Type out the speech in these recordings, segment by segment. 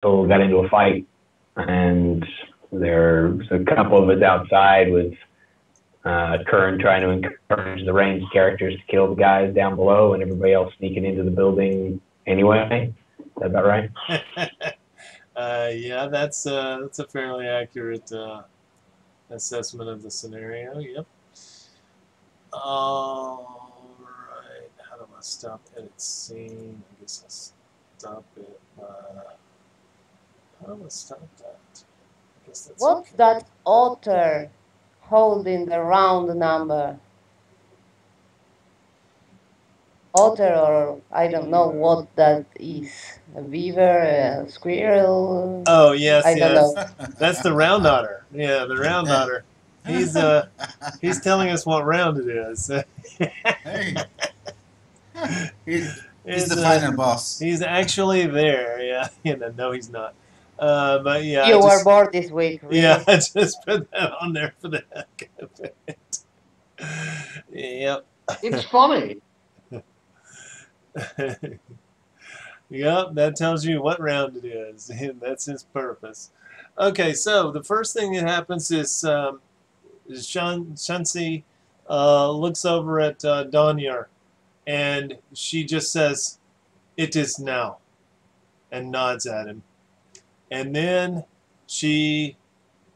people got into a fight, and there's a couple of us outside with Kern trying to encourage the ranged characters to kill the guys down below, and everybody else sneaking into the building anyway. Is that about right? Yeah, that's a fairly accurate assessment of the scenario. Yep. All right. How do I stop edit scene? I guess I stop it. How do I stop that? I guess that's What's okay. that otter holding the round number? Otter, or I don't know what that is. A beaver, a squirrel. Oh yes, I don't know. That's the round otter. Yeah, the round otter. He's telling us what round it is. Hey. He's the final boss. He's actually there. Yeah. No, he's not. But yeah. You were bored this week, really? Yeah, I just put that on there for the heck of it. Yep. It's funny. Yep, that tells you what round it is, and that's his purpose. Okay, so the first thing that happens is Shansi looks over at Danyar, and she just says, "It is now," and nods at him. And then she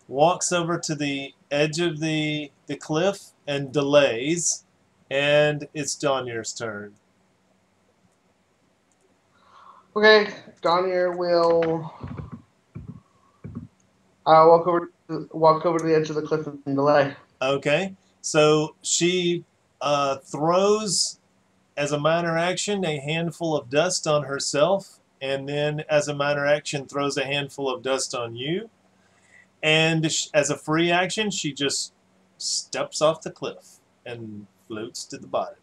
walks over to the edge of the cliff and delays, and it's Danyar's turn. Okay, Donier will walk over to the edge of the cliff and delay. Okay, so she throws, as a minor action, a handful of dust on herself, and then as a minor action throws a handful of dust on you. And as a free action, she just steps off the cliff and floats to the bottom.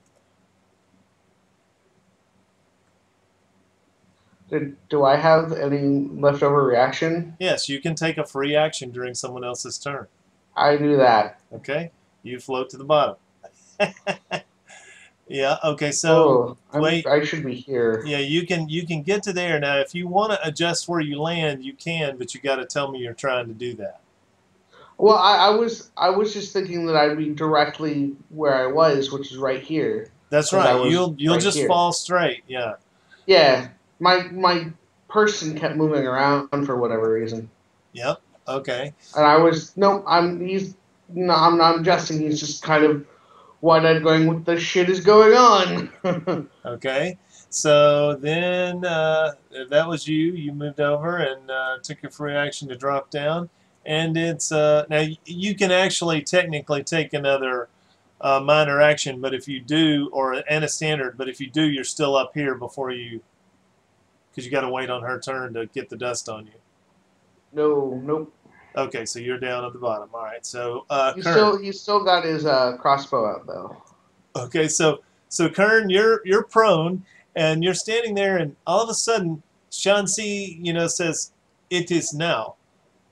Do I have any leftover reaction? Yes, you can take a free action during someone else's turn. I do that. Okay, you float to the bottom. Yeah. Okay. So wait. I should be here. Yeah, you can get to there now. If you want to adjust where you land, you can, but you got to tell me you're trying to do that. Well, I was just thinking that I'd be directly where I was, which is right here. That's right. You'll right just here. Fall straight. Yeah. Yeah. My person kept moving around for whatever reason. Yep. Okay. And I was I'm not adjusting. He's just kind of wide-eyed going, "What the shit is going on?" Okay. So then that was you. You moved over and took your free action to drop down. And it's now you can actually technically take another minor action, but if you do, and a standard, but if you do, you're still up here before you, because you got to wait on her turn to get the dust on you. Nope. Okay, so you're down at the bottom. All right, so he's still got his crossbow out though. Okay, so Kern, you're prone and you're standing there, and all of a sudden Shansi, says, "It is now,"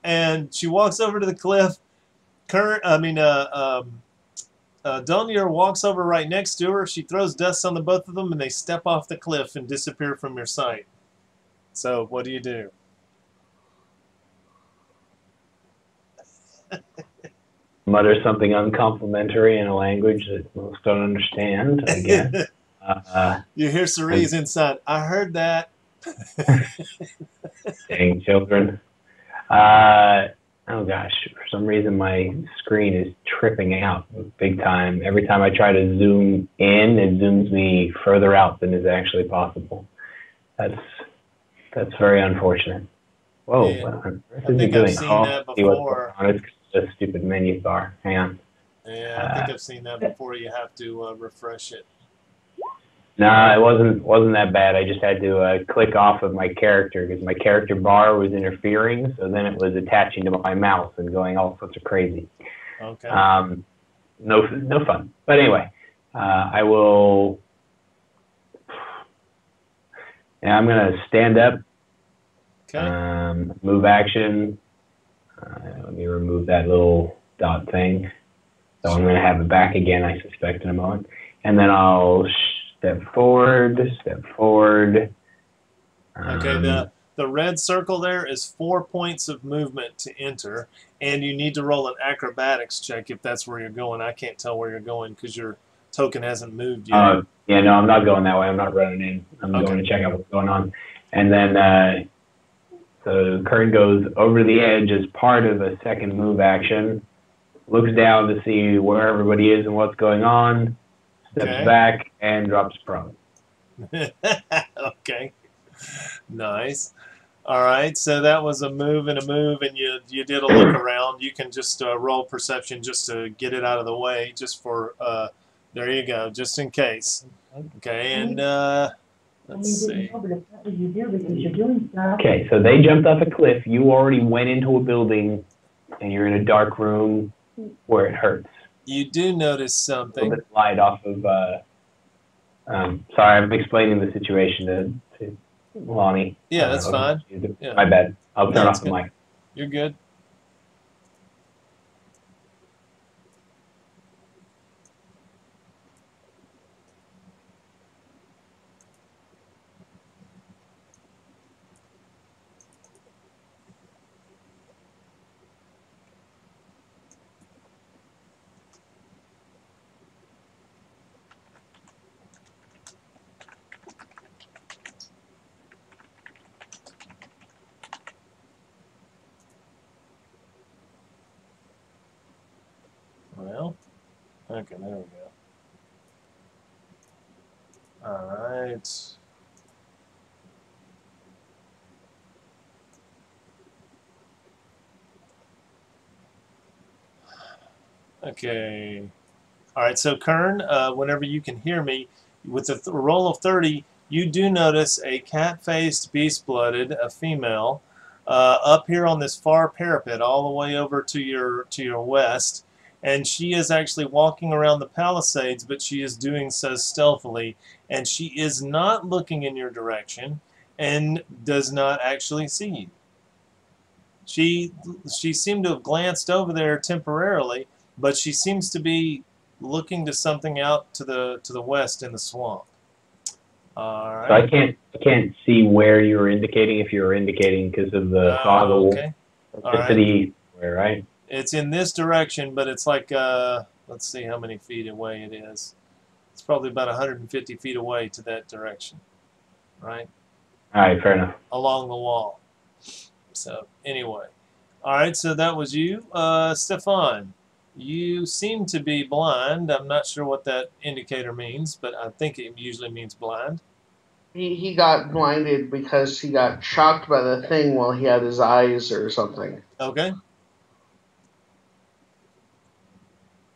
and she walks over to the cliff. Donyar walks over right next to her. She throws dust on the both of them, and they step off the cliff and disappear from your sight. So what do you do? Mutter something uncomplimentary in a language that most don't understand, again. You hear Cerise inside. I heard that. Dang children. Oh gosh, for some reason my screen is tripping out big time. Every time I try to zoom in, it zooms me further out than is actually possible. That's very unfortunate. Whoa, Yeah. what on earth I is it think doing? I've seen that See what's before. going on. It's just a stupid menu bar. Hang on. Yeah, I think I've seen that before. You have to refresh it. No, it wasn't that bad. I just had to click off of my character because my character bar was interfering, so then it was attaching to my mouse and going all sorts of crazy. Okay. No fun. But anyway, I will. Yeah, I'm gonna stand up. Okay. Move action. Let me remove that little dot thing. So I'm gonna have it back again, I suspect, in a moment, and then I'll. Step forward. Okay, The red circle there is 4 points of movement to enter, and you need to roll an acrobatics check if that's where you're going. I can't tell where you're going because your token hasn't moved yet. Yeah, no, I'm not going that way. I'm not running in. I'm going to check out what's going on. And then so Kern goes over the edge as part of a second move action, looks down to see where everybody is and what's going on, steps back, and drops prone. Okay. Nice. All right, so that was a move, and you did a look around. You can just roll perception just to get it out of the way, just for, there you go, just in case. Okay, and let's see. Okay, so they jumped off a cliff. You already went into a building, and you're in a dark room where it hurts. You do notice A something. little bit light off of, sorry, I'm explaining the situation to Lonnie. Yeah, that's fine. Yeah. My bad. I'll turn That's off the mic. You're good. Well, okay, there we go. All right. Okay. All right, so Kern, whenever you can hear me, with a roll of 30, you do notice a cat-faced, beast-blooded, a female, up here on this far parapet, all the way over to your west. And she is actually walking around the palisades, but she is doing so stealthily, and she is not looking in your direction and does not actually see you. She seemed to have glanced over there temporarily, but she seems to be looking to something out to the west in the swamp. All right. So I can't see where you were indicating, if you were indicating because of the fog. Okay. All To right. the east, right? It's in this direction, but it's like, let's see how many feet away it is. It's probably about 150 feet away to that direction, right? All right, fair enough. Along the wall. So, anyway. All right, so that was you. Stefan, you seem to be blind. I'm not sure what that indicator means, but I think it usually means blind. He got blinded because he got shocked by the thing while he had his eyes or something. Okay.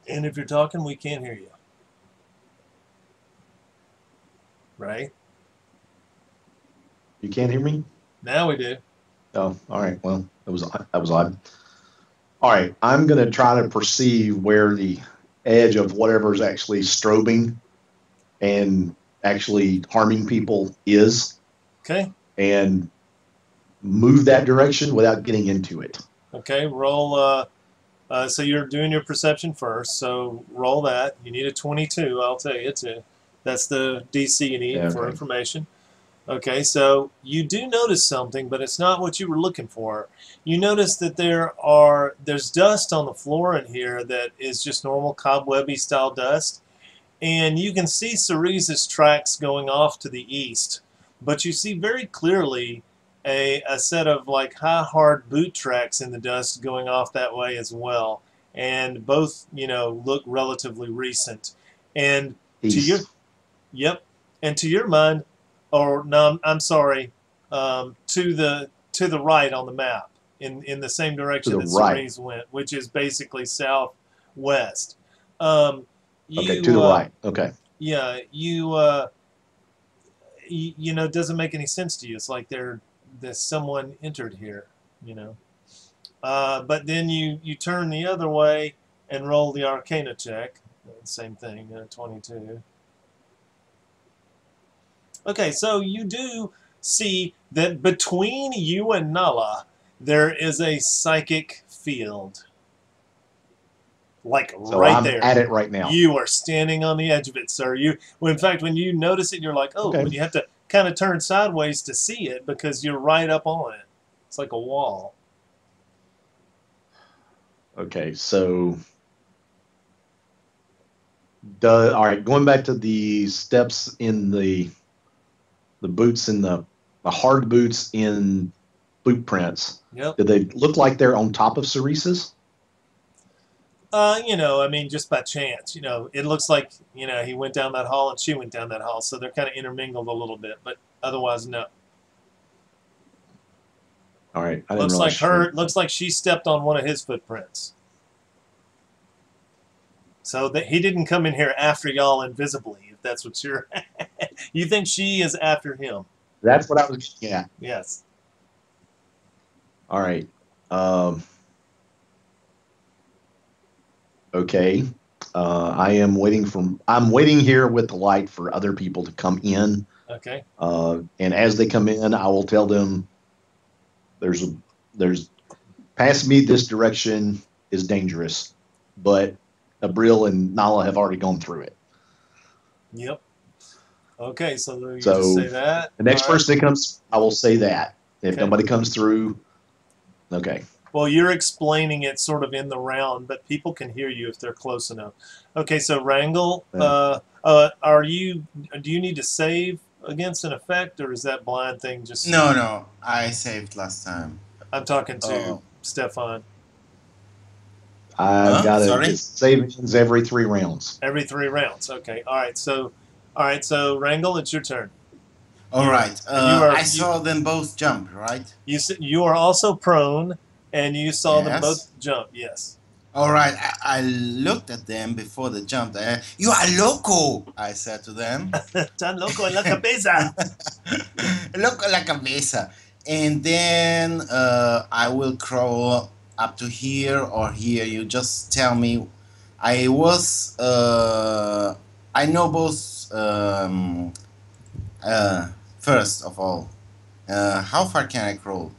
And if you're talking, we can't hear you. Right? You can't hear me? Now we do. Oh, all right. Well, that was odd. All right, I'm going to try to perceive where the edge of whatever is actually strobing and actually harming people is, Okay. and move that direction without getting into it. Okay, roll. So you're doing your perception first, so roll that. You need a 22, I'll tell you too. That's the DC you need for information. Okay, so you do notice something, but it's not what you were looking for. You notice that there's dust on the floor in here that is just normal cobwebby style dust. And you can see Cerise's tracks going off to the east, but you see very clearly a set of like high hard boot tracks in the dust going off that way as well, and both look relatively recent. And East. and to your mind, or no, I'm sorry, to the right on the map in the same direction that Cerise went, which is basically southwest. Okay, to the right. Okay. Yeah, it doesn't make any sense to you. It's like there's someone entered here, But then you turn the other way and roll the Arcana check. Same thing, 22. Okay, so you do see that between you and Nala, there is a psychic field. Like So right I'm there. at it right now. You are standing on the edge of it, sir. In fact, when you notice it, you're like, oh, Okay. when you have to kind of turn sideways to see it because you're right up on it. It's like a wall. Okay, so all right, going back to the steps in the boots in the hard boots in boot prints. Yep. Do they look like they're on top of Ceresa's? You know, I mean, just by chance. You know, it looks like, you know, he went down that hall and she went down that hall, so they're kind of intermingled a little bit, but otherwise, no. All right, I didn't realize Looks like she stepped on one of his footprints. So that he didn't come in here after y'all invisibly, if that's what you're. You think she is after him? That's what I was getting at. Yes. All right. Okay. I'm waiting here with the light for other people to come in. Okay. And as they come in, I will tell them there's past me this direction is dangerous, but Abril and Nala have already gone through it. Yep. Okay, so you So, just say that. The next All right. person that comes, I will say that. If Okay. nobody comes through, okay. Well, you're explaining it sort of in the round, but people can hear you if they're close enough. Okay, so Wrangle, Yeah. do you need to save against an effect, or is that blind thing just? No, I saved last time. I'm talking to Oh. Stefan. I've got Sorry? to savings every 3 rounds. Every 3 rounds. Okay. All right. So Wrangle, it's your turn. All right. I saw them both jump, right? You are also prone, and you saw them Yes. both jump. Yes. All right. I looked at them before they jumped. You are loco, I said to them. Tan loco en la cabeza. Loco la cabeza. And then I will crawl up to here or here. You just tell me. I know both. First of all, how far can I crawl?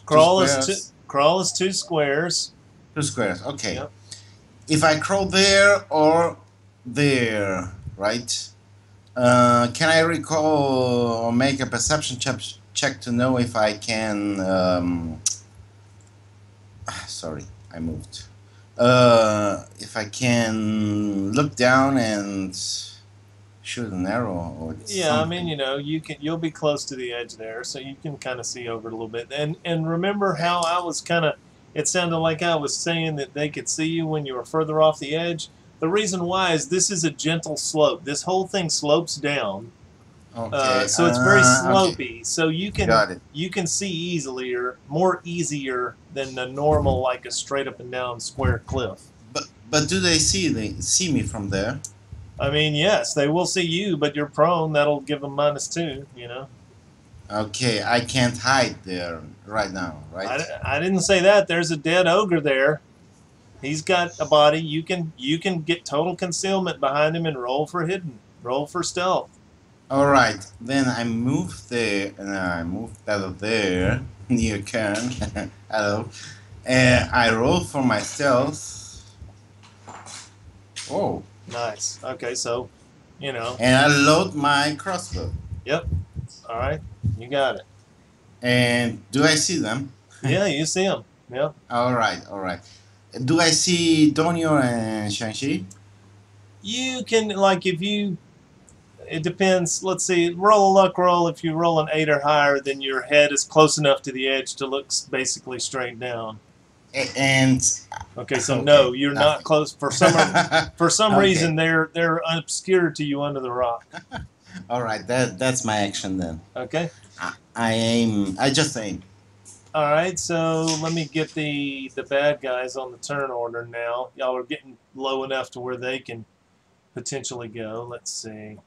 Crawl squares? is 2 squares. 2 squares. Okay. Yep. If I crawl there or there, right? Can I recall or make a perception check to know if I can? Sorry, I moved. If I can look down and shoot an arrow or Yeah, something. I mean, you know, you'll be close to the edge there, so you can kind of see over it a little bit. And remember how I was it sounded like I was saying that they could see you when you were further off the edge. The reason why is this is a gentle slope. This whole thing slopes down, Okay. so it's very Okay. slopey. So you Got it. can see easily or more easier than the normal, like a straight up and down square cliff. But do they see me from there? I mean, yes, they will see you, but you're prone. That'll give them -2. You know. Okay, I can't hide there right now, right? I didn't say that. There's a dead ogre there. He's got a body. You can get total concealment behind him and roll for hidden. Roll for stealth. All right, then I move there, and I move out of there near Karen. Hello, and I roll for my stealth. Oh, Nice. Okay, so, you know. and I load my crossbow. Yep. All right. You got it. And do I see them? Yeah, you see him. Yep. All right. Do I see Donio and Shang-Chi? You can, like, it depends. Let's see. Roll a luck roll. If you roll an 8 or higher, then your head is close enough to the edge to look basically straight down. And Okay, so Okay, no, you're not nothing. close. For some Okay. reason, they're obscured to you under the rock. all right, that's my action then. Okay. I just aim. All right, so let me get the bad guys on the turn order now. Y'all are getting low enough to where they can potentially go. Let's see.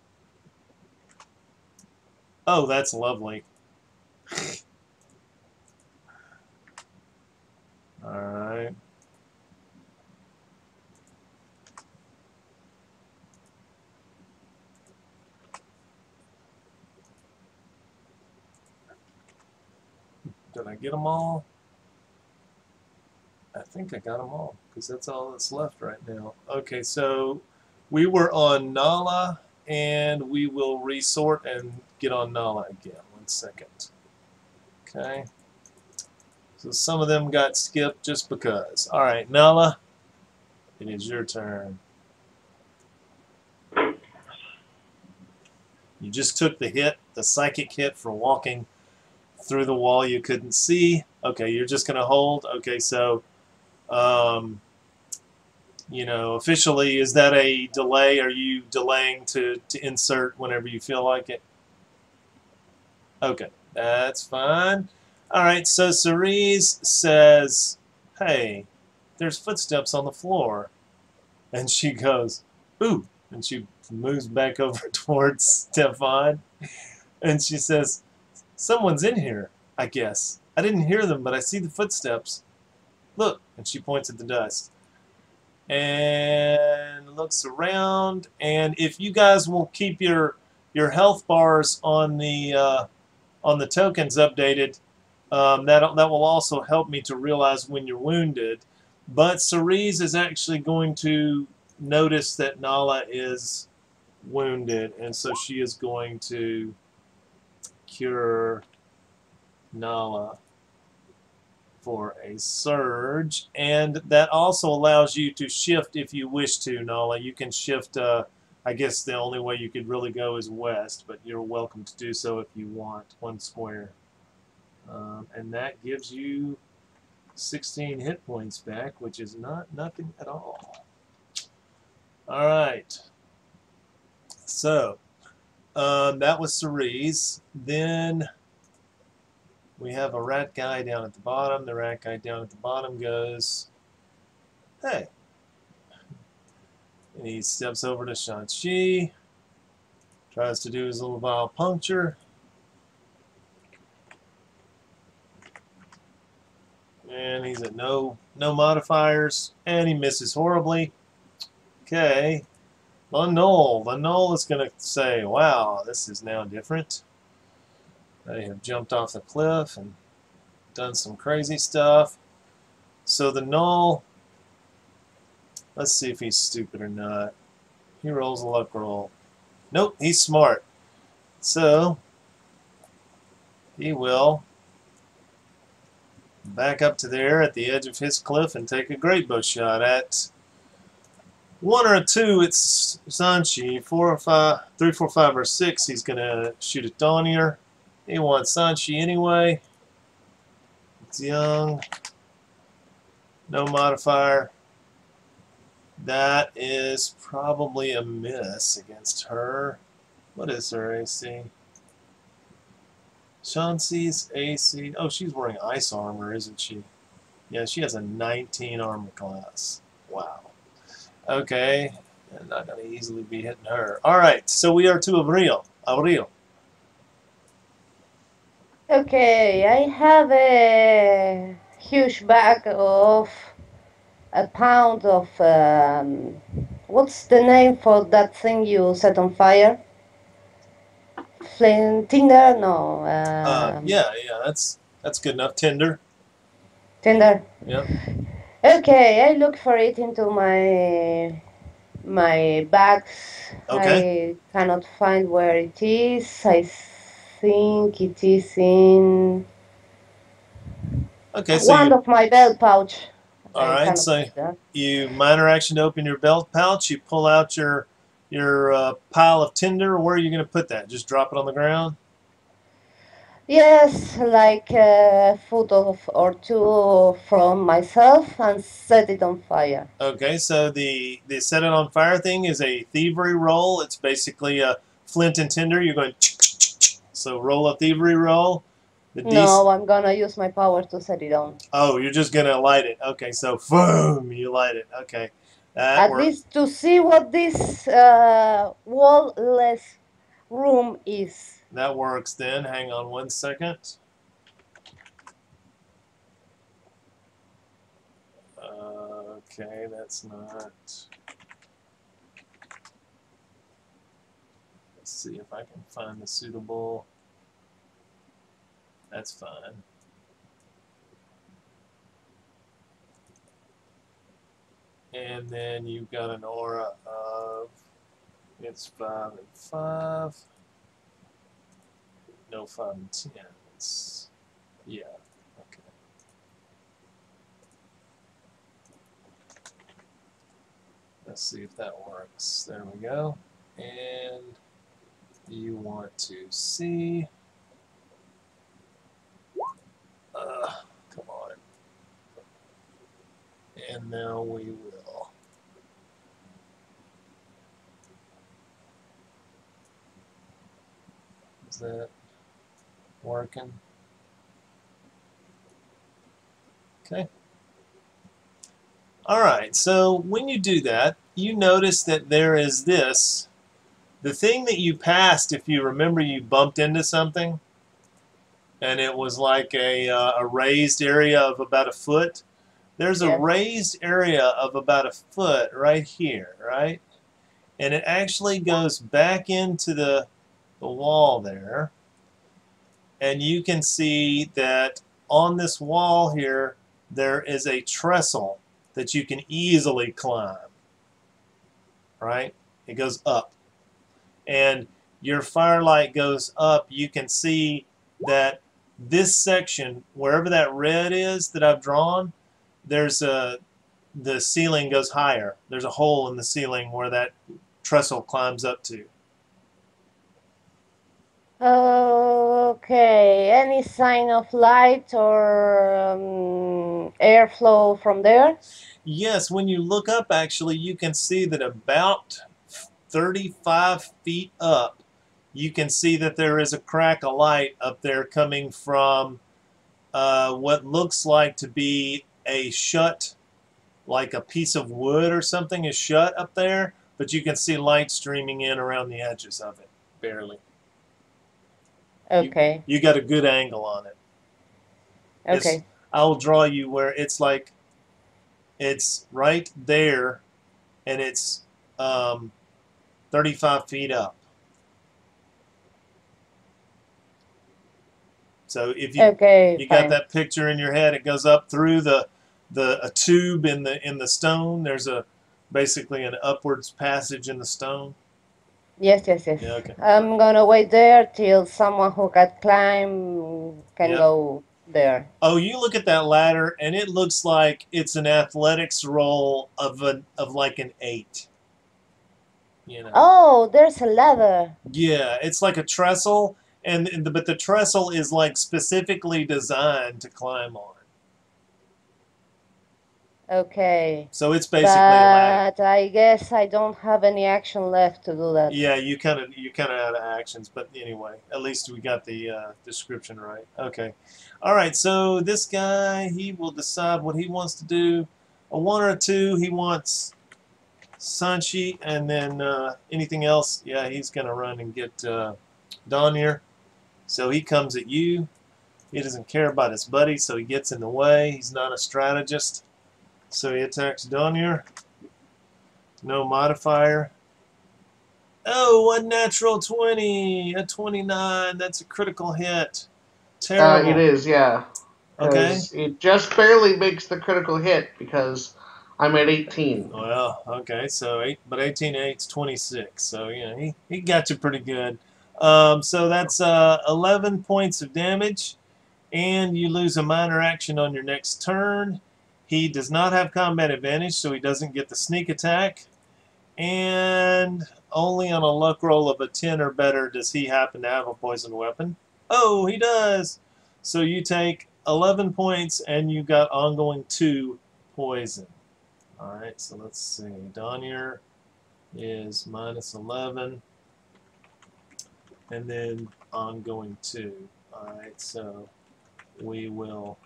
Oh, that's lovely. All right. Did I get them all? I think I got them all because that's all that's left right now. Okay, so we were on Nala and we will resort and get on Nala again. 1 second. Okay. So some of them got skipped just because. All right, Nala, it is your turn. You just took the hit, the psychic hit for walking through the wall you couldn't see. Okay, you're just going to hold. Okay, so, you know, officially, is that a delay? Are you delaying to insert whenever you feel like it? Okay, that's fine. All right, so Cerise says, hey, there's footsteps on the floor. And she goes, ooh, and she moves back over towards Stefan. And she says, someone's in here, I guess. I didn't hear them, but I see the footsteps. Look, and she points at the dust. And looks around, and if you guys will keep your health bars on the tokens updated, that will also help me to realize when you're wounded. But Cerise is actually going to notice that Nala is wounded, and so she is going to cure Nala for a surge, and that also allows you to shift if you wish to, Nala. You can shift, I guess the only way you could really go is west, but you're welcome to do so if you want, 1 square. And that gives you 16 hit points back, which is nothing at all. All right. So, that was Cerise. Then we have a rat guy down at the bottom. The rat guy down at the bottom goes, hey. And he steps over to Shang-Chi, tries to do his little vial puncture. And he's at no modifiers, and he misses horribly. Okay. The Null is going to say, wow, this is now different. They have jumped off the cliff and done some crazy stuff. So the Null, let's see if he's stupid or not. He rolls a luck roll. Nope, he's smart. So he will back up to there at the edge of his cliff and take a great bow shot at 1 or a 2. It's Sanchi. 4 or 5, 3, 4, 5, or 6. He's gonna shoot at Dawnier. He wants Sanchi anyway. It's young. No modifier. That is probably a miss against her. What is her AC? Shanxi's AC. Oh, she's wearing ice armor, isn't she? Yeah, she has a 19 armor class. Wow. Okay. I'm not going to easily be hitting her. Alright, so we are to Avril. Avril. Okay, I have a huge bag of a pound of what's the name for that thing you set on fire? Flame tinder? No. Yeah, that's good enough. Tinder. Tinder. Yep. Okay, I look for it into my bags. Okay. I cannot find where it is. I think it is in Okay, so one of my belt pouch. Alright, so you minor action to open your belt pouch, you pull out your pile of tinder. Where are you going to put that? Just drop it on the ground? Yes, like a foot or 2 from myself and set it on fire. Okay, so the set it on fire thing is a thievery roll. It's basically a flint and tinder. You're going so roll a thievery roll. No, I'm gonna use my power to set it on. Oh, you're just gonna light it. Okay, so boom, you light it. Okay, that at least to see what this wall-less room is. That works then. Hang on 1 second. Okay, that's not. Let's see if I can find the suitable. That's fine. And then you've got an aura of It's 5 and 5. No 5 and 10. It's, yeah, okay. Let's see if that works. There we go. And you want to see. Come on. And now we will. Is that working? Okay. All right, so when you do that, you notice that there is this. The thing that you passed, if you remember, you bumped into something, and it was like a raised area of about a foot. There's a Yes. raised area of about a foot right here, right? And it actually goes back into the wall there. And you can see that on this wall here, there is a trestle that you can easily climb, right? It goes up. And your firelight goes up, you can see that this section, wherever that red is that I've drawn, there's the ceiling goes higher. There's a hole in the ceiling where that trestle climbs up to. Okay, any sign of light or airflow from there? Yes, when you look up, actually, you can see that about 35 feet up, you can see that there is a crack of light up there coming from what looks like to be a shut, like a piece of wood or something is shut up there, but you can see light streaming in around the edges of it, barely. Okay, You got a good angle on it. okay. I'll draw you where it's like, it's right there, and it's 35 feet up. So if you Okay, you got fine. that picture in your head, it goes up through a tube in the stone. There's basically an upwards passage in the stone. Yes, yes, yes. Yeah, okay. I'm gonna wait there till someone who can climb can Yep. go there. Oh, you look at that ladder, and it looks like it's an athletics roll of like an 8. You know. Oh, there's a ladder. Yeah, it's like a trestle, but the trestle is like specifically designed to climb on. Okay. So it's basically a ladder. But I guess I don't have any action left to do that. Yeah, you kind of out of actions, but anyway, at least we got the description right. Okay, all right. So this guy, he will decide what he wants to do. A 1 or a 2, he wants Sanchi, and then anything else, yeah, he's gonna run and get Donir. So he comes at you. He doesn't care about his buddy, so he gets in the way. He's not a strategist, so he attacks Donir. No modifier. Oh, a natural 20, a 29. That's a critical hit. Terrible. It is, yeah. Okay. 'Cause it just barely makes the critical hit because I'm at 18. Well, okay. So 18 8's 26. So yeah, he got you pretty good. So that's 11 points of damage, and you lose a minor action on your next turn. He does not have combat advantage, so he doesn't get the sneak attack. And only on a luck roll of a 10 or better does he happen to have a poison weapon. Oh, he does! So you take 11 points, and you got ongoing 2 poison. Alright, so let's see. Donir is minus 11. And then ongoing 2. Alright, so we will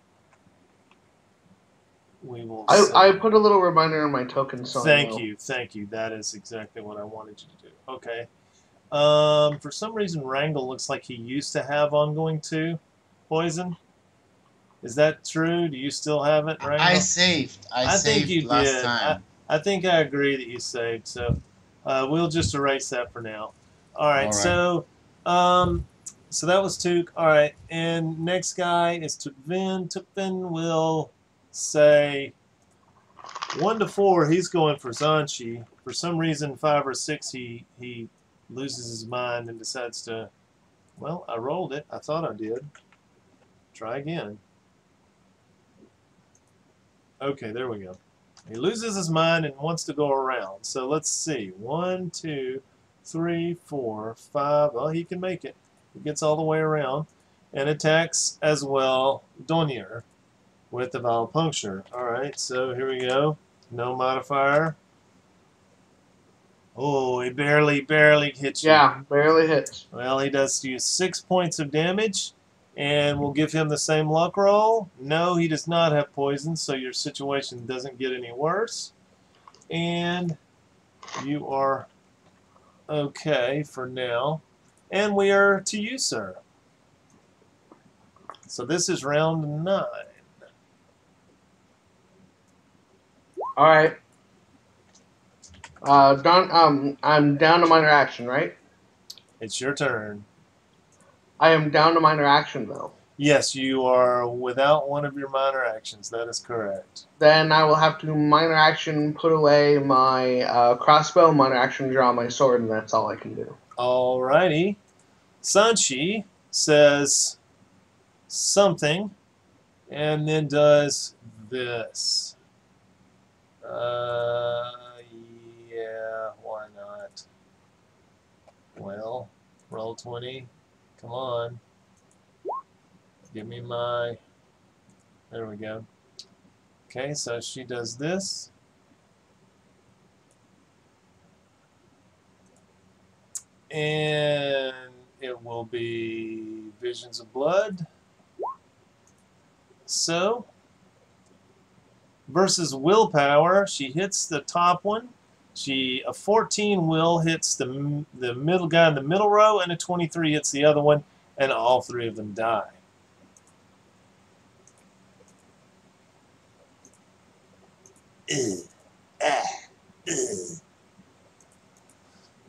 I put a little reminder on my token, so Thank you. That is exactly what I wanted you to do. Okay. For some reason, Wrangle looks like he used to have ongoing 2 poison. Is that true? Do you still have it, Wrangle? I saved. I think saved you last did. time. I think I agree that you saved. So we'll just erase that for now. All right. All right. So that was Took. All right. And next guy is Tukvin. Tukvin will say, 1 to 4, he's going for Zanshi. For some reason, 5 or 6, he loses his mind and decides to. Well, I rolled it. I thought I did. Try again. Okay, there we go. He loses his mind and wants to go around. So let's see. 1, 2, 3, 4, 5. Well, he can make it. He gets all the way around and attacks as well Donier with the Vile Puncture. Alright, so here we go. No modifier. Oh, he barely hits you. Yeah, barely hits. Well, he does use 6 points of damage, and we'll give him the same luck roll. No, he does not have poison, so your situation doesn't get any worse. And you are okay for now. And we are to you, sir. So this is round 9. All right. I'm down to minor action, right? It's your turn. I am down to minor action, though. Yes, you are without one of your minor actions. That is correct. Then I will have to minor action put away my crossbow, minor action draw my sword, and that's all I can do. Alrighty. Sanchi says something and then does this. Yeah, why not? Well, roll 20. Come on. Give me my... There we go. Okay, so she does this. And it will be Visions of Blood. So, versus willpower, she hits the top one. A 14 will hits the middle guy in the middle row, and a 23 hits the other one, and all 3 of them die.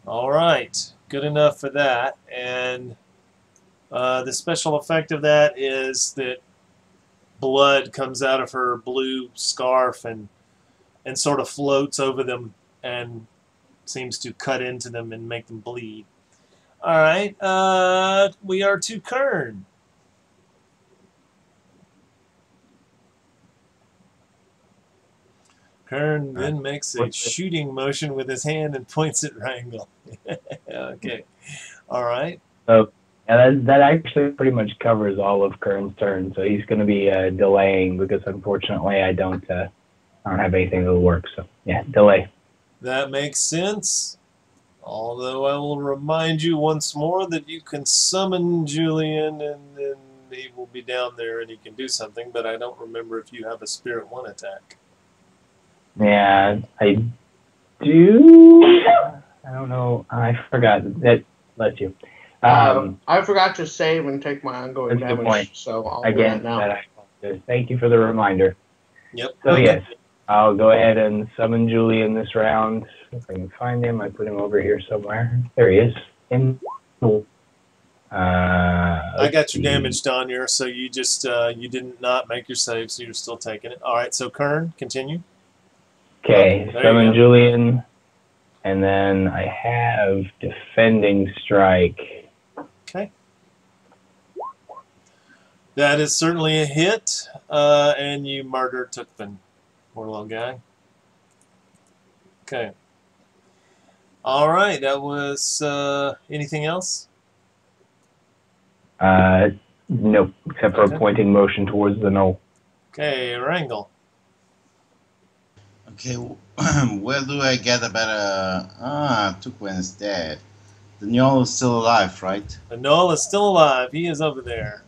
All right, good enough for that. And the special effect of that is that blood comes out of her blue scarf and sort of floats over them and seems to cut into them and make them bleed. All right, we are to Kern. Kern then makes a shooting motion with his hand and points at Wrangle. Okay, all right. So yeah, that actually pretty much covers all of Kern's turn. So he's going to be delaying because unfortunately I don't have anything that will work. So yeah, delay. That makes sense. Although I will remind you once more that you can summon Julian and then he will be down there and he can do something, but I don't remember if you have a Spirit 1 attack. Yeah, I do. I don't know. I forgot. That lets you. I forgot to save and take my ongoing That's a good damage, point. so I'll Again, do that now. that I apologize. Thank you for the reminder. Yep. So yes, I'll go ahead and summon Julian this round. If I can find him, I put him over here somewhere. There he is. I got your damage down here, so you just you did not make your save, so you're still taking it. All right, so Kern, continue. Okay, There summon you go. Julian, and then I have Defending Strike. Okay. That is certainly a hit, and you murder Tukvin, poor little guy. Okay. All right, that was anything else? Nope, except for Okay. a pointing motion towards the knoll. Okay, Wrangle. Okay, where do I get a better... Tukwen's dead. The Njol is still alive, right? The Noel is still alive. He is over there.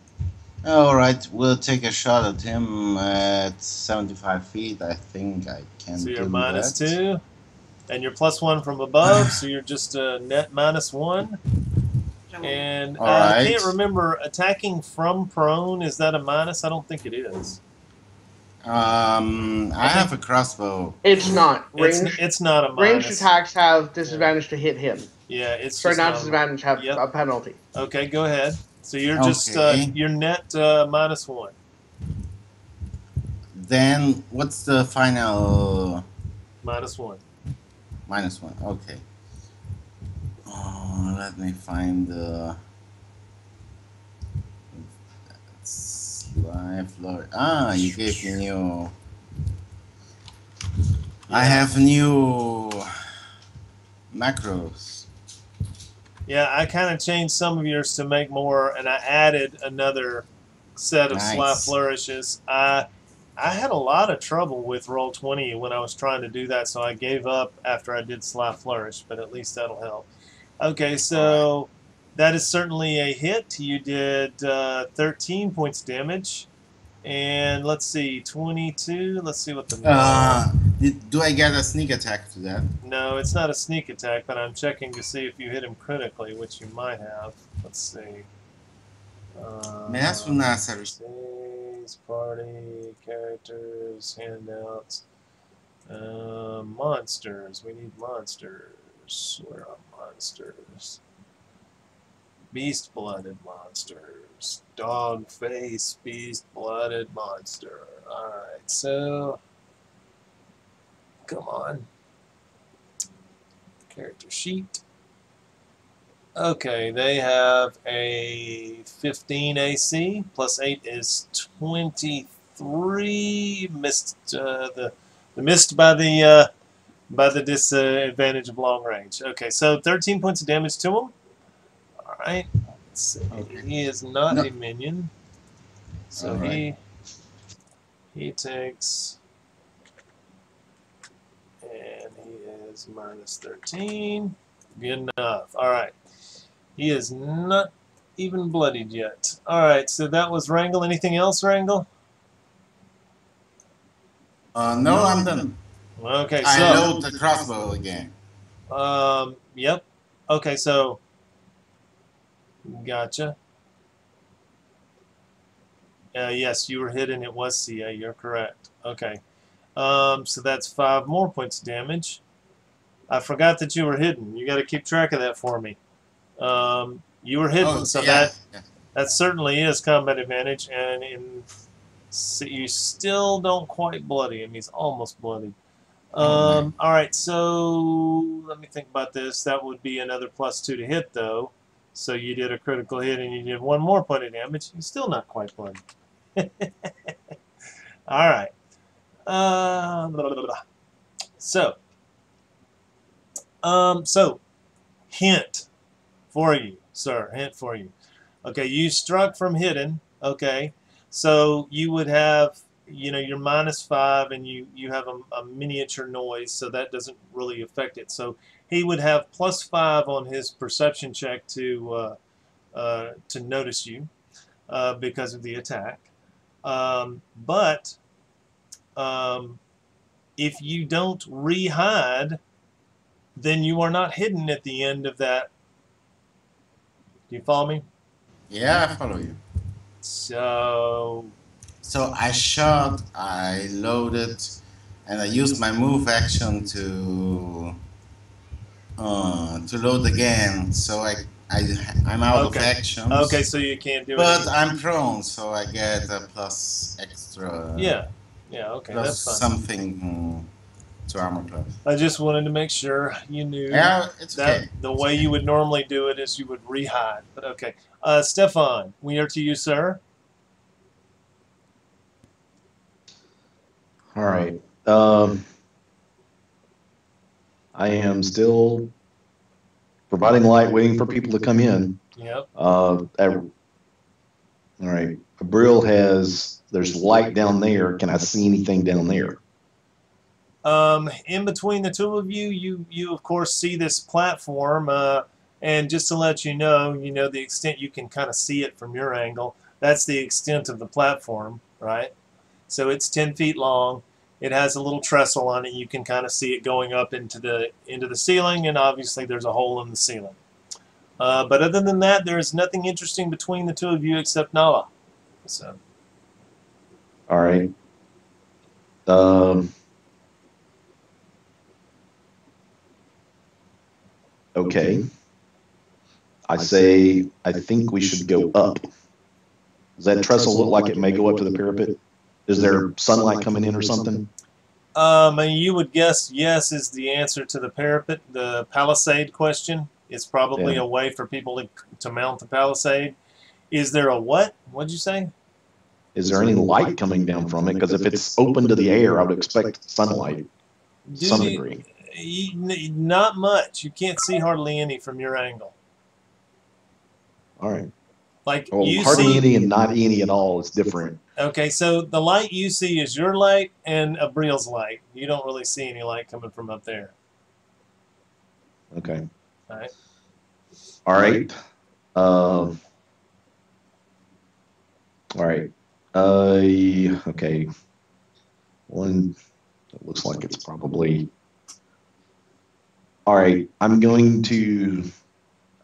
Alright, we'll take a shot at him at 75 feet. I think I can So do you're minus that. 2, and you're +1 from above, so you're just net -1. And All I right. can't remember, attacking from prone, is that a minus? I don't think it is. I have a crossbow. It's not. It's not a Ranged minus. attacks have disadvantage to hit him. Yeah, it's Sorry, just not not a- disadvantage, have Yep. a penalty. Okay, go ahead. So you're just Okay. you're net -1. Then what's the final -1. -1. Okay. Oh, let me find the life floor. Ah, you gave me new. I have new macros. Yeah, I kind of changed some of yours to make more, and I added another set of Sly Nice. Flourishes. I had a lot of trouble with Roll20 when I was trying to do that, so I gave up after I did Sly Flourish, but at least that'll help. Okay, so that is certainly a hit. You did 13 points damage. And let's see, 22. Let's see what the Do I get a sneak attack to that? No, it's not a sneak attack, but I'm checking to see if you hit him critically, which you might have. Let's see. Saves, party, characters, handouts, monsters. We need monsters. Where are monsters? Beast-blooded monsters. Dog face, beast-blooded monster. Alright, so come on. Character sheet. Okay, they have a 15 AC, plus 8 is 23. Missed the missed by the disadvantage of long range. Okay, so 13 points of damage to him. Alright. Let's see. Okay. He is not a minion. So Alright. he takes, and he is -13. Good enough. Alright. He is not even bloodied yet. Alright, so that was Wrangle. Anything else, Wrangle? No, I'm done. Okay, I so load the crossbow again. yep. Okay, so gotcha. Yes, you were hit and it was CA. You're correct. Okay. So that's 5 more points of damage. I forgot that you were hidden. You got to keep track of that for me. You were hidden, so that certainly is combat advantage, and you still don't quite bloody him. He's almost bloody. All right, so let me think about this. That would be another +2 to hit, though. So you did a critical hit, and you did 1 more point of damage. He's still not quite bloody. All right. So hint for you, sir. Hint for you. Okay, you struck from hidden. Okay, so you would have, you're -5, and you have a miniature noise, so that doesn't really affect it. So he would have +5 on his perception check to notice you because of the attack. But if you don't re-hide, then you are not hidden at the end of that. Do you follow me? Yeah, I follow you. So I shot, I loaded, and I used my move action to load again. So I'm out of actions. Okay, so you can't do it. But I'm prone, so I get a plus extra. Yeah, okay, Plus that's fine. something to armor class. I just wanted to make sure you knew Yeah, it's that okay. the way you would normally do it is you would re-hide. But okay. Stefan, we are to you, sir. All right. I am still providing light, waiting for people to come in. Yep. All right. Abril there's light down there. Can I see anything down there? In between the two of you, you of course see this platform, and just to let you know, the extent you can kind of see it from your angle. That's the extent of the platform, right? So it's 10 feet long. It has a little trestle on it. You can kind of see it going up into the ceiling, and obviously there's a hole in the ceiling. But other than that, there is nothing interesting between the two of you except Nala. So. All right. Okay. I think we should go up. Does that trestle look like it may go up to the parapet? Is there sunlight coming in or something? And you would guess yes is the answer to the parapet, the palisade question. It's probably Yeah. a way for people to mount the palisade. Is there a what? What'd you say? Is there any light coming down from it? Because if it's open to the air, I would expect sunlight to some degree. Not much. You can't see hardly any from your angle. All right. Like Well, you hardly see, any and not any at all is different. okay, so the light you see is your light and Abril's light. You don't really see any light coming from up there. Okay. All right. All right. All right. Okay. One that looks like it's probably. All right. I'm going to.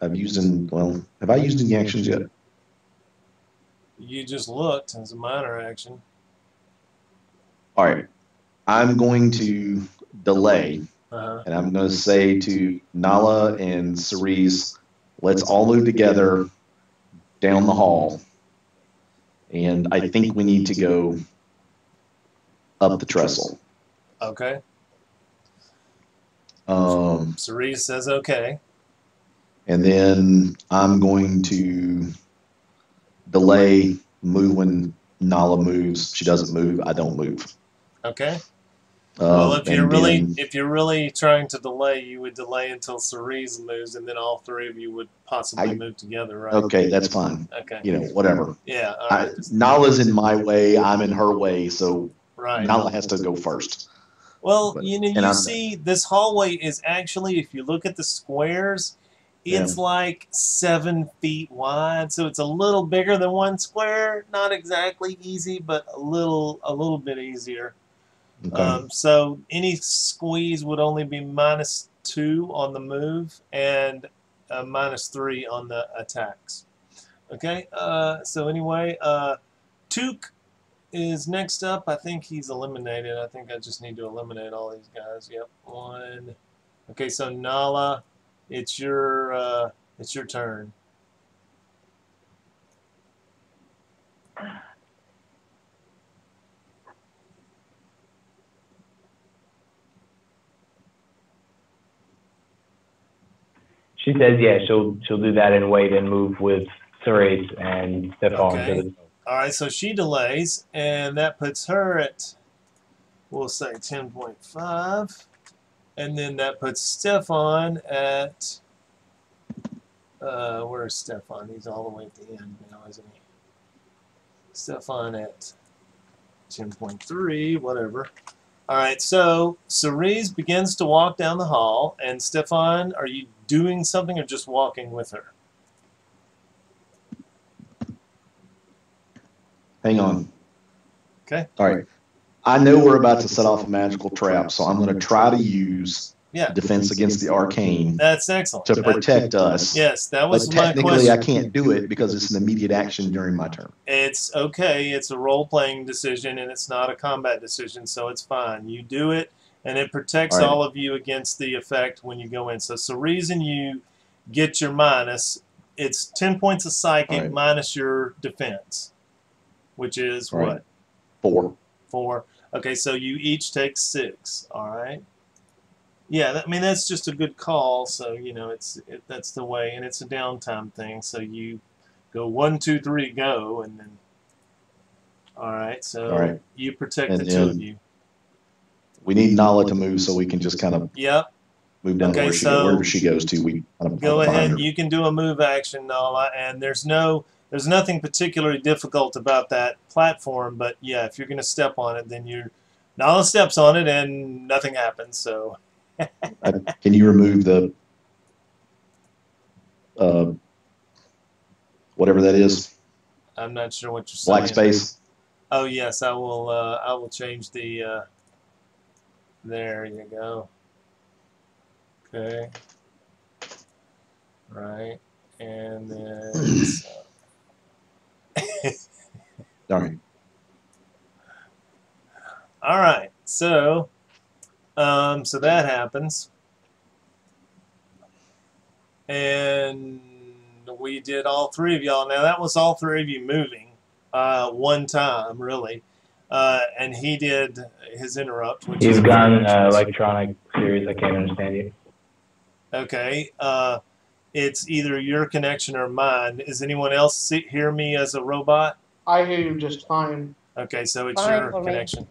Have I used any actions yet? You just looked as a minor action. All right. I'm going to delay, Uh-huh. and I'm going to say to Nala and Cerise, let's all move together down the hall. And I think we need to go up the trestle. Okay. And Cerise says okay. then I'm going to delay, move when Nala moves. She doesn't move, I don't move. Okay. Well, if you're and really trying to delay, you would delay until Cerise moves, and then all three of you would possibly move together, right? Okay, that's fine. Okay. You know, whatever. Yeah. All right. Nala's in my way, I'm in her way, so Right. Nala has to go first. Well, But- you know, and you I'm- see, this hallway is actually, if you look at the squares, it's like 7 feet wide, so it's a little bigger than one square. Not exactly easy, but a little bit easier. Okay. So any squeeze would only be -2 on the move and -3 on the attacks. Okay. So anyway, Took is next up. I think he's eliminated. I think I just need to eliminate all these guys. Yep. 1. Okay. So Nala, it's your turn. She says, yeah, she'll do that and wait and move with Cerise and Stefan Okay. to the. All right, so she delays, and that puts her at, we'll say 10.5, and then that puts Stefan at, where's Stefan? He's all the way at the end now, isn't he? Stefan at 10.3, whatever. All right, so Cerise begins to walk down the hall, and Stefan, are you doing something or just walking with her? Hang on. Okay. All right. I know we're about to set off a magical trap, so I'm going to try to use Yeah, defense against the arcane that's excellent. to protect us. Yes, that But was my technically, I question. can't do it because it's an immediate action during my turn. It's okay. It's a role-playing decision, and it's not a combat decision, so it's fine. You do it, and it protects All right. all of you against the effect when you go in. So it's the reason you get your minus. It's 10 points of psychic All right. minus your defense, which is All right. what? 4. 4. Okay, so you each take 6. All right. Yeah, I mean that's just a good call. So you know that's the way, and it's a downtime thing. So you go 1, 2, 3, go, and then. All right. So All right. you protect And the two of then- you. We need Nala to move so we can just kind of Yep. move down to Okay, where she so- wherever she goes to. We kind of Go behind ahead. her. You can do a move action, Nala, and there's nothing particularly difficult about that platform. But yeah, if you're going to step on it, then Nala steps on it and nothing happens. So. Can you remove the whatever that is, I'm not sure what you're saying. black space? Oh yes, I will. I will change the. There you go. Okay. Right, and then. All right. All right. So that happens, and we did all 3 of y'all. Now that was all 3 of you moving, one time really. And he did his interrupt, which You've is gone electronic series. I can't understand you. okay. It's either your connection or mine. Does anyone else hear me as a robot? I hear you just fine. Okay, so it's Fine your for me. connection.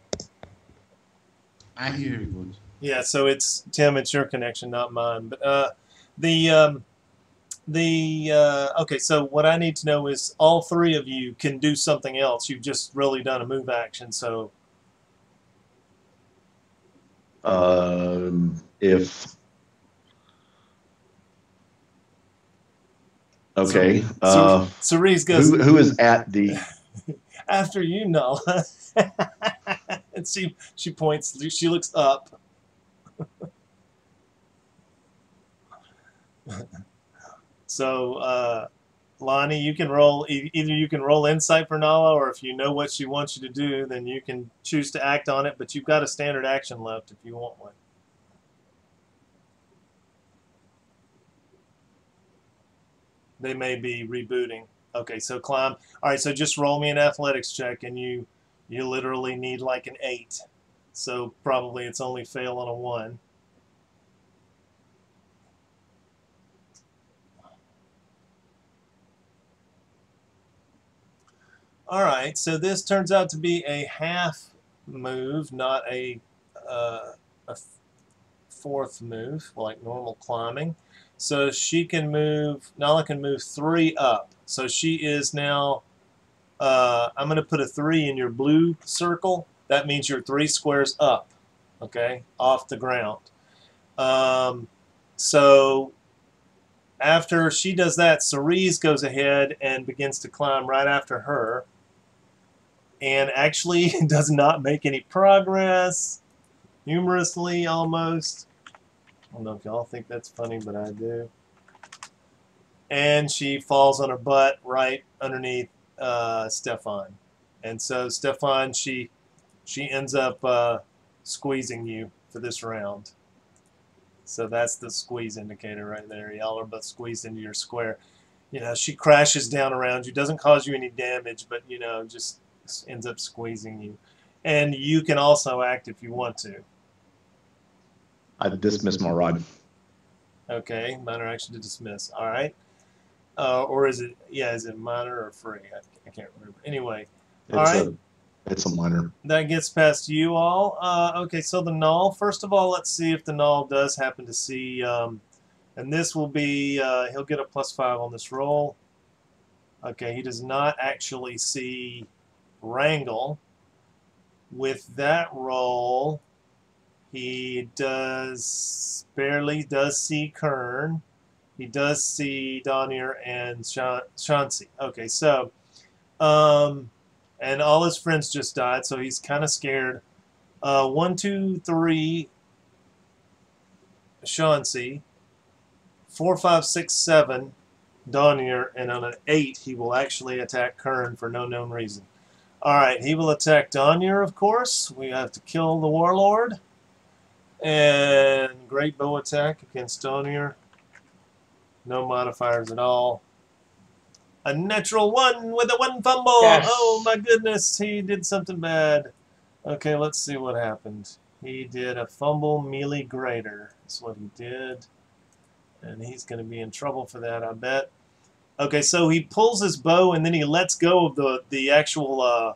I hear you good. Yeah, so it's Tim. It's your connection, not mine. But okay. So what I need to know is all three of you can do something else. You've just really done a move action. So If okay, Cerise goes who is at the? after you, Nala. And she points. She looks up. So, Lonnie, you can roll. Either you can roll insight for Nala, or if you know what she wants you to do, then you can choose to act on it. But you've got a standard action left if you want one. They may be rebooting. Okay, so climb. All right, so just roll me an athletics check, and you literally need like an 8. So probably it's only fail on a 1. All right, so this turns out to be a half move, not a fourth move, like normal climbing. So she can move, Nala can move 3 up. So she is now, I'm going to put a 3 in your blue circle. That means you're 3 squares up, okay, off the ground. So after she does that, Cerise goes ahead and begins to climb right after her. And actually does not make any progress, humorously almost. I don't know if y'all think that's funny, but I do. And she falls on her butt right underneath Stefan. And so Stefan, she ends up squeezing you for this round. So that's the squeeze indicator right there. Y'all are both squeezed into your square. You know, she crashes down around you, doesn't cause you any damage, but, you know, just ends up squeezing you. And you can also act if you want to. I dismiss my rod. Okay, minor action to dismiss. All right. Or is it, yeah, is it minor or free? I can't remember. Anyway, all right. It's a minor. That gets past you all. Okay, so the null. First of all, let's see if the null does happen to see, and this will be, he'll get a +5 on this roll. Okay, he does not actually see Wrangle. With that roll, he barely does see Kern. He does see Donier and Chauncey. Okay, so, and all his friends just died, so he's kind of scared. 1, 2, 3, Chauncey. 4, 5, 6, 7, Donier, and on an 8, he will actually attack Kern for no known reason. Alright, he will attack Donier, of course. We have to kill the Warlord. And great bow attack against Donier. No modifiers at all. A natural 1 with a 1 fumble! Yes. Oh my goodness, he did something bad. Okay, let's see what happened. He did a fumble melee greater. That's what he did. And he's going to be in trouble for that, I bet. Okay, so he pulls his bow and then he lets go of the actual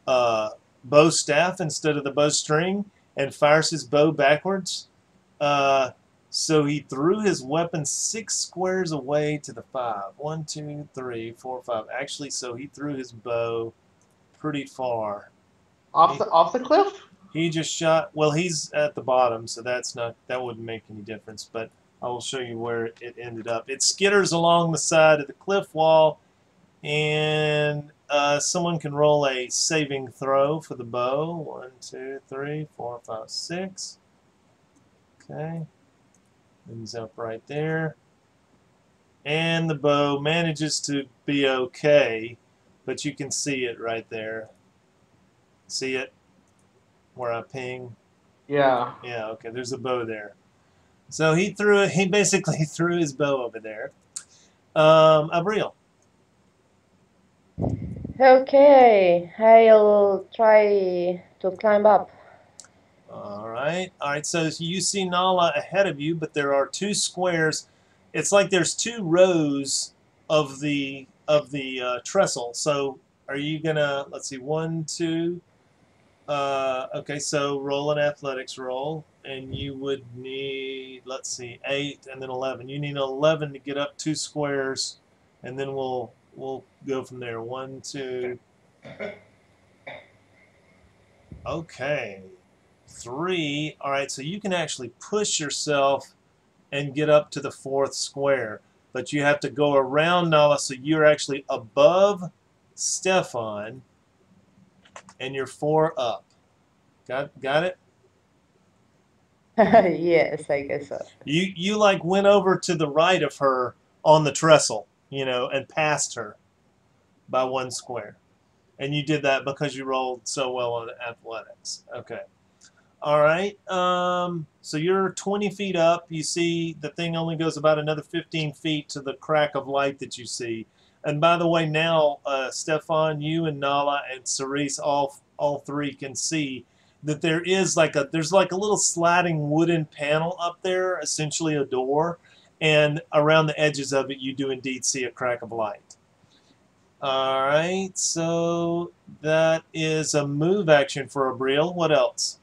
bow staff instead of the bow string and fires his bow backwards. So he threw his weapon 6 squares away to the 5. 1, 2, 3, 4, 5. Actually, so he threw his bow pretty far. Off the cliff? He just shot. Well, he's at the bottom, so that wouldn't make any difference. But I will show you where it ended up. It skitters along the side of the cliff wall, and someone can roll a saving throw for the bow. 1, 2, 3, 4, 5, 6. Okay. Ends up right there. And the bow manages to be okay, but you can see it right there. See it? Where I ping? Yeah. Yeah, okay, there's a bow there. So he basically threw his bow over there. Abriel. Okay, I'll try to climb up. All right. All right. So you see Nala ahead of you, but there are two squares. It's like there's two rows of the trestle. So are you gonna? Let's see. One, two. Okay. So roll an athletics roll, and you would need. Let's see. 8 and then 11. You need 11 to get up two squares, and then we'll go from there. 1, 2. Okay. 3. All right, so you can actually push yourself and get up to the fourth square, but you have to go around Nala, so you're actually above Stefan, and you're 4 up. Got it? Yes, I guess so. You like went over to the right of her on the trestle, and passed her by 1 square, and you did that because you rolled so well on athletics. Okay. All right, so you're 20 feet up. You see the thing only goes about another 15 feet to the crack of light that you see. And by the way, now, Stefan, you and Nala and Cerise, all three can see that there's like a little sliding wooden panel up there, essentially a door, and around the edges of it, you do indeed see a crack of light. All right, so that is a move action for Abriel. What else?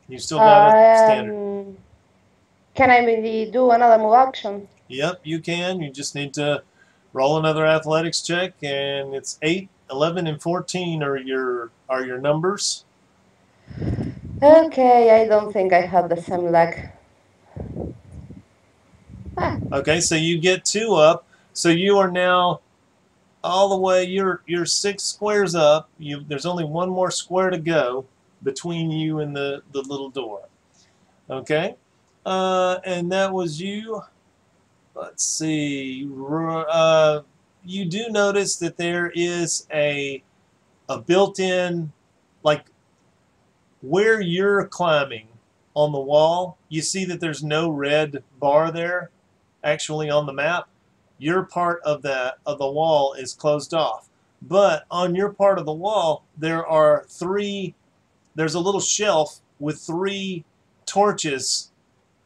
You still got a standard. Can I maybe do another move action? Yep, you can. You just need to roll another athletics check, and it's 8, 11, and 14 are your numbers. Okay, I don't think I have the same luck. Okay, so you get 2 up. So you are now all the way. You're 6 squares up. There's only 1 more square to go between you and the little door. Okay, and that was you. Let's see. You do notice that there is a built-in, like where you're climbing on the wall. You see that there's no red bar there, actually on the map. Your part of the wall is closed off, but on your part of the wall there are 3. There's a little shelf with 3 torches,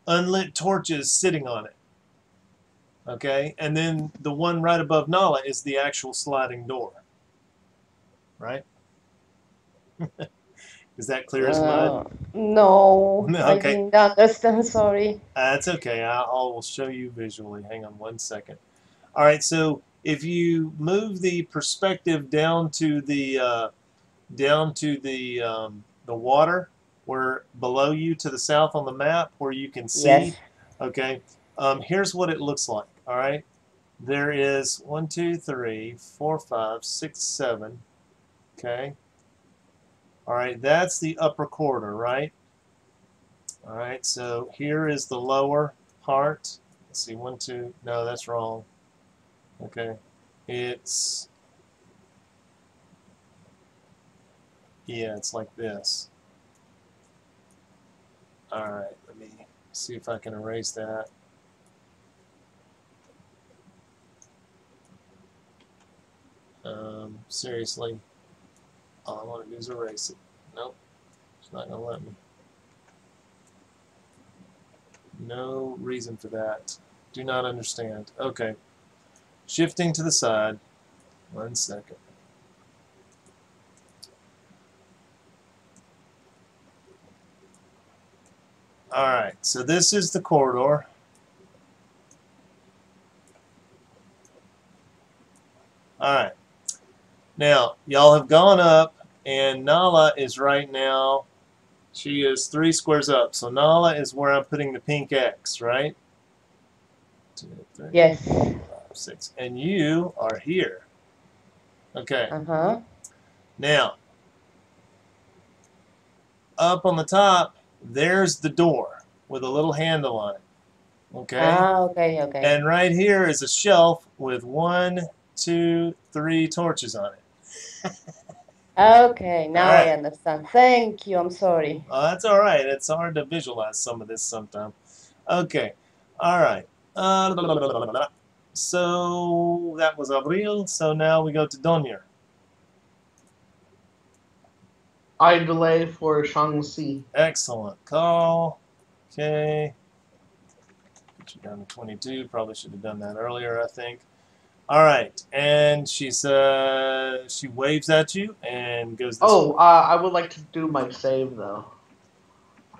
unlit torches, sitting on it. Okay, and then the one right above Nala is the actual sliding door. Right? Is that clear as mud? No, Okay. I didn't understand, sorry. That's okay. I will show you visually. Hang on 1 second. All right, so if you move the perspective down to the water, where below you to the south on the map, where you can see. Yes. Okay. Here's what it looks like. All right. There is 1, 2, 3, 4, 5, 6, 7. Okay. All right. That's the upper quarter, right? All right. So here is the lower part. Let's see. 1, 2. No, that's wrong. Okay. It's like this. All right, let me see if I can erase that. Seriously, all I want to do is erase it. Nope, it's not going to let me. No reason for that. Do not understand. Okay, shifting to the side. 1 second. Alright, so this is the corridor. Alright. Now, y'all have gone up, and Nala is right now, she is 3 squares up. So Nala is where I'm putting the pink X, right? 2, 3, Yes. 4, 5, 6. And you are here. Okay. Uh-huh. Now, up on the top, there's the door with a little handle on it. Okay? Okay. And right here is a shelf with 1, 2, 3 torches on it. Okay, now Alright. I understand. Thank you, I'm sorry. That's all right. It's hard to visualize some of this sometimes. Okay. All right. so that was Abril. So now we go to Donier. I delay for Shaanxi. Excellent call. Okay. Put you down to 22. Probably should have done that earlier, I think. All right. And she waves at you and goes this way. I would like to do my save though,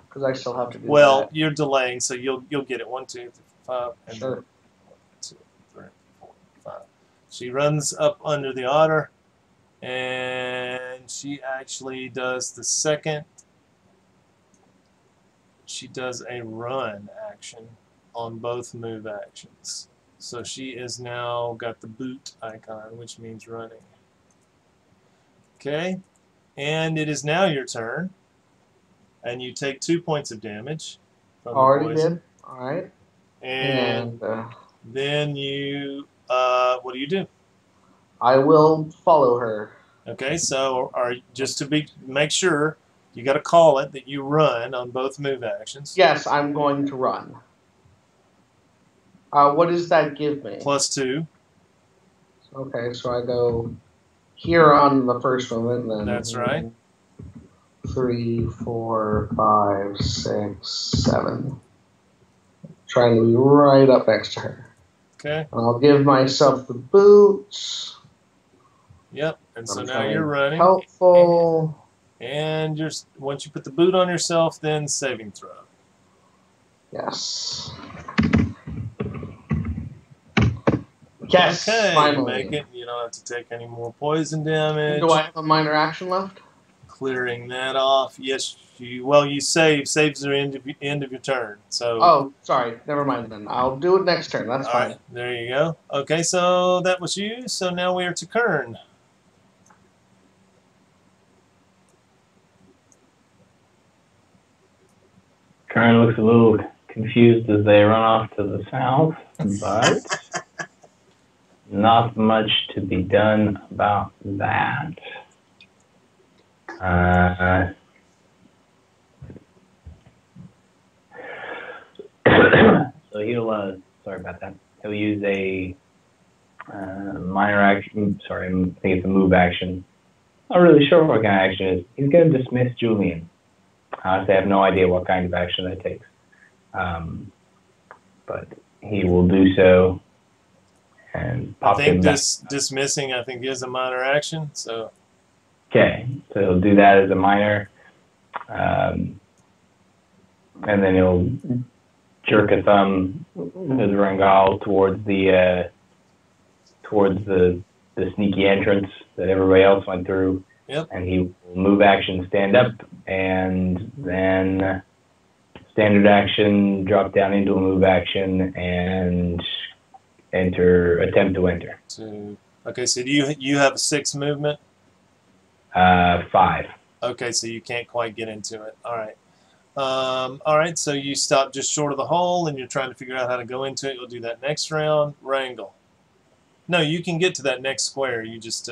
because I still have to do Well, that. you're delaying, so you'll get it. 1, 2, 3, 5, and Sure. 1, 2, 3, 4, 5. She runs up under the otter, and she actually does the second. She does a run action on both move actions. So she is now got the boot icon, which means running. Okay, and it is now your turn, and you take 2 points of damage from the Already poison. did. All right. And then you, what do you do? I will follow her. Okay, so just to make sure, you got to call it that you run on both move actions. Yes, I'm going to run. What does that give me? +2. Okay, so I go here on the first one, then. That's right. 3, 4, 5, 6, 7. Trying to be right up next to her. Okay. And I'll give myself the boots. Yep. And so I'm now trying you're running. Helpful. And once you put the boot on yourself, then saving throw. Yes. Yes, Okay, finally. make it. You don't have to take any more poison damage. Do I have a minor action left? Clearing that off. Yes, you save. Saves are end of your turn. So. Oh, sorry. Never mind then. I'll do it next turn. That's all fine. right, there you go. Okay, so that was you. So now we are to Kern. Kern looks a little confused as they run off to the south, but not much to be done about that. So he'll, sorry about that. He'll use a minor action. Sorry, I think it's a move action. Not really sure what kind of action it is. He's going to dismiss Julian. Honestly, I have no idea what kind of action that takes. But he will do so and pop I think him back. dismissing, I think, is a minor action. So. Okay, so he'll do that as a minor. And then he'll jerk a thumb as Rangal towards the sneaky entrance that everybody else went through. Yep. And he will move action, stand up, and then standard action, drop down into a move action, and attempt to enter. Okay, so do you have 6 movement? 5. Okay, so you can't quite get into it. All right. All right, so you stop just short of the hole, and you're trying to figure out how to go into it. You'll do that next round. Wrangle. No, you can get to that next square. You just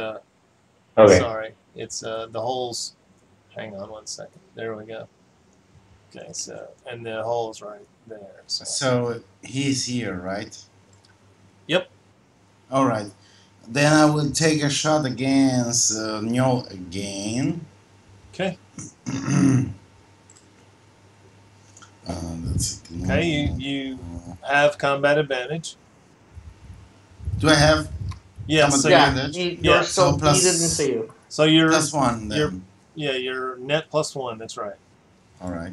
Okay. sorry, it's the holes. Hang on 1 second. There we go. Okay, so and the hole's right there. So he's here, right? Yep. All right. Then I will take a shot against Nyo again. Okay. That's Okay, you have combat advantage. Do I have? Yeah, Combat so Yeah, advantage? you're Yeah, still, so plus- he didn't see you. so you're +1 then. you're- you're net +1. That's right. All right.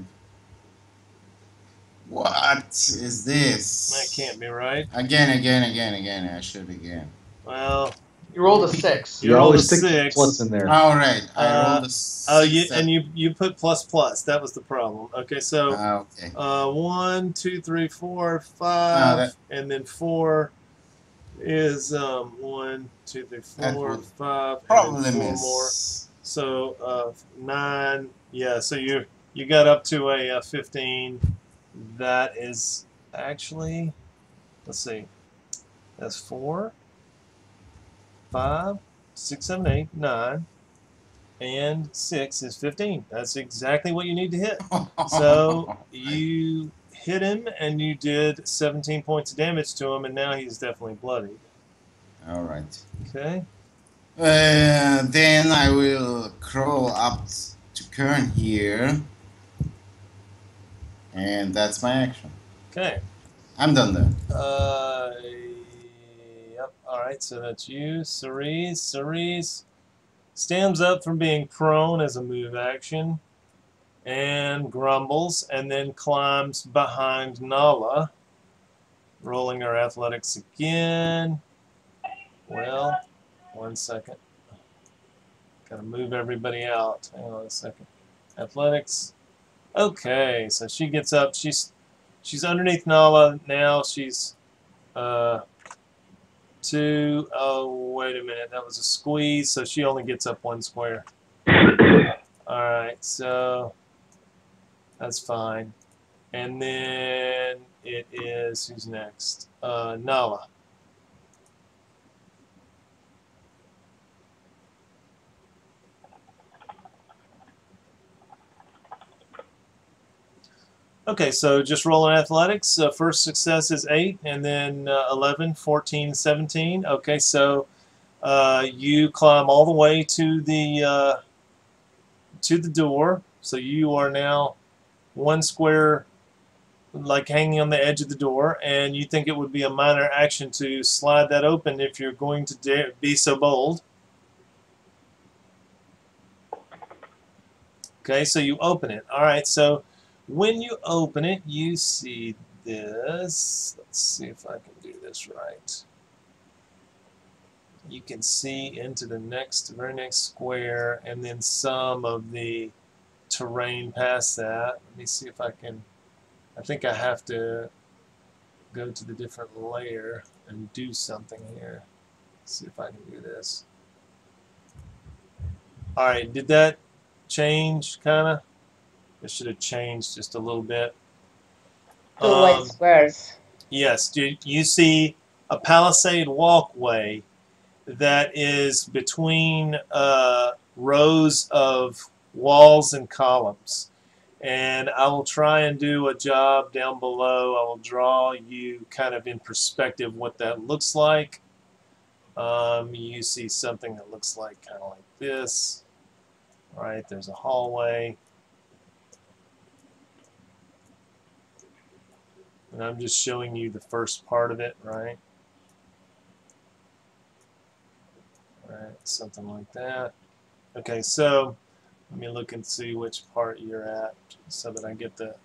What is this? That can't be right. Again. I should again. Well, You rolled a 6. You rolled always a stick 6. plus in there. All right. I rolled a oh, six. you put ++. That was the problem. Okay, so Okay. 1, 2, 3, 4, 5, that- and then 4 is 1, 2, 3, That 4, would 5, and Problem then 4 is. more. So 9. Yeah, so you got up to a 15. That is actually, let's see, that's 4, 5, 6, 7, 8, 9, and 6 is 15. That's exactly what you need to hit. So you hit him, and you did 17 points of damage to him, and now he's definitely bloodied. All right. Okay. Then I will crawl up to Kern here, and that's my action. Okay. I'm done there. Yep. All right. So that's you, Cerise. Cerise stands up from being prone as a move action, and grumbles, and then climbs behind Nala, rolling her athletics again. Well, 1 second. Gotta move everybody out. Hang on a second. Athletics. Okay, so she gets up. She's underneath Nala now. She's 2. Oh, wait a minute. That was a squeeze, so she only gets up 1 square. Alright, so that's fine. And then it is, who's next? Nala. Okay, so just rolling athletics. First success is 8, and then 11, 14, 17. Okay, so you climb all the way to the door. So you are now 1 square, like hanging on the edge of the door, and you think it would be a minor action to slide that open if you're going to be so bold. Okay, so you open it. All right, so when you open it, you see this. Let's see if I can do this right. You can see into the very next square, and then some of the terrain past that. Let me see if I can. I think I have to go to the different layer and do something here. Let's see if I can do this. All right, did that change kind of? It should have changed just a little bit. 2 white squares. Yes, you see a palisade walkway that is between rows of walls and columns. And I will try and do a job down below. I will draw you kind of in perspective what that looks like. You see something that looks like kind of like this. All right, there's a hallway. And I'm just showing you the first part of it, right? All right, something like that. Okay, so let me look and see which part you're at so that I get the...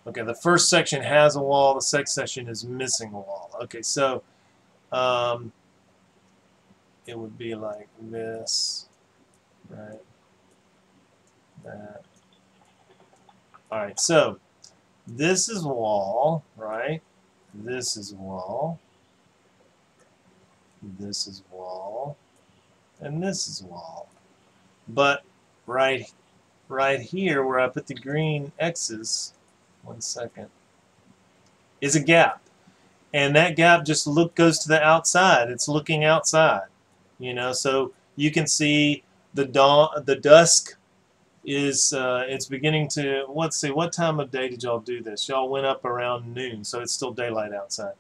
Okay, the first section has a wall. The second section is missing a wall. Okay, so it would be like this, right? That. All right, so this is wall, right? This is wall. This is wall. And this is wall. But right here, where I put the green X's, 1 second, is a gap. And that gap just goes to the outside. It's looking outside. You know, so you can see the dusk is it's beginning to, let's see, what time of day did y'all do this? Y'all went up around noon, so it's still daylight outside.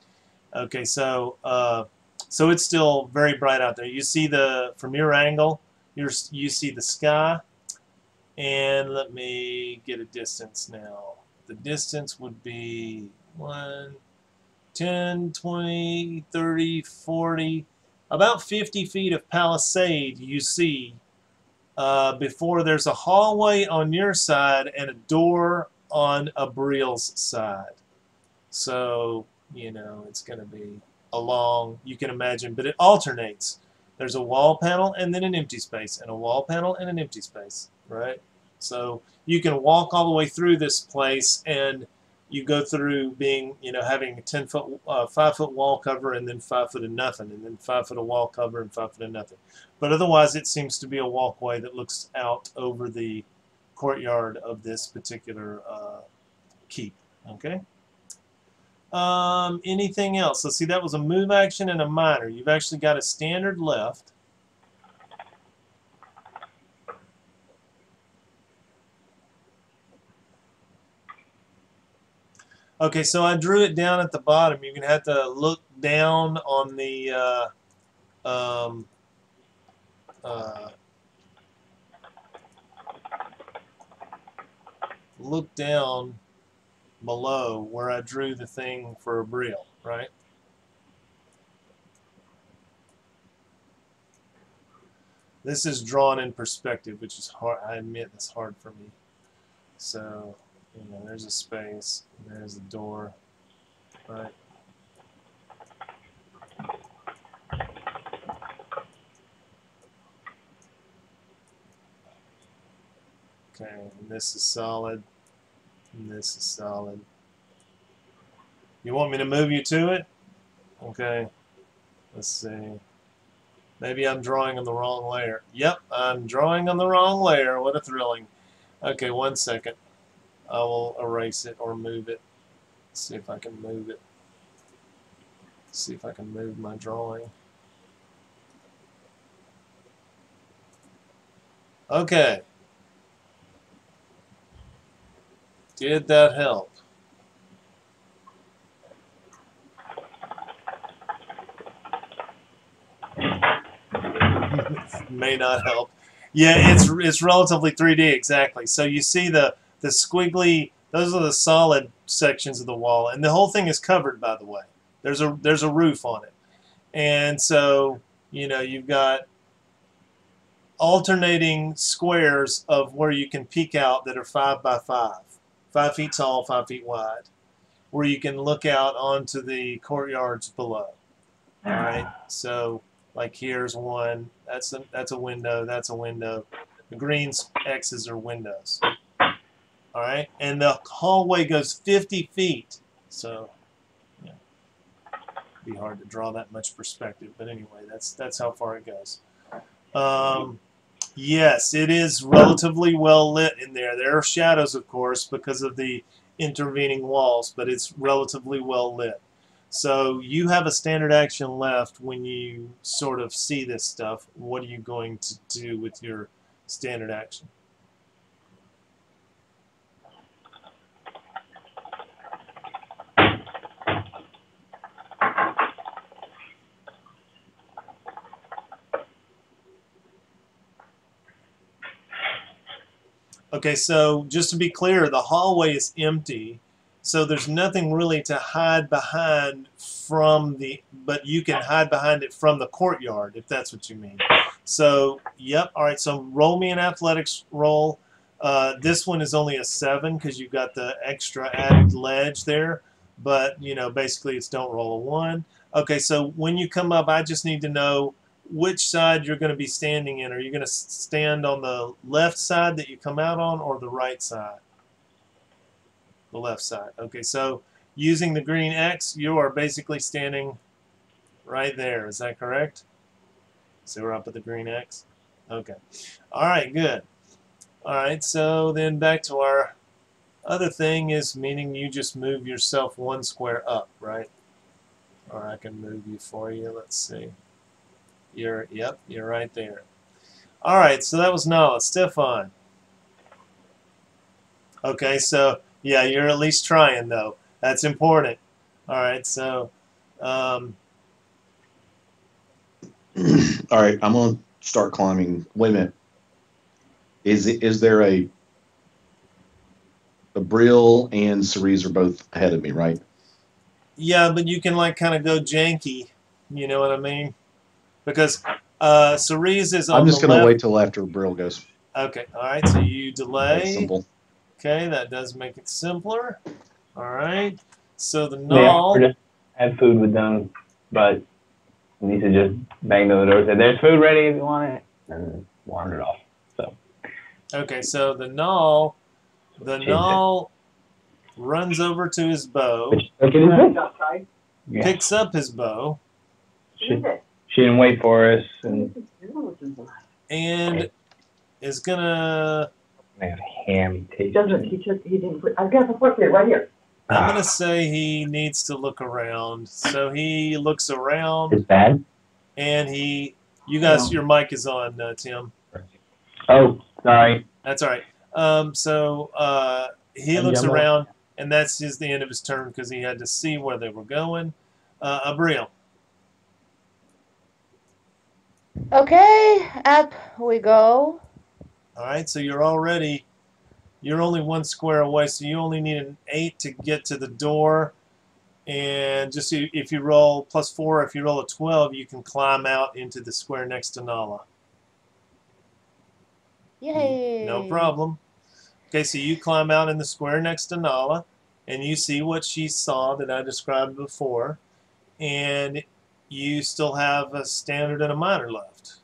Okay, so so it's still very bright out there. You see from your angle, you see the sky, and let me get a distance now. The distance would be 1, 10, 20, 30, 40, about 50 feet of palisade you see before there's a hallway on your side and a door on Abril's side. So, you know, it's going to be along, you can imagine, but it alternates. There's a wall panel and then an empty space, and a wall panel and an empty space, right? So you can walk all the way through this place, and you go through being, you know, having a 10-foot, 5-foot wall cover, and then 5 foot of nothing, and then 5 foot of wall cover and 5 foot of nothing. But otherwise, it seems to be a walkway that looks out over the courtyard of this particular keep. Okay. Anything else? Let's see. That was a move action and a minor. You've actually got a standard left. Okay, so I drew it down at the bottom. You're gonna have to look down on the look down below where I drew the thing for Abril, right? This is drawn in perspective, which is hard. I admit it's hard for me. So, you know, there's a space, and there's a door, right? Okay, and this is solid, and this is solid. You want me to move you to it? Okay, let's see. Maybe I'm drawing on the wrong layer. Yep, I'm drawing on the wrong layer. What a thrilling. Okay, 1 second. I will erase it or move it. See if I can move it. See if I can move my drawing. Okay. Did that help? May not help. Yeah, it's relatively 3D exactly. So you see the squiggly, those are the solid sections of the wall, and the whole thing is covered, by the way. There's a roof on it. And so, you know, you've got alternating squares of where you can peek out that are 5 by 5. 5 feet tall, 5 feet wide, where you can look out onto the courtyards below. All right, so like here's one. That's a window. That's a window. The green X's are windows. All right, and the hallway goes 50 feet. So, yeah, it'd be hard to draw that much perspective. But anyway, that's how far it goes. Yes, it is relatively well lit in there. There are shadows, of course, because of the intervening walls, but it's relatively well lit. So you have a standard action left when you sort of see this stuff. What are you going to do with your standard action? Okay, so just to be clear, the hallway is empty, so there's nothing really to hide behind from the, but you can hide behind it from the courtyard, if that's what you mean. So, yep, all right, so roll me an athletics roll. This one is only a 7 because you've got the extra added ledge there, but, you know, basically it's don't roll a 1. Okay, so when you come up, I just need to know which side you're going to be standing in. Are you going to stand on the left side that you come out on or the right side? The left side. Okay, so using the green X, you are basically standing right there. Is that correct? So we're up at the green X? Okay. All right, good. All right, so then back to our other thing is meaning you just move yourself 1 square up, right? Or I can move you for you. Let's see. Yep, you're right there. All right, so that was Nala. Stefan. Okay, so yeah, you're at least trying though. That's important. All right, so. All right, I'm gonna start climbing. Wait a minute. Is there a Abril and Cerise are both ahead of me, right? Yeah, but you can like kind of go janky. You know what I mean? Because Cerise is on the left. I'm just going to wait till after Abril goes. Okay, all right, so you delay. That's simple. Okay, that does make it simpler. All right, so the null. Yeah, just had food with them, but Lisa just banged on the door and said, "There's food ready if you want it," and wandered off. So. Okay, so the null runs over to his bow, picks up his bow. She didn't wait for us, and is gonna. Man, ham taste. He didn't put. I've got the fork there right here. I'm gonna say he needs to look around. So he looks around. It's bad. And he, you guys, your mic is on, Tim. Oh, sorry. That's all right. So he looks around. and that's just the end of his turn because he had to see where they were going. Abriel. Okay, up we go. All right, so you're only 1 square away, so you only need an 8 to get to the door. And just if you roll +4, if you roll a 12, you can climb out into the square next to Nala. Yay! No problem. Okay, so you climb out in the square next to Nala, and you see what she saw that I described before, and you still have a standard and a minor left.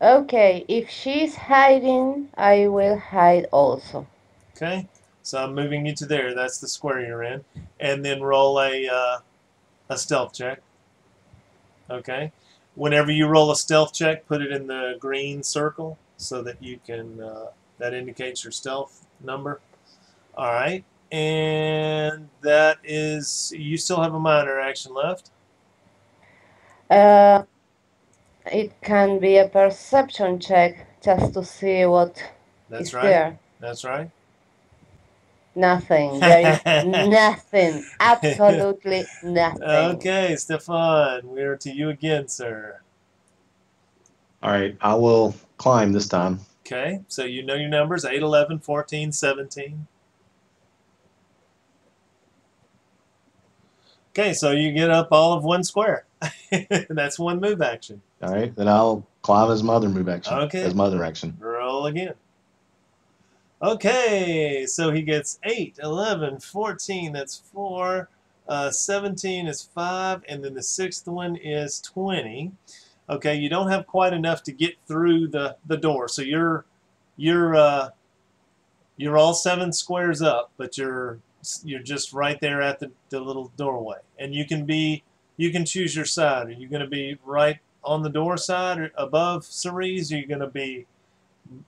Okay, if she's hiding, I will hide also. Okay, so I'm moving you to there. That's the square you're in, and then roll a stealth check. Okay, whenever you roll a stealth check, put it in the green circle so that you can that indicates your stealth number. All right, and that is you still have a minor action left. It can be a perception check just to see what That's is right. there. That's right. Nothing. There is nothing. Absolutely nothing. Okay, Stefan, we're to you again, sir. All right, I will climb this time. Okay, so you know your numbers, 8, 11, 14, 17. Okay, so you get up all of 1 square. That's 1 move action. All right, then I'll climb as my other move action. Okay. As my other action. Roll again. Okay, so he gets 8, 11, 14, that's 4, 17 is 5, and then the 6th one is 20. Okay, you don't have quite enough to get through the door, so you're all 7 squares up, but you're just right there at the little doorway, and you can choose your side. Are you going to be right on the door side or above Cerise? Or are you going to be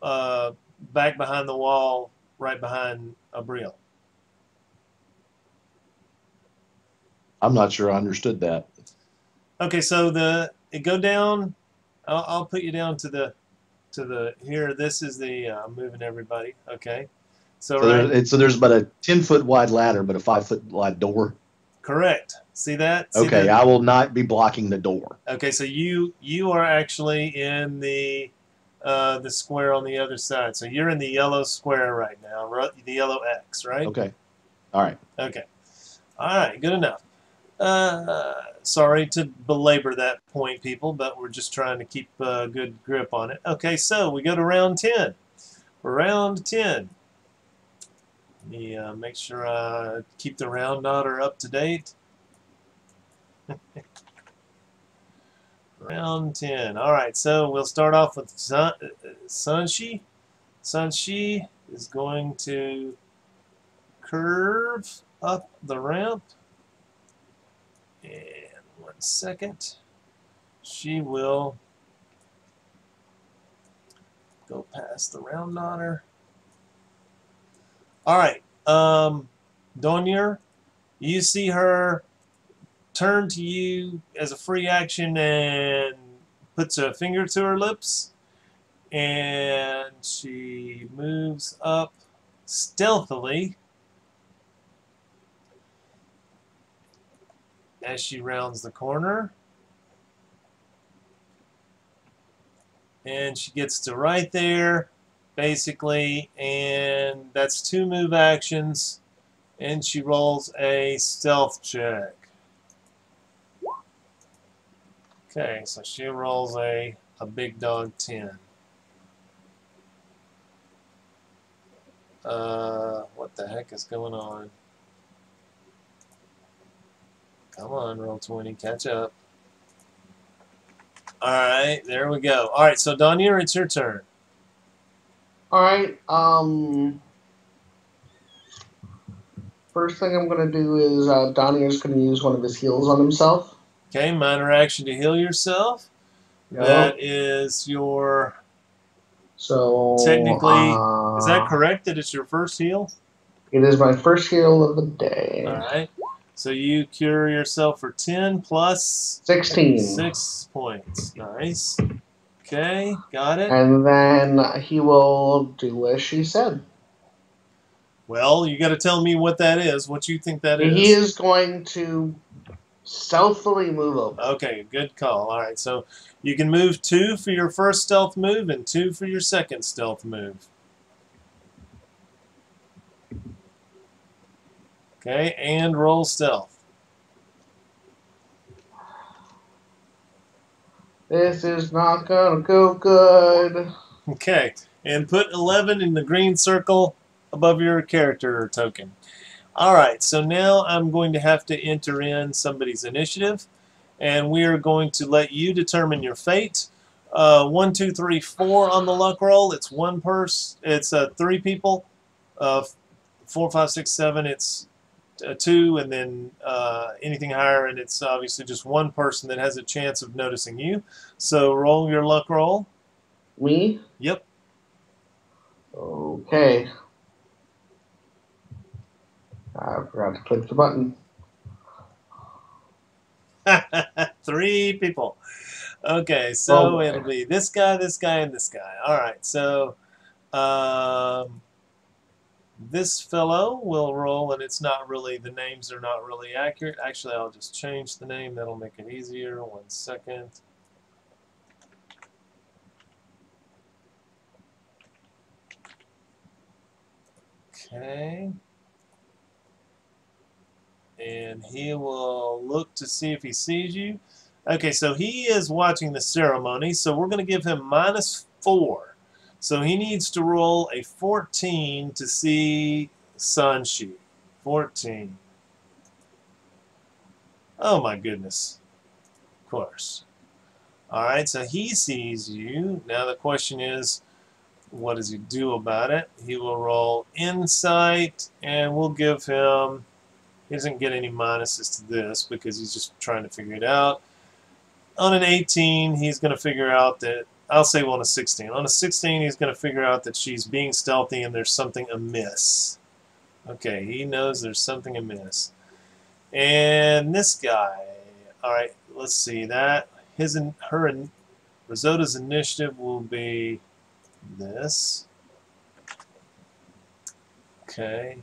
back behind the wall, right behind Abriel? I'm not sure I understood that. Okay, so go down. I'll put you down to the here. This is the I'm moving everybody. Okay, so there's about a 10-foot wide ladder, but a 5-foot wide door. Correct. See that? See okay, that? I will not be blocking the door. Okay, so you are actually in the square on the other side. So you're in the yellow square right now, the yellow X, right? Okay. All right. Okay. All right. Good enough. Sorry to belabor that point, people, but we're just trying to keep a good grip on it. Okay, so we go to round 10. Round 10. Let me make sure I keep the round otter up to date. Round 10. All right, so we'll start off with Sanshi. Sanshi is going to curve up the ramp. And 1 second. She will go past the round otter. All right, Donier, you see her turn to you as a free action and puts a finger to her lips, and she moves up stealthily as she rounds the corner, and she gets to right there basically, and that's 2 move actions, and she rolls a stealth check. Okay, so she rolls a big dog 10. What the heck is going on? Come on, roll 20, catch up. Alright, there we go. Alright, so Donier, it's your turn. Alright, first thing I'm going to do is Donier's going to use one of his heals on himself. Okay, minor action to heal yourself. Yep. That is your... So technically, is that correct that it's your first heal? It is my first heal of the day. Alright, so you cure yourself for 10 plus... 16. 6 points. Nice. Okay, got it. And then he will do as she said. Well, you got to tell me what that is. What you think that is? He is going to stealthily move over. Okay, good call. All right, so you can move 2 for your first stealth move and 2 for your second stealth move. Okay, and roll stealth. This is not gonna go good. Okay, and put 11 in the green circle above your character token. All right, so now I'm going to have to enter in somebody's initiative, and we are going to let you determine your fate. 1, 2, 3, 4 on the luck roll. It's one person. It's 3 people. 4, 5, 6, 7. It's 2, and then anything higher, and it's obviously just one person that has a chance of noticing you. So roll your luck roll. Me? Yep. Okay. I forgot to click the button. 3 people. Okay, so Oh, it'll be this guy, and this guy. All right, so this fellow will roll, and it's not really, the names are not really accurate. Actually, I'll just change the name. That'll make it easier. 1 second. Okay. And he will look to see if he sees you. Okay, so he is watching the ceremony, so we're going to give him -4. So he needs to roll a 14 to see Sanshi. 14. Oh my goodness. Of course. Alright, so he sees you. Now the question is, what does he do about it? He will roll Insight, and we'll give him... He doesn't get any minuses to this because he's just trying to figure it out. On an 18, he's going to figure out that, I'll say on a 16. On a 16, he's going to figure out that she's being stealthy and there's something amiss. Okay, he knows there's something amiss. And this guy, all right, let's see that. Risota's initiative will be this. Okay.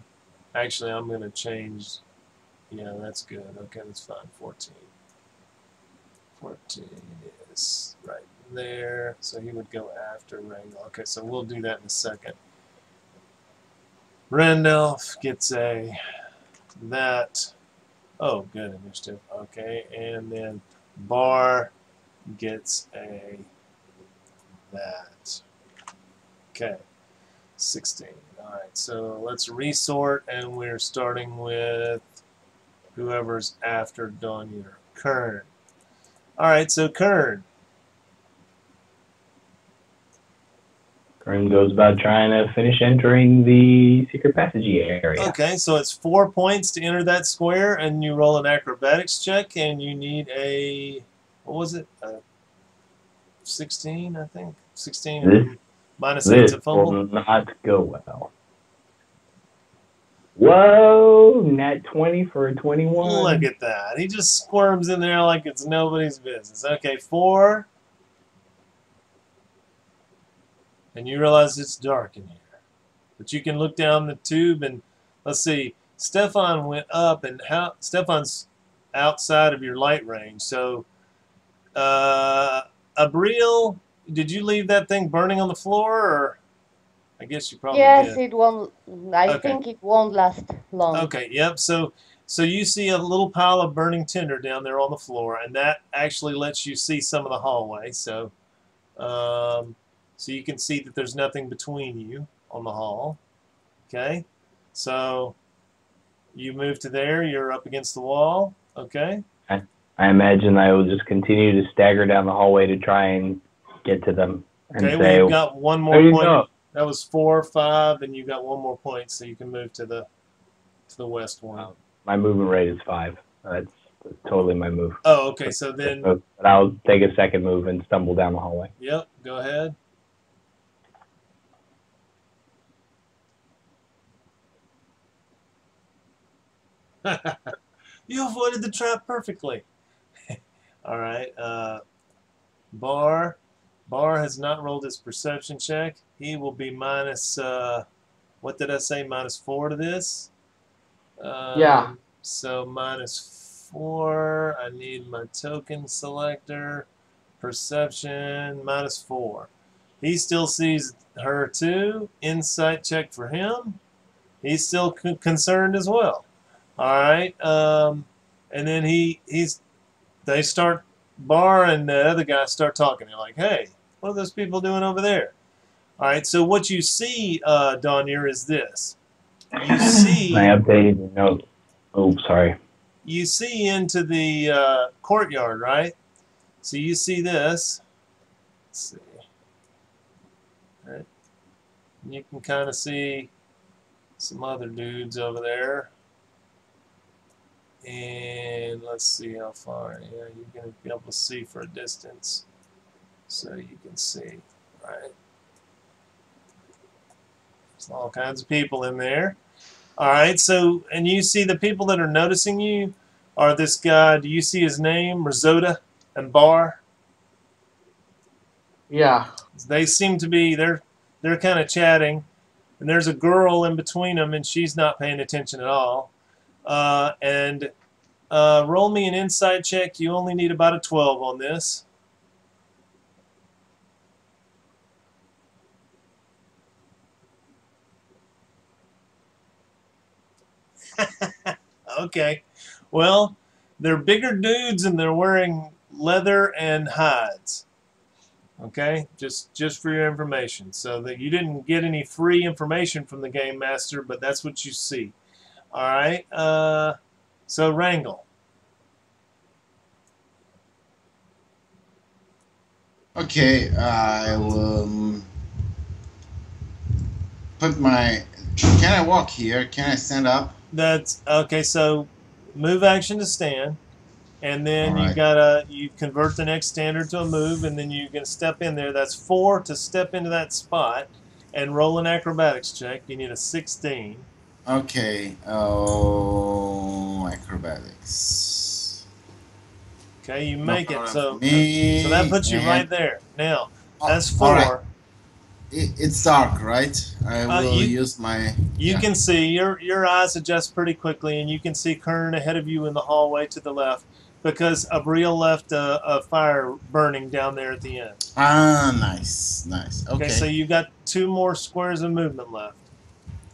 Actually, I'm going to change. Yeah, that's good. Okay, that's fine. 14. 14 is right there. So he would go after Randolph. Okay, so we'll do that in a second. Randolph gets that. Oh, good initiative. Okay, and then Bar gets that. Okay, 16. Alright, so let's resort, and we're starting with whoever's after Danya. Kern. Alright, so Kern. Kern goes about trying to finish entering the secret passage area. Okay, so it's 4 points to enter that square, and you roll an acrobatics check, and you need a, what was it? 16, I think? 16 minus 8 to fumble. This will not go well. Whoa, nat 20 for a 21. Look at that. He just squirms in there like it's nobody's business. Okay, 4. And you realize it's dark in here. But you can look down the tube and, let's see, Stefan went up, and Stefan's outside of your light range. So, Abril, did you leave that thing burning on the floor, or? I guess you probably Yes, did. it won't. I Okay. think it won't last long. Okay, yep. So you see a little pile of burning tinder down there on the floor, and that actually lets you see some of the hallway. So, so you can see that there's nothing between you on the hall. Okay, so you move to there. You're up against the wall. Okay. I imagine I will just continue to stagger down the hallway to try and get to them and Okay, say, we've got one more "There you point. go." That was 4, 5, and you got one more point, so you can move to the west one. My movement rate is 5. That's totally my move. Oh, okay. So then, But I'll take a second move and stumble down the hallway. yep. Go ahead. You avoided the trap perfectly. All right. Bar has not rolled his perception check. He will be minus. What what did I say? -4 to this. Yeah. So -4. I need my token selector. Perception -4. He still sees her too. Insight check for him. He's still concerned as well. All right. And then they start, Bar and the other guys start talking. They're like, hey, what are those people doing over there? All right. So what you see, Donier, is this. You see. I updated the note. Oh, sorry. You see into the courtyard, right? So you see this. Let's see. All right. You can kind of see some other dudes over there. And let's see how far. Yeah, you're going to be able to see for a distance. So you can see, right? There's all kinds of people in there. All right, so, and you see the people that are noticing you are this guy. Do you see his name? Risotto and Bar? Yeah. They seem to be, they're kind of chatting. And there's a girl in between them, and she's not paying attention at all. Roll me an insight check. You only need about a 12 on this. Okay. Well, they're bigger dudes, and they're wearing leather and hides. Okay, just for your information, so that you didn't get any free information from the game master, but that's what you see. All right. So Wrangle. Okay, I'll put my. Can I walk here? Can I stand up? That's okay. So move action to stand. And then Alright. you convert the next standard to a move, and then you can step in there. That's 4 to step into that spot, and roll an acrobatics check. You need a 16. Okay. Oh, acrobatics. Okay, you No make it. problem So for me, so that puts you and- right there. Now that's all 4. right. It's dark, right? I will use my. You yeah. can see your eyes adjust pretty quickly, and you can see Kern ahead of you in the hallway to the left, because Abriel left a fire burning down there at the end. Ah, nice, nice. Okay, Okay. so you've got 2 more squares of movement left.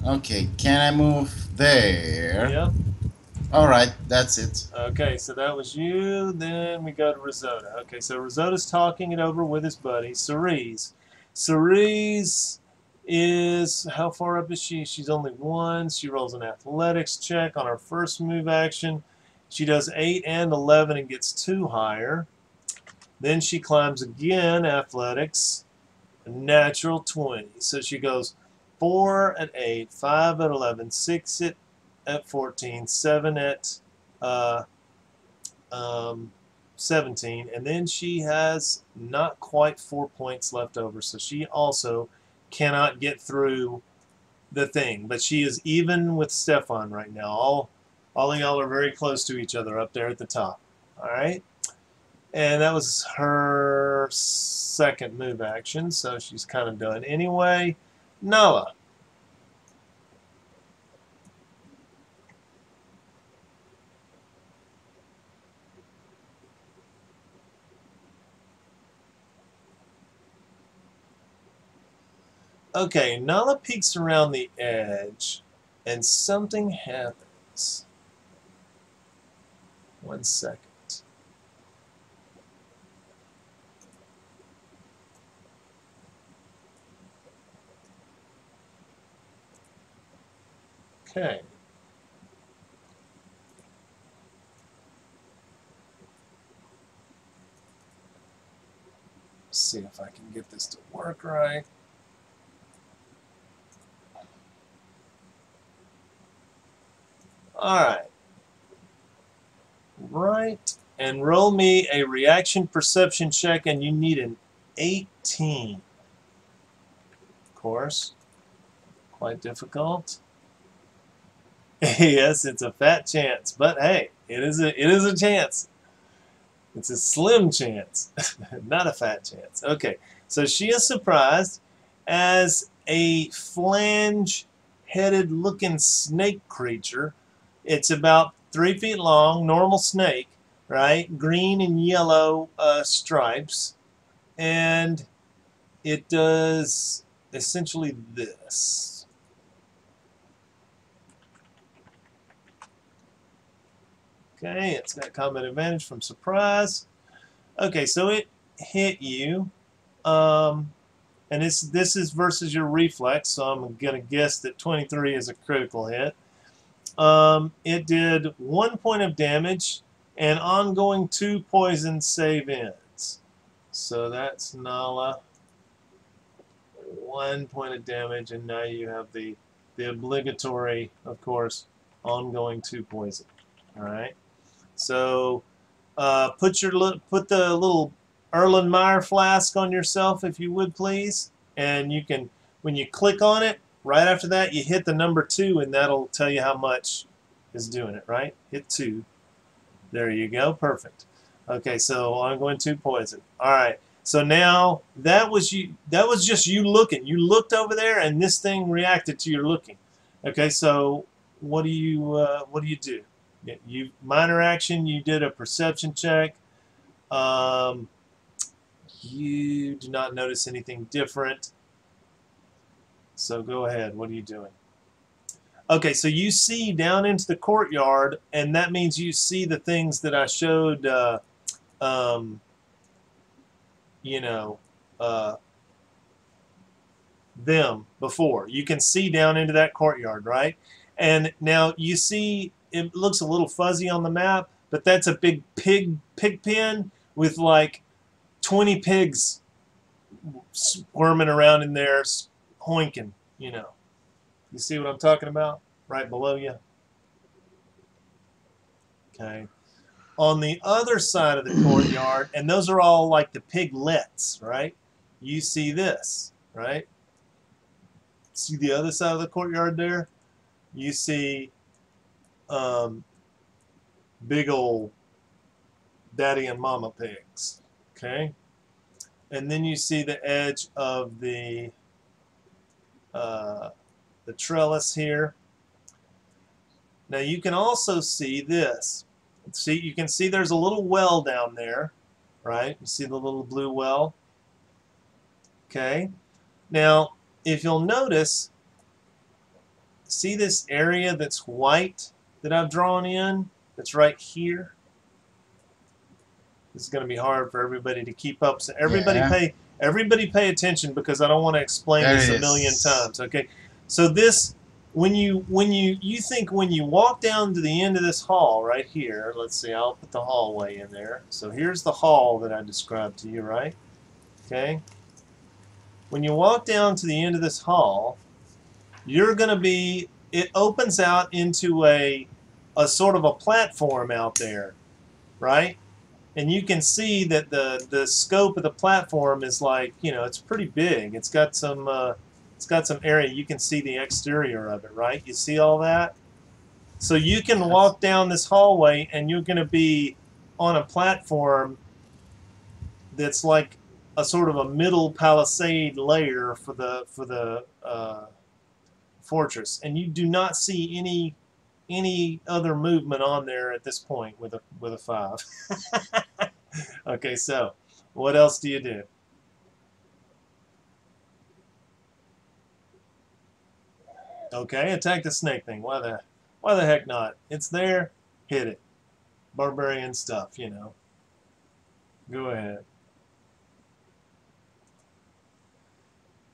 Okay, can I move there? Yep. All right, that's it. Okay, so that was you. Then we go to Risotto. Okay, so Risotto's talking it over with his buddy, Cerise. Cerise is, how far up is she? She's only 1. She rolls an athletics check on her first move action. She does 8 and 11 and gets 2 higher. Then she climbs again, athletics, a natural 20. So she goes 4 at 8, 5 at 11, 6 at 14, 7 at 17, and then she has not quite 4 points left over, so she also cannot get through the thing. But she is even with Stefan right now. All of y'all are very close to each other up there at the top. All right, and that was her second move action, so she's kind of done anyway. Nala. Okay, Nala peeks around the edge, and something happens. 1 second. Okay. Let's see if I can get this to work right. Alright. Right. And roll me a reaction perception check, and you need an 18. Of course. Quite difficult. Yes, it's a fat chance, but hey, it is a chance. It's a slim chance, not a fat chance. Okay, so she is surprised as a flange headed looking snake creature. It's about 3 feet long, normal snake, right? Green and yellow stripes. And it does essentially this. Okay, it's got combat advantage from surprise. Okay, so it hit you. And this is versus your reflex, so I'm going to guess that 23 is a critical hit. It did 1 point of damage and ongoing 2 poison save ends. So that's Nala. 1 point of damage, and now you have the obligatory, of course, ongoing 2 poison. All right. So put the little Erlenmeyer flask on yourself, if you would, please. And you can, when you click on it, right after that, you hit the number 2, and that'll tell you how much is doing it, right? Hit 2. There you go. Perfect. Okay, so ongoing 2 poison. All right. So now that was just you looking. You looked over there, and this thing reacted to your looking. Okay, so what do you do? You minor action. You did a perception check. You do not notice anything different. So go ahead. What are you doing? Okay, so you see down into the courtyard, and that means you see the things that I showed, them before. You can see down into that courtyard, right? And now you see it looks a little fuzzy on the map, but that's a big pig pen with like 20 pigs squirming around in there, hoinking, You see what I'm talking about? Right below you. Okay. On the other side of the courtyard, and those are all like the piglets, right? You see this, right? See the other side of the courtyard there? You see big old daddy and mama pigs, okay? And then you see the edge of the trellis here. Now you can also see this. See, you can see there's a little well down there, right? You see the little blue well? Okay. Now, if you'll notice, see this area that's white that I've drawn in? That's right here. This is going to be hard for everybody to keep up. So everybody pay attention, because I don't want to explain this a million times. Okay. So this, when you think when you walk down to the end of this hall right here, let's see, I'll put the hallway in there. So here's the hall that I described to you, right? Okay. When you walk down to the end of this hall, you're going to be, it opens out into a sort of a platform out there, right? And you can see that the scope of the platform is like, it's pretty big. It's got some area. You can see the exterior of it, right? You see all that? So you can walk down this hallway, and you're going to be on a platform that's like a sort of a middle palisade layer for the fortress, and you do not see any other movement on there at this point with a 5. Okay, so what else do you do? Okay, attack the snake thing. Why the heck not? It's there. Hit it. Barbarian stuff, Go ahead.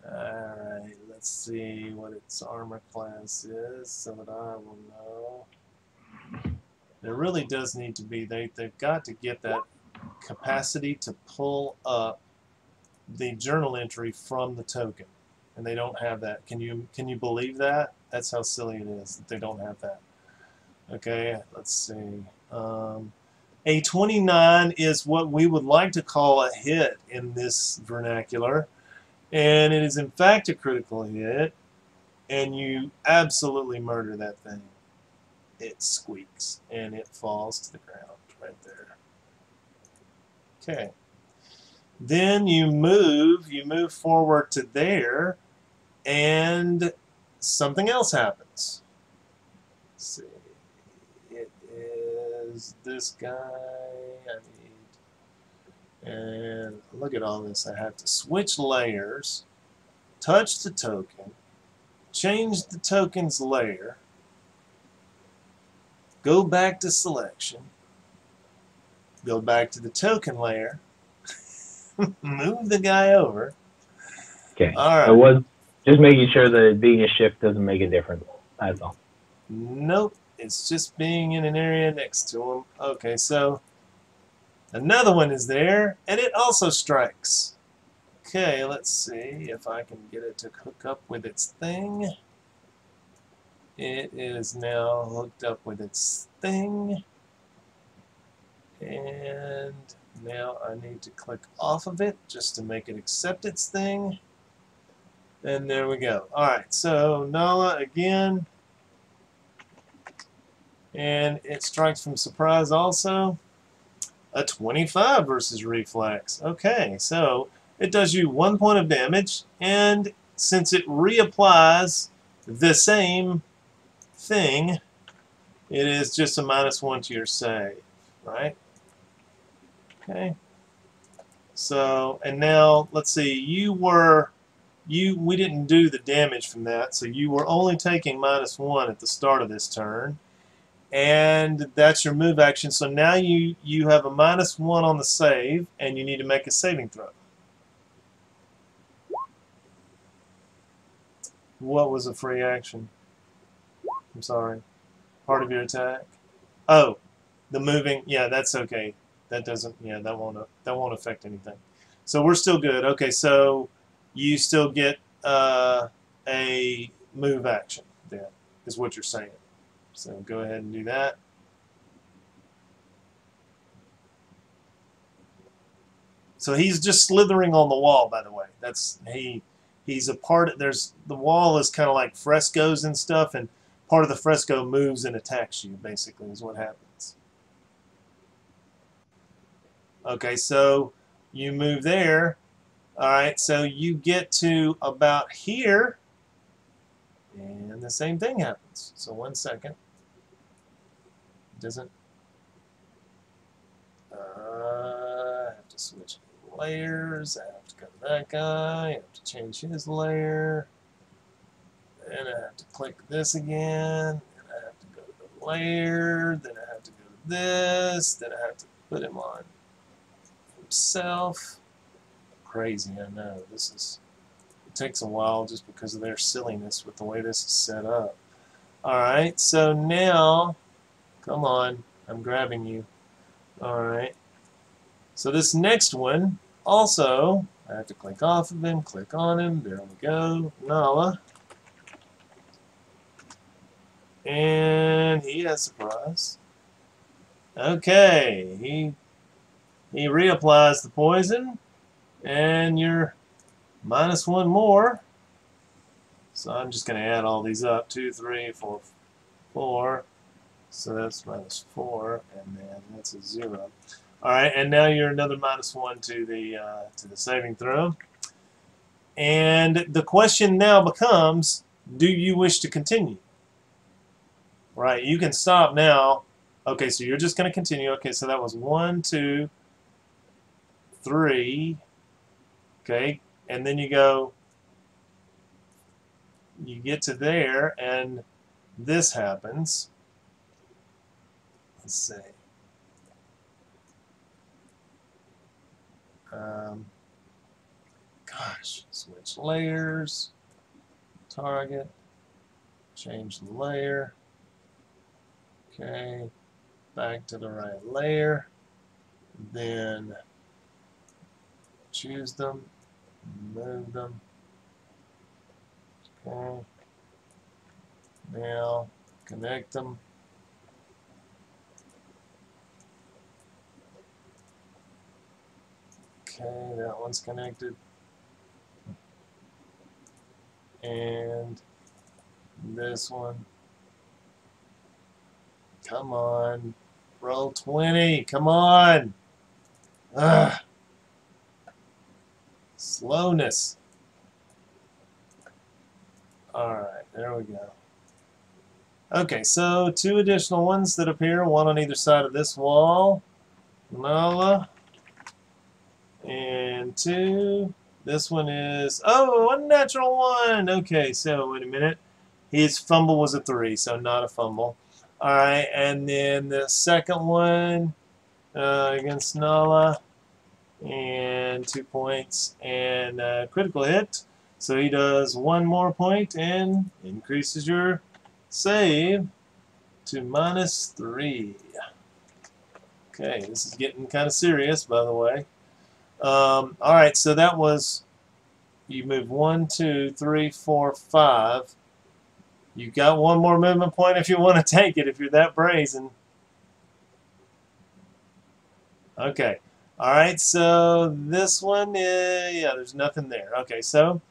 Alright, let's see what its armor class is so that I will know. There really does need to be, they've got to get that capacity to pull up the journal entry from the token. And they don't have that. Can you believe that? That's how silly it is that they don't have that. Okay, let's see. A 29 is what we would like to call a hit in this vernacular. And it is in fact a critical hit, and you absolutely murder that thing. It squeaks, and it falls to the ground right there. Okay. Then you move forward to there, and something else happens. Let's see. It is this guy I need. And look at all this. I have to switch layers, touch the token, change the token's layer, go back to selection, go back to the token layer, move the guy over. Okay. All right. It was just making sure that it being a shift doesn't make a difference. That's all. Nope, it's just being in an area next to him. Okay, so another one is there, and it also strikes. Okay, let's see if I can get it to hook up with its thing. It is now hooked up with its thing. And now I need to click off of it just to make it accept its thing. And there we go. Alright, so Nala again. And it strikes from surprise also. A 25 versus reflex. Okay, so it does you 1 point of damage, and since it reapplies the same thing, it is just a -1 to your save, right? Okay. So, and now let's see, we didn't do the damage from that, so you were only taking -1 at the start of this turn. And that's your move action. So now you have a -1 on the save, and you need to make a saving throw. What was a free action? I'm sorry. Part of your attack. Oh, the moving. Yeah, that's okay. That doesn't. Yeah, that won't affect anything. So we're still good. Okay, so you still get a move action. Then is what you're saying. So go ahead and do that. So he's just slithering on the wall, by the way. He's a part. There's the wall is kind of like frescoes and stuff, and part of the fresco moves and attacks you. Basically, is what happens. Okay, so you move there. All right, so you get to about here, and the same thing happens. So 1 second. Doesn't. I have to switch layers. I have to go to that guy. I have to change his layer. Then I have to click this again. Then I have to go to the layer. Then I have to go to this. Then I have to put him on himself. Crazy, I know. It takes a while just because of their silliness with the way this is set up. Alright, so now, come on, I'm grabbing you. Alright, so this next one, also, I have to click off of him, click on him, there we go, Nala. And he has surprise. Okay, he reapplies the poison. And you're -1 more. So I'm just going to add all these up. 2, 3, 4, 4. So that's -4, and then that's a 0. All right, and now you're another -1 to the saving throw. And the question now becomes: do you wish to continue? Right, you can stop now. Okay, so you're just going to continue. Okay, so that was 1, 2, 3. Okay, and then you get to there, and this happens. Let's see. Gosh, switch layers, target, change the layer. Okay, back to the right layer, then choose them, move them. Okay. Now connect them. Okay, that one's connected. And this one. Come on. Roll 20. Come on. Ugh. Slowness. Alright. there we go. Okay, so 2 additional ones that appear, one on either side of this wall. Nala. And 2. This one is, oh, unnatural 1. Okay, so wait a minute. His fumble was a 3, so not a fumble. Alright, and then the second one against Nala. And 2 points. And critical hit. So he does 1 more point and increases your save to -3. Okay, this is getting kind of serious, by the way. Alright, so that was, you move 1, 2, 3, 4, 5. You got 1 more movement point if you want to take it, if you're that brazen. Okay. Alright, so this one, yeah, there's nothing there. Okay, so,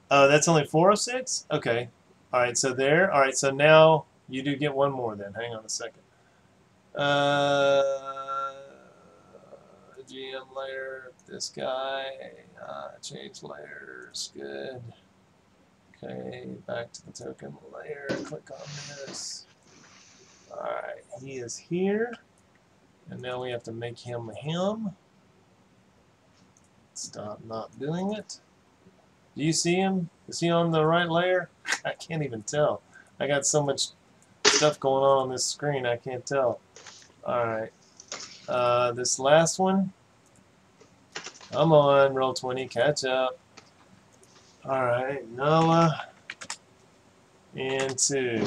that's only 4 of 6? Okay. Alright, so there. Alright, so now you do get 1 more then. Hang on a second. GM layer, this guy, change layers, good. Okay, back to the token layer, click on this. Alright, he is here. And now we have to make him a him. Stop not doing it. Do you see him? Is he on the right layer? I can't even tell. I got so much stuff going on this screen, I can't tell. Alright. This last one. Come on, roll 20, catch up. Alright, Noah. And 2.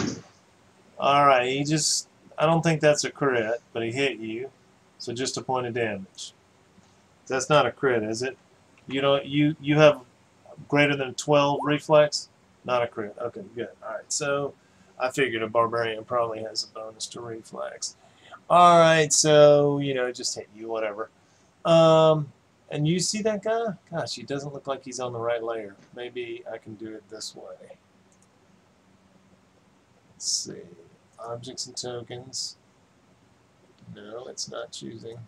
Alright, he just, I don't think that's a crit, but he hit you. So just a point of damage. That's not a crit, is it? You don't, you have greater than 12 reflex? Not a crit. Okay, good. Alright, so I figured a barbarian probably has a bonus to reflex. Alright, so, you know, just hit you, whatever. And you see that guy? Gosh, he doesn't look like he's on the right layer. Maybe I can do it this way. Let's see. Objects and tokens. No, it's not choosing.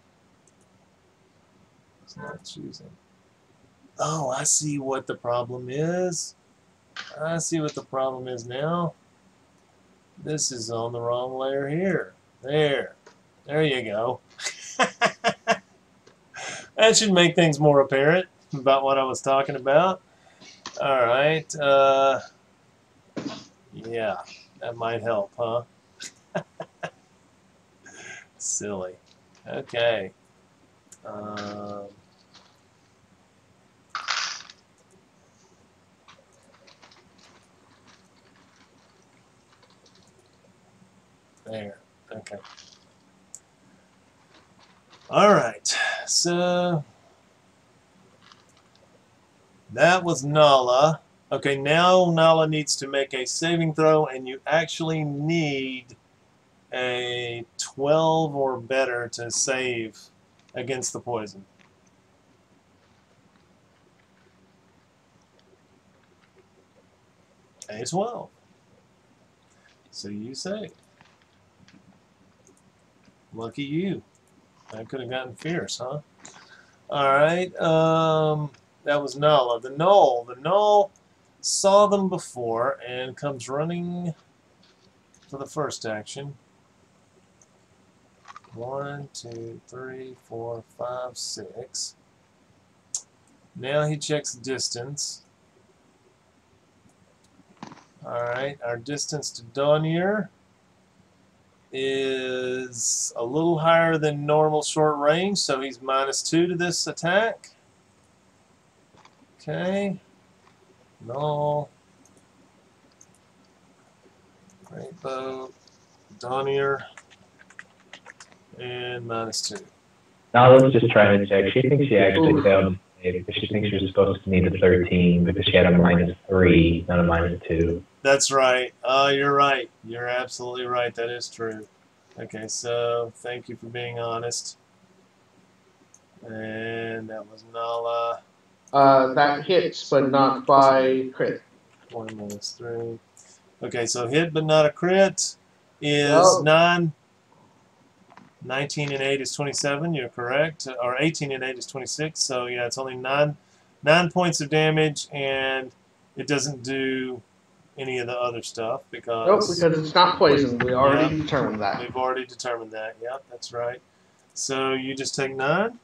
It's not choosing. Oh, I see what the problem is. I see what the problem is now. This is on the wrong layer here. There. There you go. That should make things more apparent about what I was talking about. Alright. Yeah, that might help, huh? Silly. Okay. There. Okay. Alright, so that was Nala. Okay, now Nala needs to make a saving throw, and you actually need a 12 or better to save against the poison. A 12. So you save. Lucky you. I could have gotten fierce, huh? Alright, that was Nala. The Null saw them before and comes running for the first action. 1, 2, 3, 4, 5, 6. Now he checks distance. Alright, our distance to Dawnir is a little higher than normal short range, so he's -2 to this attack. Okay. Null. Great bow. Dawnir. And -2. Now let's just try to check. She thinks she actually failed because she thinks you're supposed to need a 13 because she had a -3, not a -2. That's right. You're right. You're absolutely right. That is true. Okay, so thank you for being honest. And that was Nala. That hits, but not by crit. 1 -3. Okay, so hit but not a crit is Oh. 9. 19 and 8 is 27. You're correct. Or 18 and 8 is 26. So yeah, it's only 9 points of damage, and it doesn't do any of the other stuff Nope, because because it's not poison. We already Yeah. determined that. we've already determined that. Yep, that's right. So you just take 9,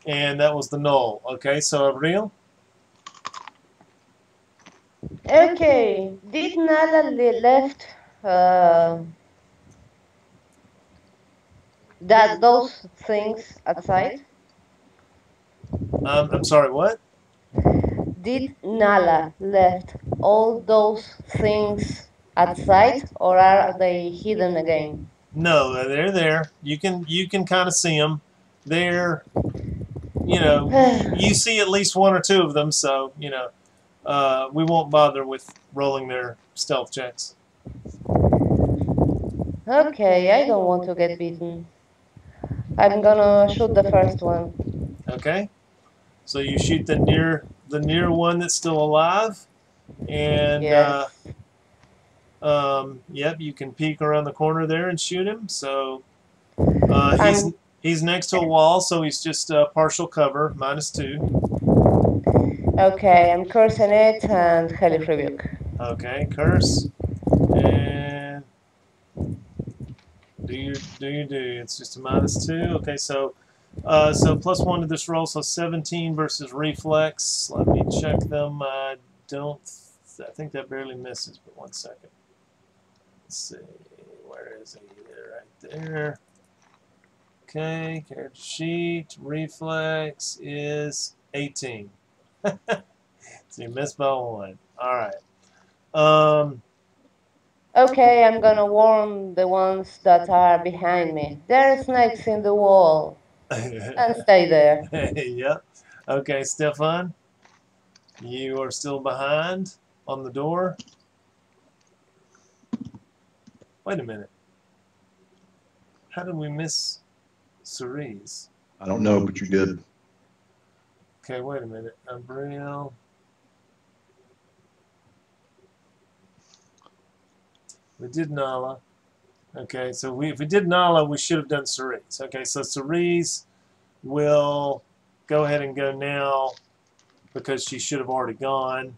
and that was the null. Okay, so Abril? Okay, did Nala left those things outside? I'm sorry, what? Did Nala left all those things outside, or are they hidden again? No, they're there. You can kind of see them. They're, you see at least 1 or 2 of them, so, we won't bother with rolling their stealth checks. Okay, I don't want to get beaten. I'm gonna shoot the first one. Okay? So you shoot the near one that's still alive, and Yes. yep, you can peek around the corner there and shoot him. So he's next to a wall, so he's just partial cover, -2. Okay, I'm cursing it and Hellish Rebuke. Okay, curse, and do you do? It's just a -2. Okay, so +1 to this roll, so 17 versus reflex. Let me check them. I think that barely misses, but 1 second. Let's see, where is he? Right there. Okay, character sheet, reflex is 18. So you missed by 1. Alright. Okay, I'm gonna warn the ones that are behind me. There are snakes in the wall. And stay there. Yep. Okay, Stefan, you are still behind on the door. Wait a minute. How did we miss Cerise? I don't know, but you did. Okay, wait a minute. Abril. We did Nala. Okay, so if we did Nala, we should have done Cerise. Okay, so Cerise will go ahead and go now because she should have already gone.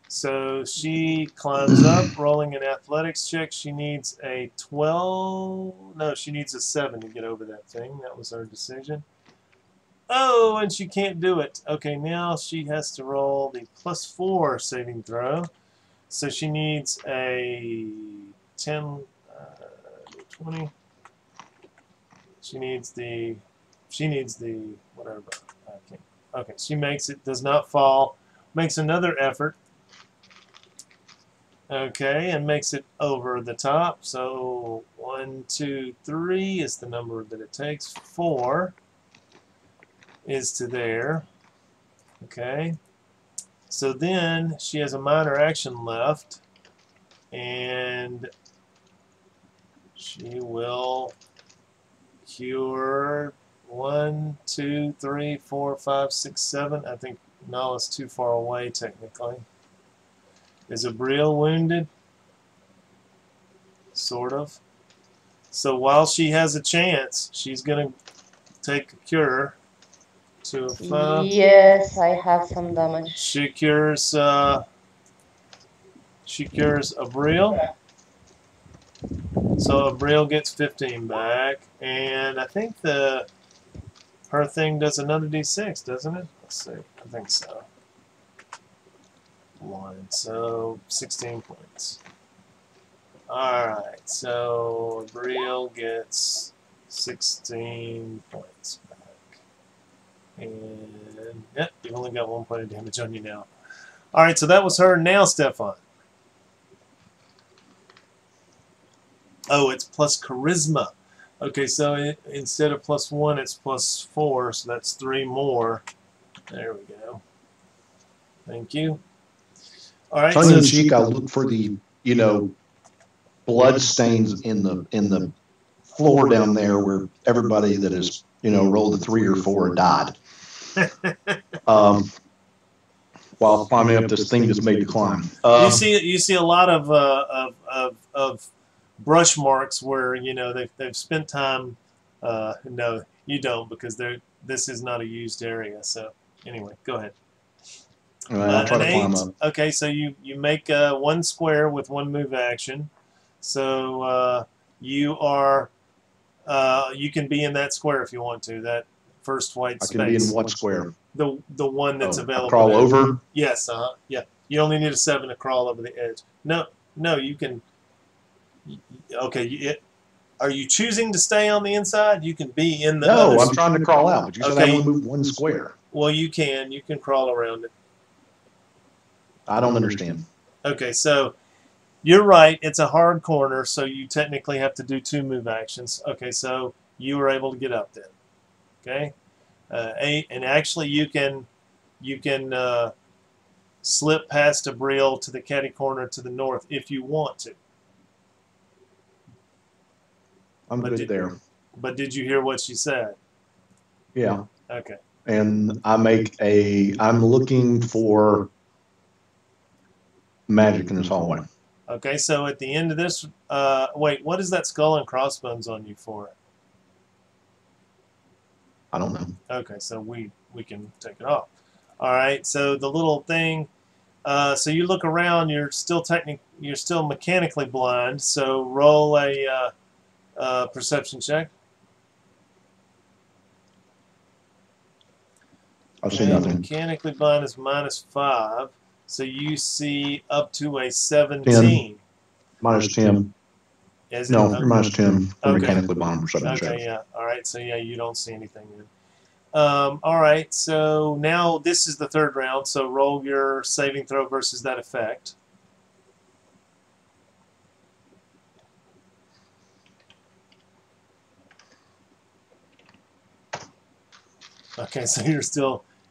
So she climbs up, rolling an athletics check. She needs a 12. No, she needs a 7 to get over that thing. That was her decision. Oh, and she can't do it. Okay, now she has to roll the +4 saving throw. So she needs a 10, 20. She needs the whatever. I can't. Okay, she makes it, does not fall, makes another effort. Okay, and makes it over the top. So 1, 2, 3 is the number that it takes. 4 is to there. Okay. So then she has a minor action left, and she will cure 1, 2, 3, 4, 5, 6, 7. I think Nala's too far away technically. Is Abril wounded? Sort of. So while she has a chance, she's going to take a cure to a 5. Yes, I have some damage. She cures Abril. So Abril gets 15 back, and I think her thing does another d6, doesn't it? Let's see. I think so. 1, so 16 points. Alright, so Abril gets 16 points back. And, yep, you've only got 1 point of damage on you now. Alright, so that was her. Now, Stefan. Oh, it's plus charisma. Okay, so instead of +1, it's +4, so that's 3 more. There we go. Thank you. All right. Tongue in cheek, I look for the, blood stains in the floor down there where everybody that is, rolled a 3 or 4 died. While climbing up this thing that's made to climb. You see a lot of brush marks where they've spent time. No, you don't, because this is not a used area. So anyway, go ahead. I'll try An to climb 8. up. Okay, so you make one square with one move action. So you are you can be in that square if you want to. That first white I space. can be in what square? The one that's Oh, I available. crawl there. over? Yes. Yeah. You only need a 7 to crawl over the edge. No. You can. Okay. Are you choosing to stay on the inside? You can be in the. No, other I'm trying to crawl out, but you said I Okay. only moved one square. Well, you can. You can crawl around it. I don't understand. Okay, so you're right. It's a hard corner, so you technically have to do 2 move actions. Okay, so you were able to get up then. Okay, 8, and actually you can slip past Abril to the catty corner to the north if you want to. I'm good there. But did you hear what she said? Yeah. Okay. And I'm looking for magic in this hallway. Okay, so at the end of this, wait, what is that skull and crossbones on you for? I don't know. Okay, so we can take it off. All right, so the little thing, so you look around, you're still mechanically blind, so roll a perception check. I see nothing. Mechanically blind is -5, so you see up to a 17. -10. Is No, it? you're -10 for Okay. mechanically blind perception check. Okay, yeah. All right, so yeah, you don't see anything then. All right, so now this is the 3rd round, so roll your saving throw versus that effect. Okay, so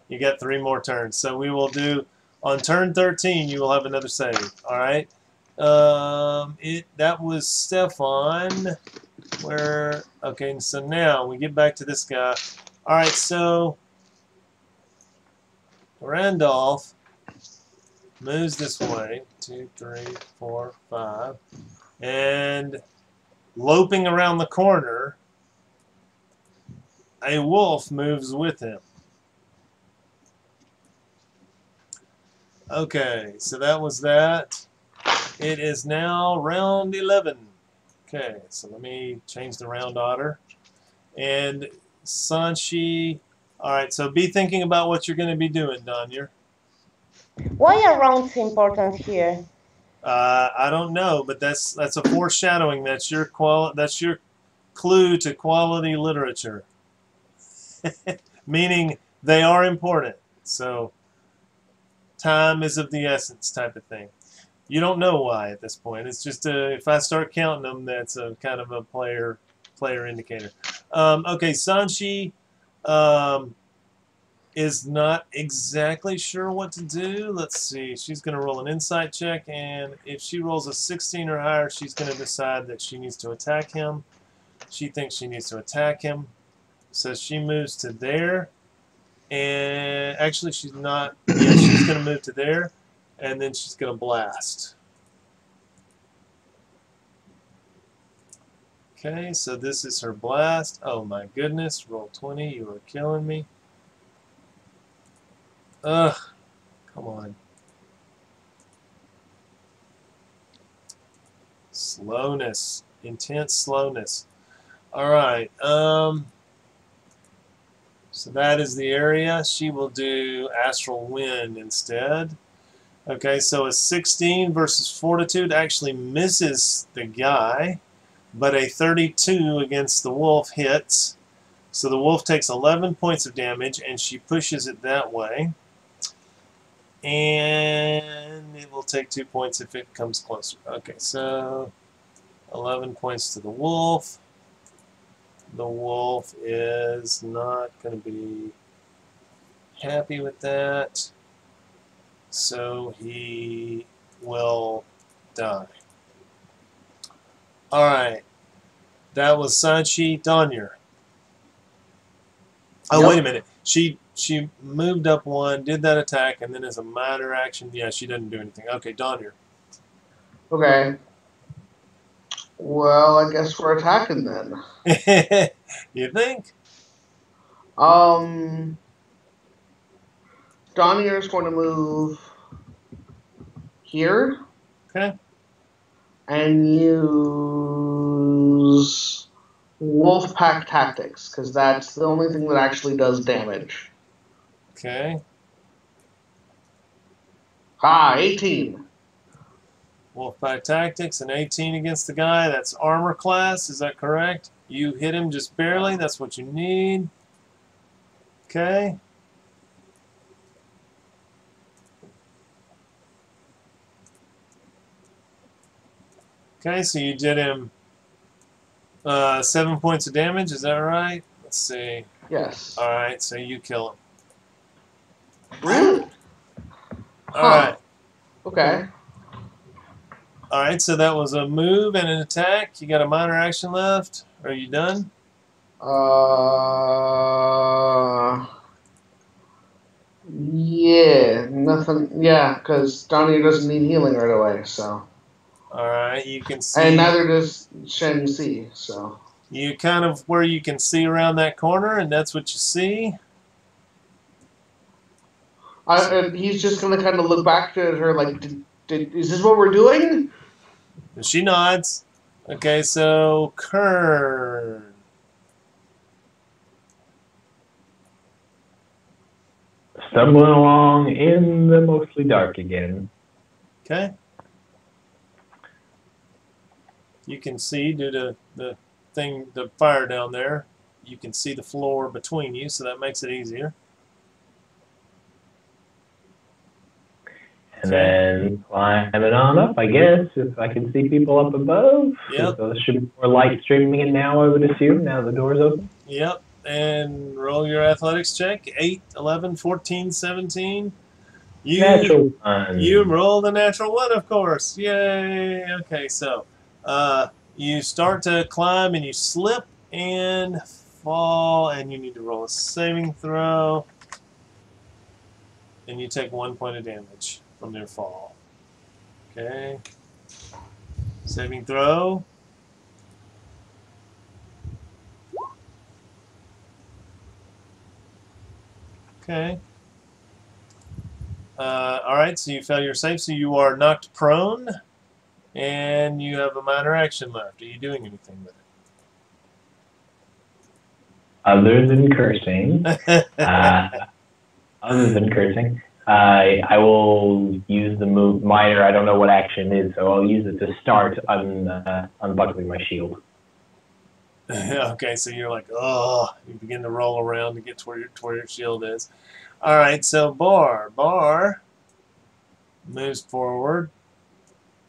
you got 3 more turns. So we will do, on turn 13, you will have another save. All right. That was Stefan. Okay, so now we get back to this guy. All right, so Randolph moves this way. 2, 3, 4, 5. And loping around the corner, a wolf moves with him. Okay, so that was that. It is now round 11. Okay, so let me change the round order. And Sanchi, all right, so be thinking about what you're going to be doing, Danya. Why are rounds important here? I don't know, but that's a foreshadowing. That's your clue to quality literature. Meaning they are important. So time is of the essence type of thing. You don't know why at this point. It's just if I start counting them, that's a kind of a player indicator. Okay, Sanchi is not exactly sure what to do. Let's see. She's going to roll an insight check, and if she rolls a 16 or higher, she's going to decide that she needs to attack him. She thinks she needs to attack him. So she moves to there, and actually she's not. Yeah, she's going to move to there, and then she's going to blast. Okay, so this is her blast. Oh my goodness, roll 20, you are killing me. Ugh, come on. Slowness, intense slowness. All right, so that is the area. She will do Astral Wind instead. Okay, so a 16 versus Fortitude actually misses the guy, but a 32 against the wolf hits. So the wolf takes 11 points of damage, and she pushes it that way. And it will take 2 points if it comes closer. Okay, so 11 points to the wolf. The wolf is not going to be happy with that, so he will die. Alright, that was Sanchi. Danya. Oh, Yep. wait a minute. She moved up 1, did that attack, and then as a minor action, yeah, she didn't do anything. Okay, Danya. Okay. Well, I guess we're attacking then. You think? Don't Donnier is going to move here. Okay. And use Wolfpack Tactics, because that's the only thing that actually does damage. Okay. 18. Wolfpack Tactics, an 18 against the guy. That's armor class. Is that correct? You hit him just barely. That's what you need. Okay. Okay, so you did him 7 points of damage. Is that right? Let's see. Yes. All right, so you kill him. Really? All right. Okay. All right, so that was a move and an attack. You got a minor action left. Are you done? Yeah, nothing. Yeah, because Donnie doesn't need healing right away, so. All right, you can see. And neither does Shen Si, so. You kind of where you can see around that corner, and that's what you see. And he's just going to kind of look back at her like, is this what we're doing? And she nods. Okay, so Kern. Stumbling along in the mostly dark again. Okay. You can see due to the fire down there, you can see the floor between you, so that makes it easier. And then climbing on up, I guess, if I can see people up above. Yep. So there should be more light streaming in now, I would assume, now the door's open. Yep. And roll your athletics check. 8, 11, 14, 17. Natural one. You rolled a natural 1, of course. Yay. Okay, so you start to climb and you slip and fall, and you need to roll a saving throw. And you take 1 point of damage from your fall. Okay. Saving throw. Okay. All right, so you fail your save, so you are knocked prone, and you have a minor action left. Are you doing anything with it? Other than cursing, I will use the move minor. I don't know what action is, so I'll use it to start unbuckling my shield. Okay, so you're like, oh, you begin to roll around to get to where your shield is. All right, so Bar moves forward,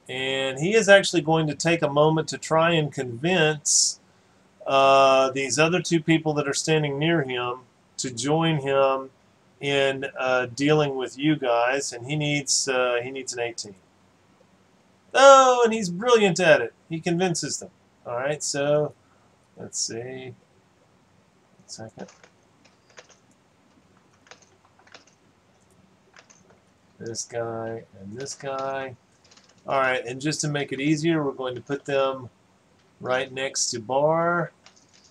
and he is actually going to take a moment to try and convince these other two people that are standing near him to join him in dealing with you guys, and he needs an 18. Oh, and he's brilliant at it. He convinces them. All right, so let's see. 1 second. This guy and this guy. All right, and just to make it easier, we're going to put them right next to Bar.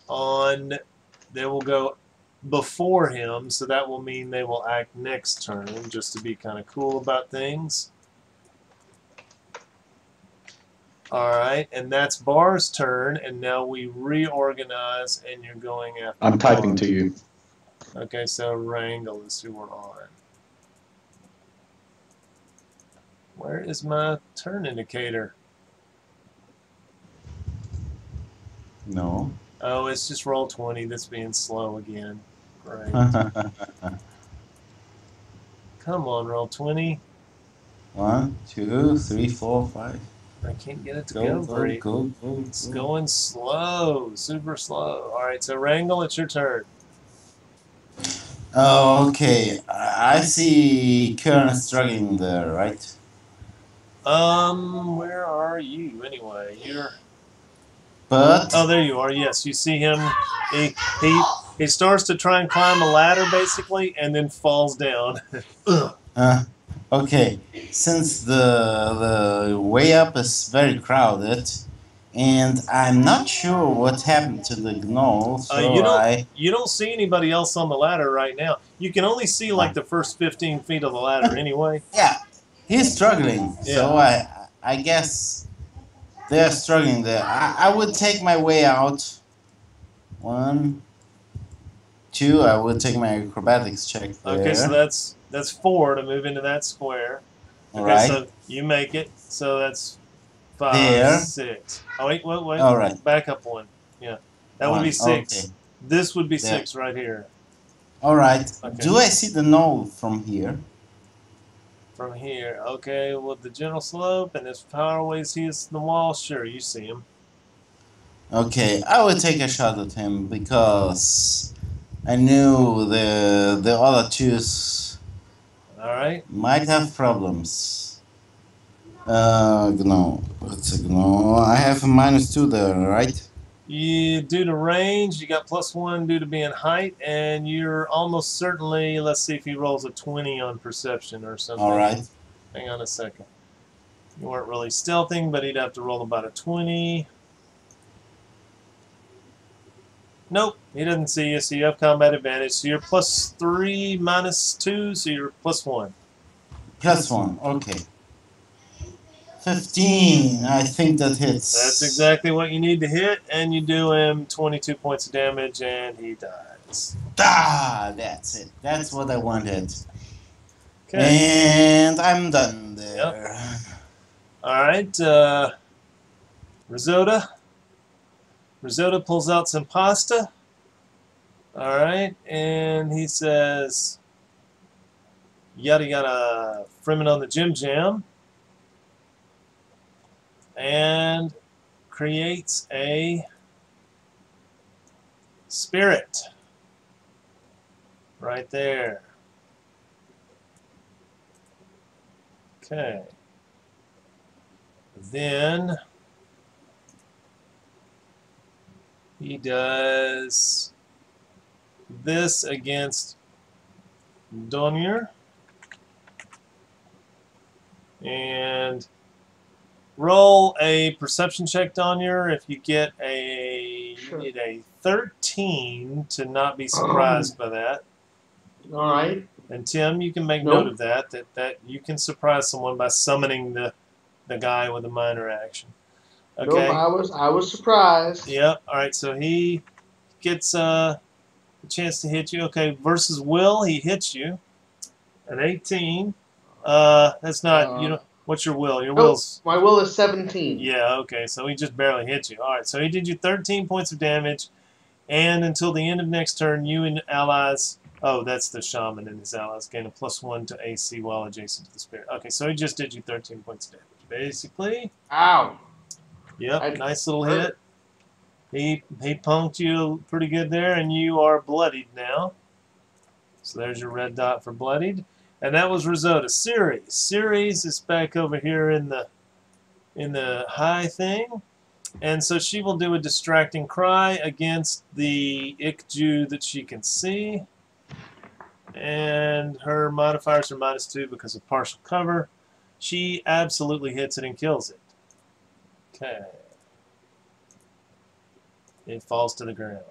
They will go before him, so that will mean they will act next turn, just to be kind of cool about things. All right, and that's Bar's turn, and now we reorganize, and you're going after I'm typing Bar. to you. Okay, so Wrangle is who we're on. Where is my turn indicator? No. Oh, it's just roll 20 that's being slow again. Great. Come on, roll 20. 1, 2, 3, 4, 5. I can't get it to Go, very. go. It's going slow, super slow. All right, so Wrangle, it's your turn. Oh, okay. I see Kern struggling there, right? Where are you anyway? But Oh, there you are. Yes, you see him. He starts to try and climb a ladder basically, and then falls down. okay. Since the way up is very crowded, And I'm not sure what happened to the gnoll, so you don't see anybody else on the ladder right now. You can only see like the first 15 feet of the ladder anyway. yeah, he's struggling. Yeah. So I guess they're struggling there. I would take my way out. 1, 2. I would take my acrobatics check there. Okay, so that's 4 to move into that square. Okay, Alright. so you make it. So that's 5, There. 6. Oh wait. All right. Back up 1. Yeah, that would be 6. Okay. This would be There. 6 right here. Alright. Okay. Do I see the gnoll from here? From here, okay, with the general slope and as far away as he is from the wall, sure, you see him. Okay, I would take a shot at him because I knew the other twos Alright. might have problems. Gnoll. What's a gnoll? I have a -2 there, right? You due to range, you got +1 due to being height, and you're almost certainly, let's see if he rolls a 20 on perception or something. Alright. Hang on a second. You weren't really stealthing, but he'd have to roll about a 20. Nope, he doesn't see you, so you have combat advantage. So you're +3, -2, so you're +1. +1, okay. 15, I think that hits. That's exactly what you need to hit, and you do him 22 points of damage, and he dies. Ah, that's it. That's what I wanted. Okay. And I'm done there. Alright, Risotto. Risotto pulls out some pasta. Alright, and he says, yada yada, Freeman on the Jim Jam. And creates a spirit. Right there. Okay. Then he does this against Donier. And roll a perception check, Donier. If you get you need a 13 to not be surprised by that. All right. And Tim, you can make Nope. note of that you can surprise someone by summoning the guy with a minor action. Okay. Nope, I was surprised. Yep. All right. So he gets a chance to hit you. Okay. Versus Will, he hits you. An 18. That's not you know. What's your will? Your Nope, will's my will is 17. yeah. Okay. So he just barely hit you. All right. So he did you 13 points of damage, and until the end of next turn, you and allies. Oh, that's the shaman and his allies gain a +1 to AC while adjacent to the spirit. Okay, so he just did you 13 points of damage, basically. Ow. Yep, nice little hit. He punked you pretty good there, and you are bloodied now. So there's your red dot for bloodied, and that was Risotto. Ceres is back over here in the high thing, and so she will do a distracting cry against the Ikju that she can see. And her modifiers are -2 because of partial cover. She absolutely hits it and kills it. Okay. It falls to the ground.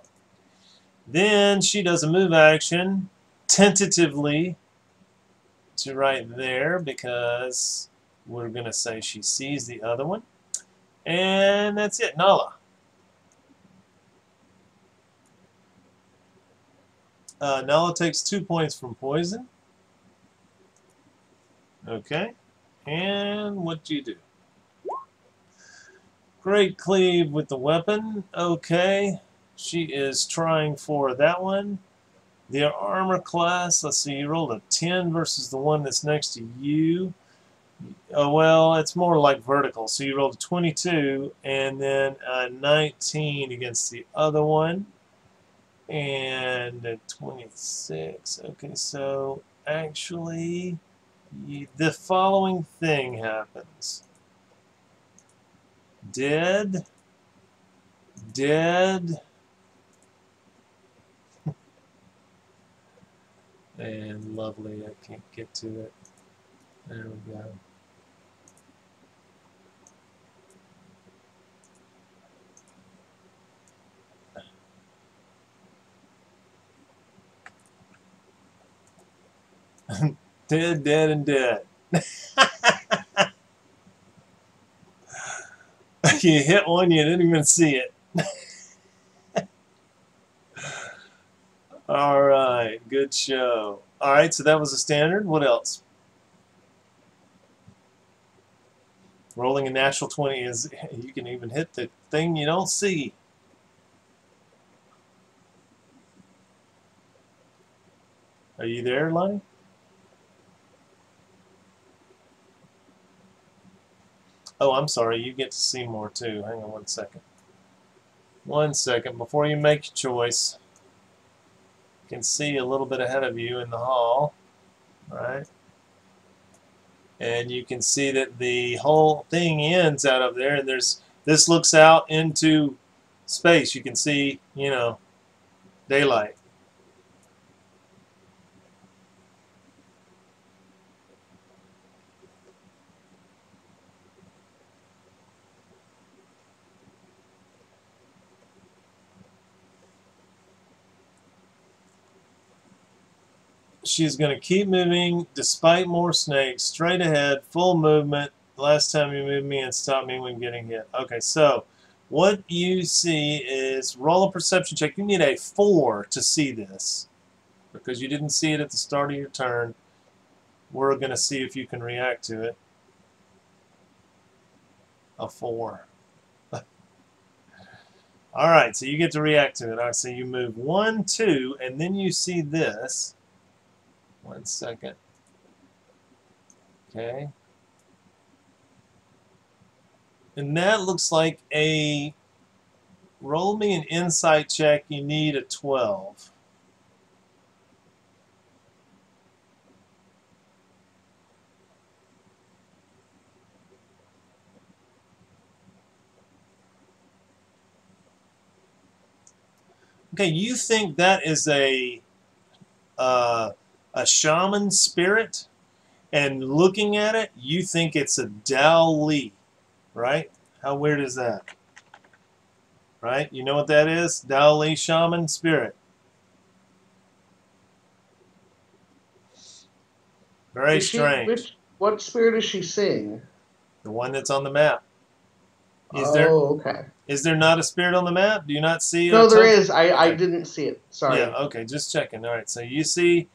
Then she does a move action, tentatively, to right there because we're going to say she sees the other one. And that's it. Nala. Nala takes 2 points from poison. Okay. And what do you do? Great cleave with the weapon. Okay. She is trying for that one. Their armor class, let's see, you rolled a 10 versus the one that's next to you. Oh, well, it's more like vertical. So you rolled a 22 and then a 19 against the other one. And a 26. Okay, so actually, the following thing happens. Dead. And lovely, I can't get to it. There we go. Dead, dead, and dead. You hit one, you didn't even see it. All right, good show. All right, so that was a standard. What else? Rolling a natural 20 is, you can even hit the thing you don't see. Are you there, Lonnie? Oh, I'm sorry. You get to see more, too. Hang on 1 second. 1 second. Before you make your choice, you can see a little bit ahead of you in the hall, right? And you can see that the whole thing ends out of there, and this looks out into space. You can see, you know, daylight. She's going to keep moving despite more snakes, straight ahead, full movement. Last time you moved me and stopped me when getting hit. Okay, so what you see is roll a perception check. You need a 4 to see this because you didn't see it at the start of your turn. We're going to see if you can react to it. A 4. All right, so you get to react to it. All right, so you move 1, 2, and then you see this. 1 second. Okay. And that looks like a, roll me an insight check. You need a 12. Okay, you think that is a shaman spirit, and looking at it, you think it's a Dao Li, right? How weird is that? Right? You know what that is? Dao Li shaman spirit. Very strange. What spirit is she seeing? The one that's on the map. Okay. Is there not a spirit on the map? Do you not see? No, there is. I didn't see it. Sorry. Yeah. Okay. Just checking. All right. So you see,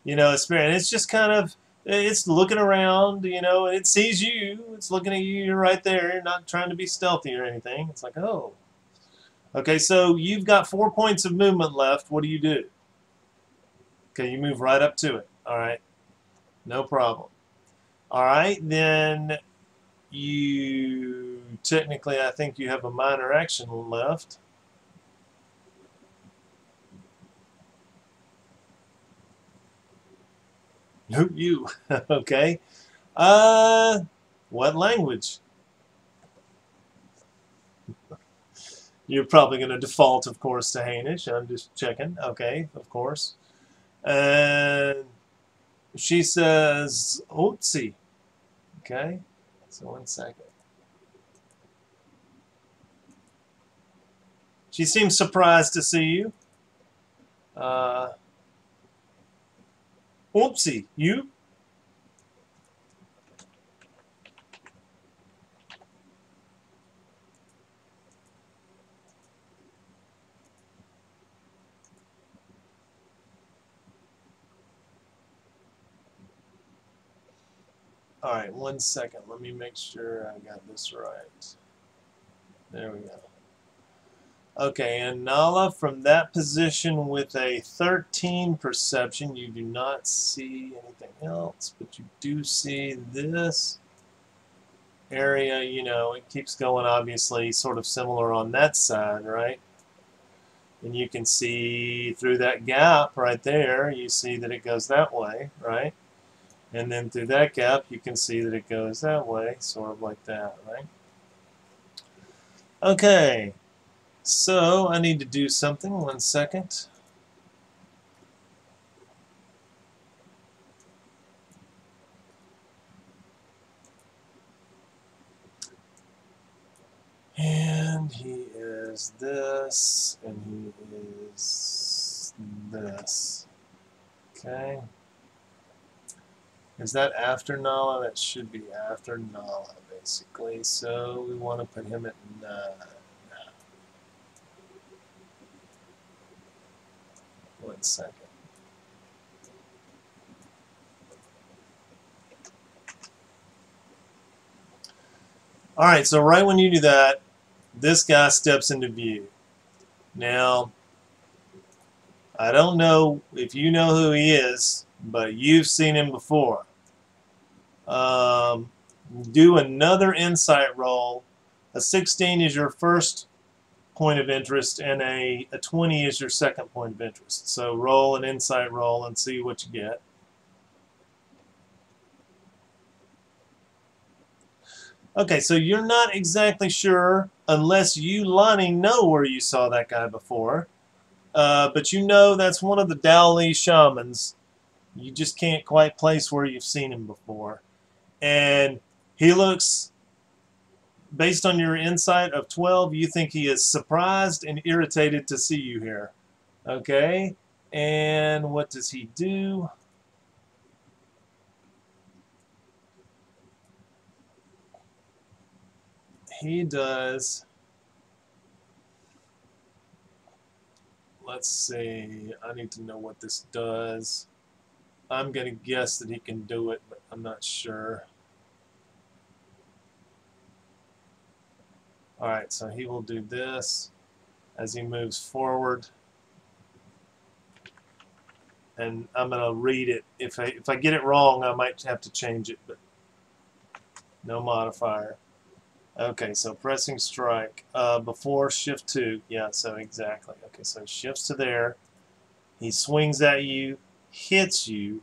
you know, a spirit. And it's just kind of, it's looking around. You know, and it sees you. It's looking at you. You're right there. You're not trying to be stealthy or anything. It's like, oh. Okay. So you've got 4 points of movement left. What do you do? Okay. You move right up to it. All right. No problem. All right. Then you technically, I think you have a minor action left. No, you. Okay. What language? You're probably going to default, of course, to Hainish. I'm just checking. Okay, of course. And she says, Otzi. Okay. So 1 second. She seems surprised to see you. Oopsie, you? All right, 1 second. Let me make sure I got this right. There we go. Okay, and Nala, from that position with a 13 perception, you do not see anything else, but you do see this area. You know, it keeps going, obviously, sort of similar on that side, right? And you can see through that gap right there, you see that it goes that way, right? And then through that gap, you can see that it goes that way, sort of like that, right? Okay. So, I need to do something. 1 second. And he is this, and he is this. Okay. Is that after Nala? That should be after Nala, basically. So we want to put him at 9. One second. All right, so right when you do that, this guy steps into view. Now, I don't know if you know who he is, but you've seen him before. Do another insight roll. A 16 is your first point of interest, and a 20 is your second point of interest. So roll an insight roll and see what you get. Okay, so you're not exactly sure, unless you, Lonnie, know where you saw that guy before. But you know that's one of the Dowley shamans. You just can't quite place where you've seen him before. And he looks, based on your insight of 12, you think he is surprised and irritated to see you here. Okay, and what does he do? He does, let's see, I need to know what this does. I'm going to guess that he can do it, but I'm not sure. Alright, so he will do this as he moves forward. And I'm going to read it. If I get it wrong, I might have to change it, but no modifier. Okay, so pressing strike before shift 2. Yeah, so exactly. Okay, so he shifts to there. He swings at you, hits you.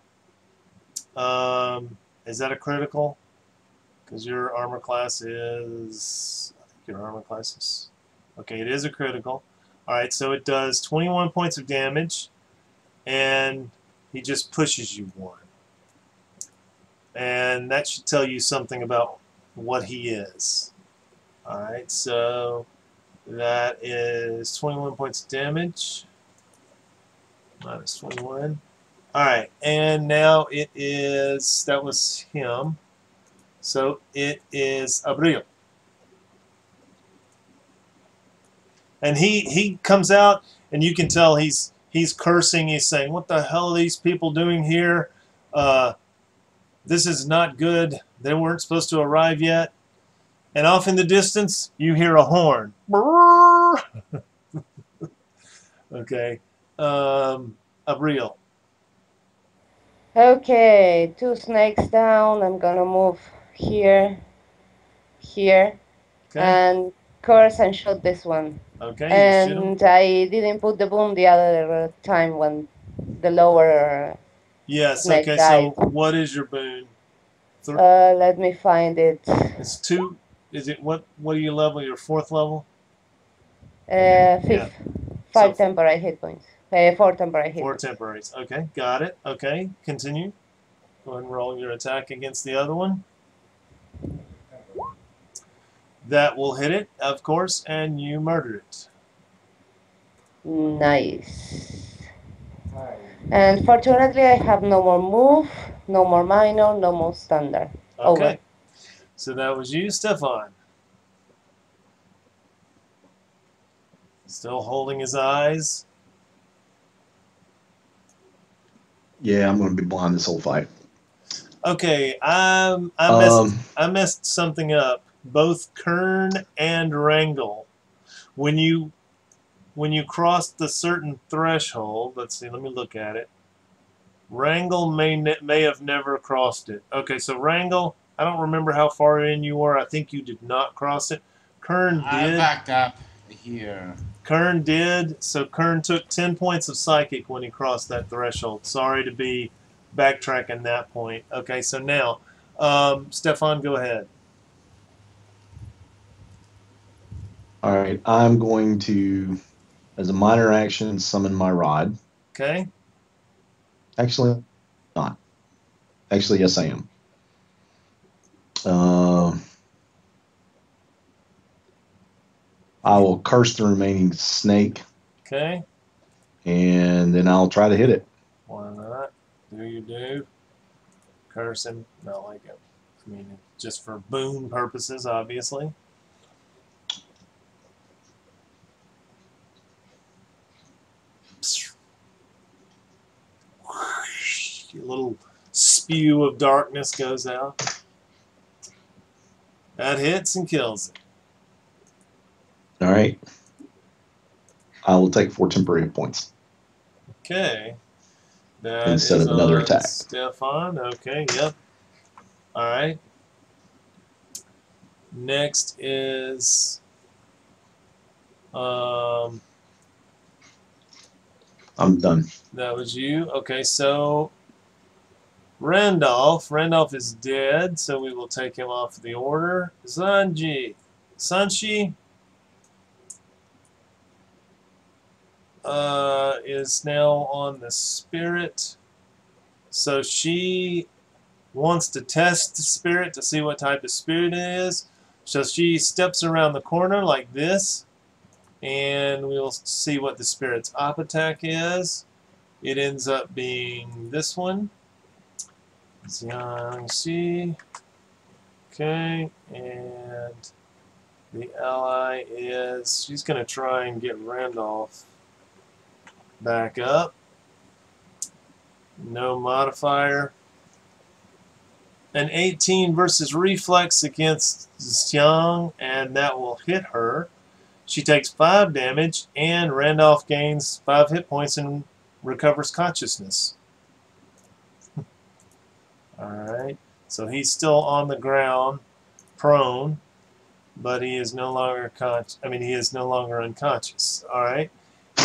Is that a critical? Because your armor class is... I think your armor class is... Okay, it is a critical. Alright, so it does 21 points of damage. And he just pushes you 1. And that should tell you something about what he is. Alright, so that is 21 points of damage. Minus 21. Alright, and now it is, that was him. So it is Abril. And he comes out, and you can tell he's cursing. He's saying, "What the hell are these people doing here? This is not good. They weren't supposed to arrive yet." And off in the distance, you hear a horn. Okay. Abril. Okay, 2 snakes down. I'm gonna move here, here, Okay. and curse and shoot this one. Okay, you shoot him. And I didn't put the boom the other time when the lower Yes, snake okay, died. so what is your boon? Let me find it. It's 2. Is it, what are you level? Your 4th level? 5th. Yeah. 5 So- temporary hit points. 4 temporary hit 4 points. temporaries. Okay, got it. Okay, continue. Go ahead and roll your attack against the other one. That will hit it, of course, and you murder it. Nice. And fortunately, I have no more move, no more minor, no more standard. Okay. Over. So that was you, Stefan. Still holding his eyes. Yeah, I'm going to be blind this whole fight. Okay, I messed something up. Both Kern and Wrangle. When you crossed the certain threshold, let's see, let me look at it. Wrangle may have never crossed it. Okay, so Wrangle, I don't remember how far in you were. I think you did not cross it. Kern did. I backed up here. Kern did. So Kern took 10 points of psychic when he crossed that threshold. Sorry to be backtracking that point. Okay, so now, Stefan, go ahead. All right, I'm going to, as a minor action, summon my rod. Okay. Actually, not. Actually, yes, I am. I will curse the remaining snake, Okay. and then I'll try to hit it. Why not? Do you do? person, not like a, I mean, just for boon purposes, obviously. A little spew of darkness goes out. That hits and kills it. All right. I will take 4 temporary points. Okay. That Instead is of another on attack. Stefan. Okay, yep. Alright. Next is I'm done. that was you. Okay, so Randolph. Randolph is dead, so we will take him off the order. Sanji. Sanshi is now on the spirit. So she wants to test the spirit to see what type of spirit it is. So she steps around the corner like this, and we'll see what the spirit's op attack is. It ends up being this one. Xiangxi. Okay, and the ally is, she's going to try and get Randolph back up. No modifier. An 18 versus reflex against Xiang, and that will hit her. She takes 5 damage, and Randolph gains 5 hit points and recovers consciousness. Alright, so he's still on the ground, prone, but he is no longer he is no longer unconscious. Alright,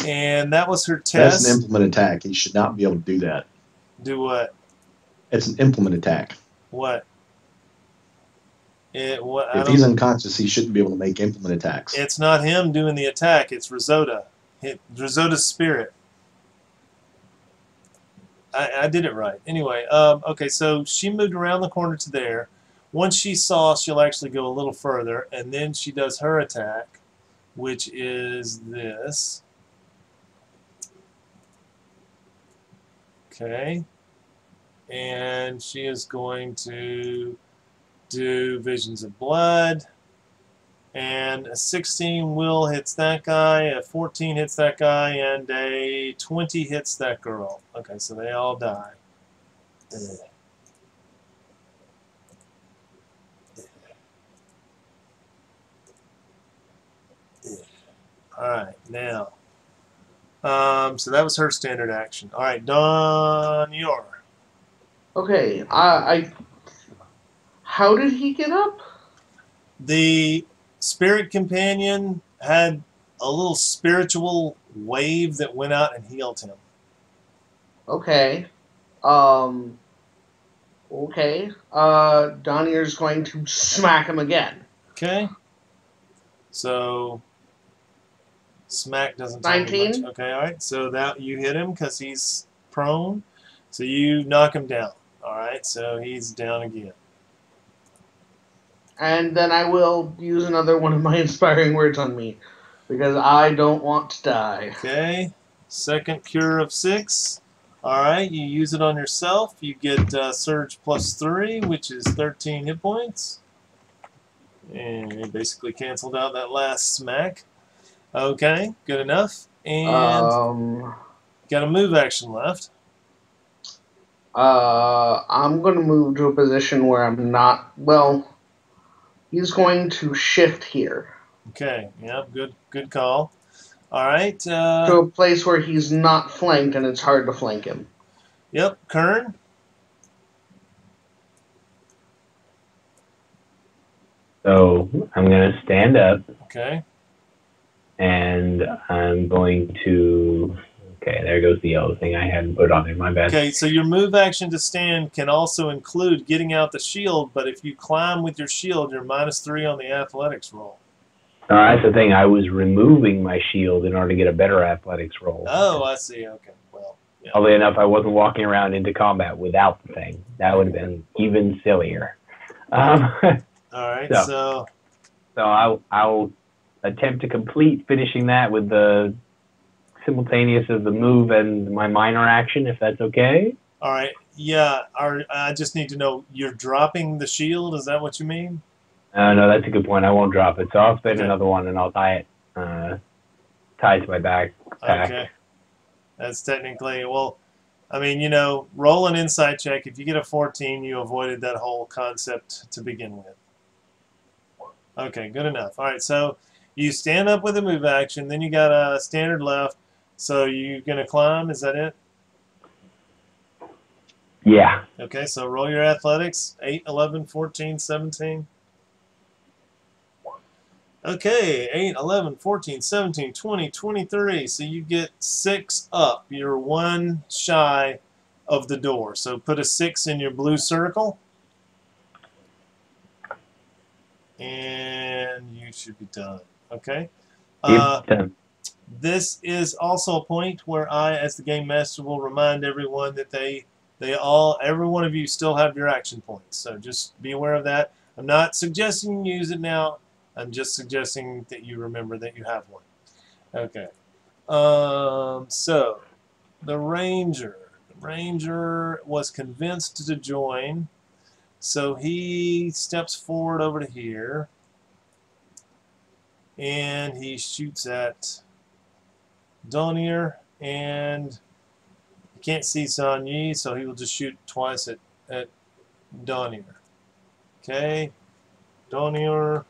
and that was her test. That's an implement attack. He should not be able to do that. Do what? It's an implement attack. What? If he's unconscious, he shouldn't be able to make implement attacks. It's not him doing the attack. It's Risota. Risota's spirit. I did it right. Anyway, okay, so she moved around the corner to there. Once she saw, she'll actually go a little further, and then she does her attack, which is this. Okay. And she is going to do Visions of Blood. And a 16 will hits that guy, a 14 hits that guy, and a 20 hits that girl. Okay, so they all die. Alright, now. So that was her standard action. Alright, Don Yor. Okay, how did he get up? The spirit companion had a little spiritual wave that went out and healed him. Okay. Okay. Donier's going to smack him again. Okay. So smack doesn't tell me 19. much. Okay, alright. So that you hit him because he's prone. So you knock him down. Alright, so he's down again. And then I will use another one of my inspiring words on me, because I don't want to die. Okay. Second cure of 6. Alright, you use it on yourself. You get Surge +3, which is 13 hit points. And you basically canceled out that last smack. Okay, good enough. And got a move action left. I'm going to move to a position where I'm not, well, he's going to shift here. Okay, yeah, good call. Alright. To a place where he's not flanked and it's hard to flank him. Yep, Kern. So I'm going to stand up. Okay. And I'm going to... Okay, there goes the yellow thing I hadn't put on there. My bad. Okay, so your move action to stand can also include getting out the shield, but if you climb with your shield, you're -3 on the athletics roll. That's the thing. I was removing my shield in order to get a better athletics roll. Oh, I see. Okay, well. Yeah. Oddly enough, I wasn't walking around into combat without the thing. That would have been even sillier. All right, so I'll attempt to complete finishing that with the simultaneous of the move and my minor action, if that's okay. All right. Yeah. I just need to know, you're dropping the shield. Is that what you mean? No, that's a good point. I won't drop it. So I'll spin Okay. another one and I'll tie it, tie it to my backpack. Okay. That's technically, well, I mean, you know, roll an insight check. If you get a 14, you avoided that whole concept to begin with. Okay, good enough. All right, so you stand up with a move action, then you got a standard left. So you're going to climb, is that it? Yeah. Okay, so roll your athletics. 8, 11, 14, 17. Okay, 8, 11, 14, 17, 20, 23. So you get 6 up. You're 1 shy of the door. So put a 6 in your blue circle. And you should be done. Okay? This is also a point where I, as the game master, will remind everyone that every one of you still have your action points. So just be aware of that. I'm not suggesting you use it now. I'm just suggesting that you remember that you have one. Okay. So the ranger was convinced to join. So he steps forward over to here. And he shoots at Donier, and he can't see San Yi, so he will just shoot twice at Donier. Okay, Donier,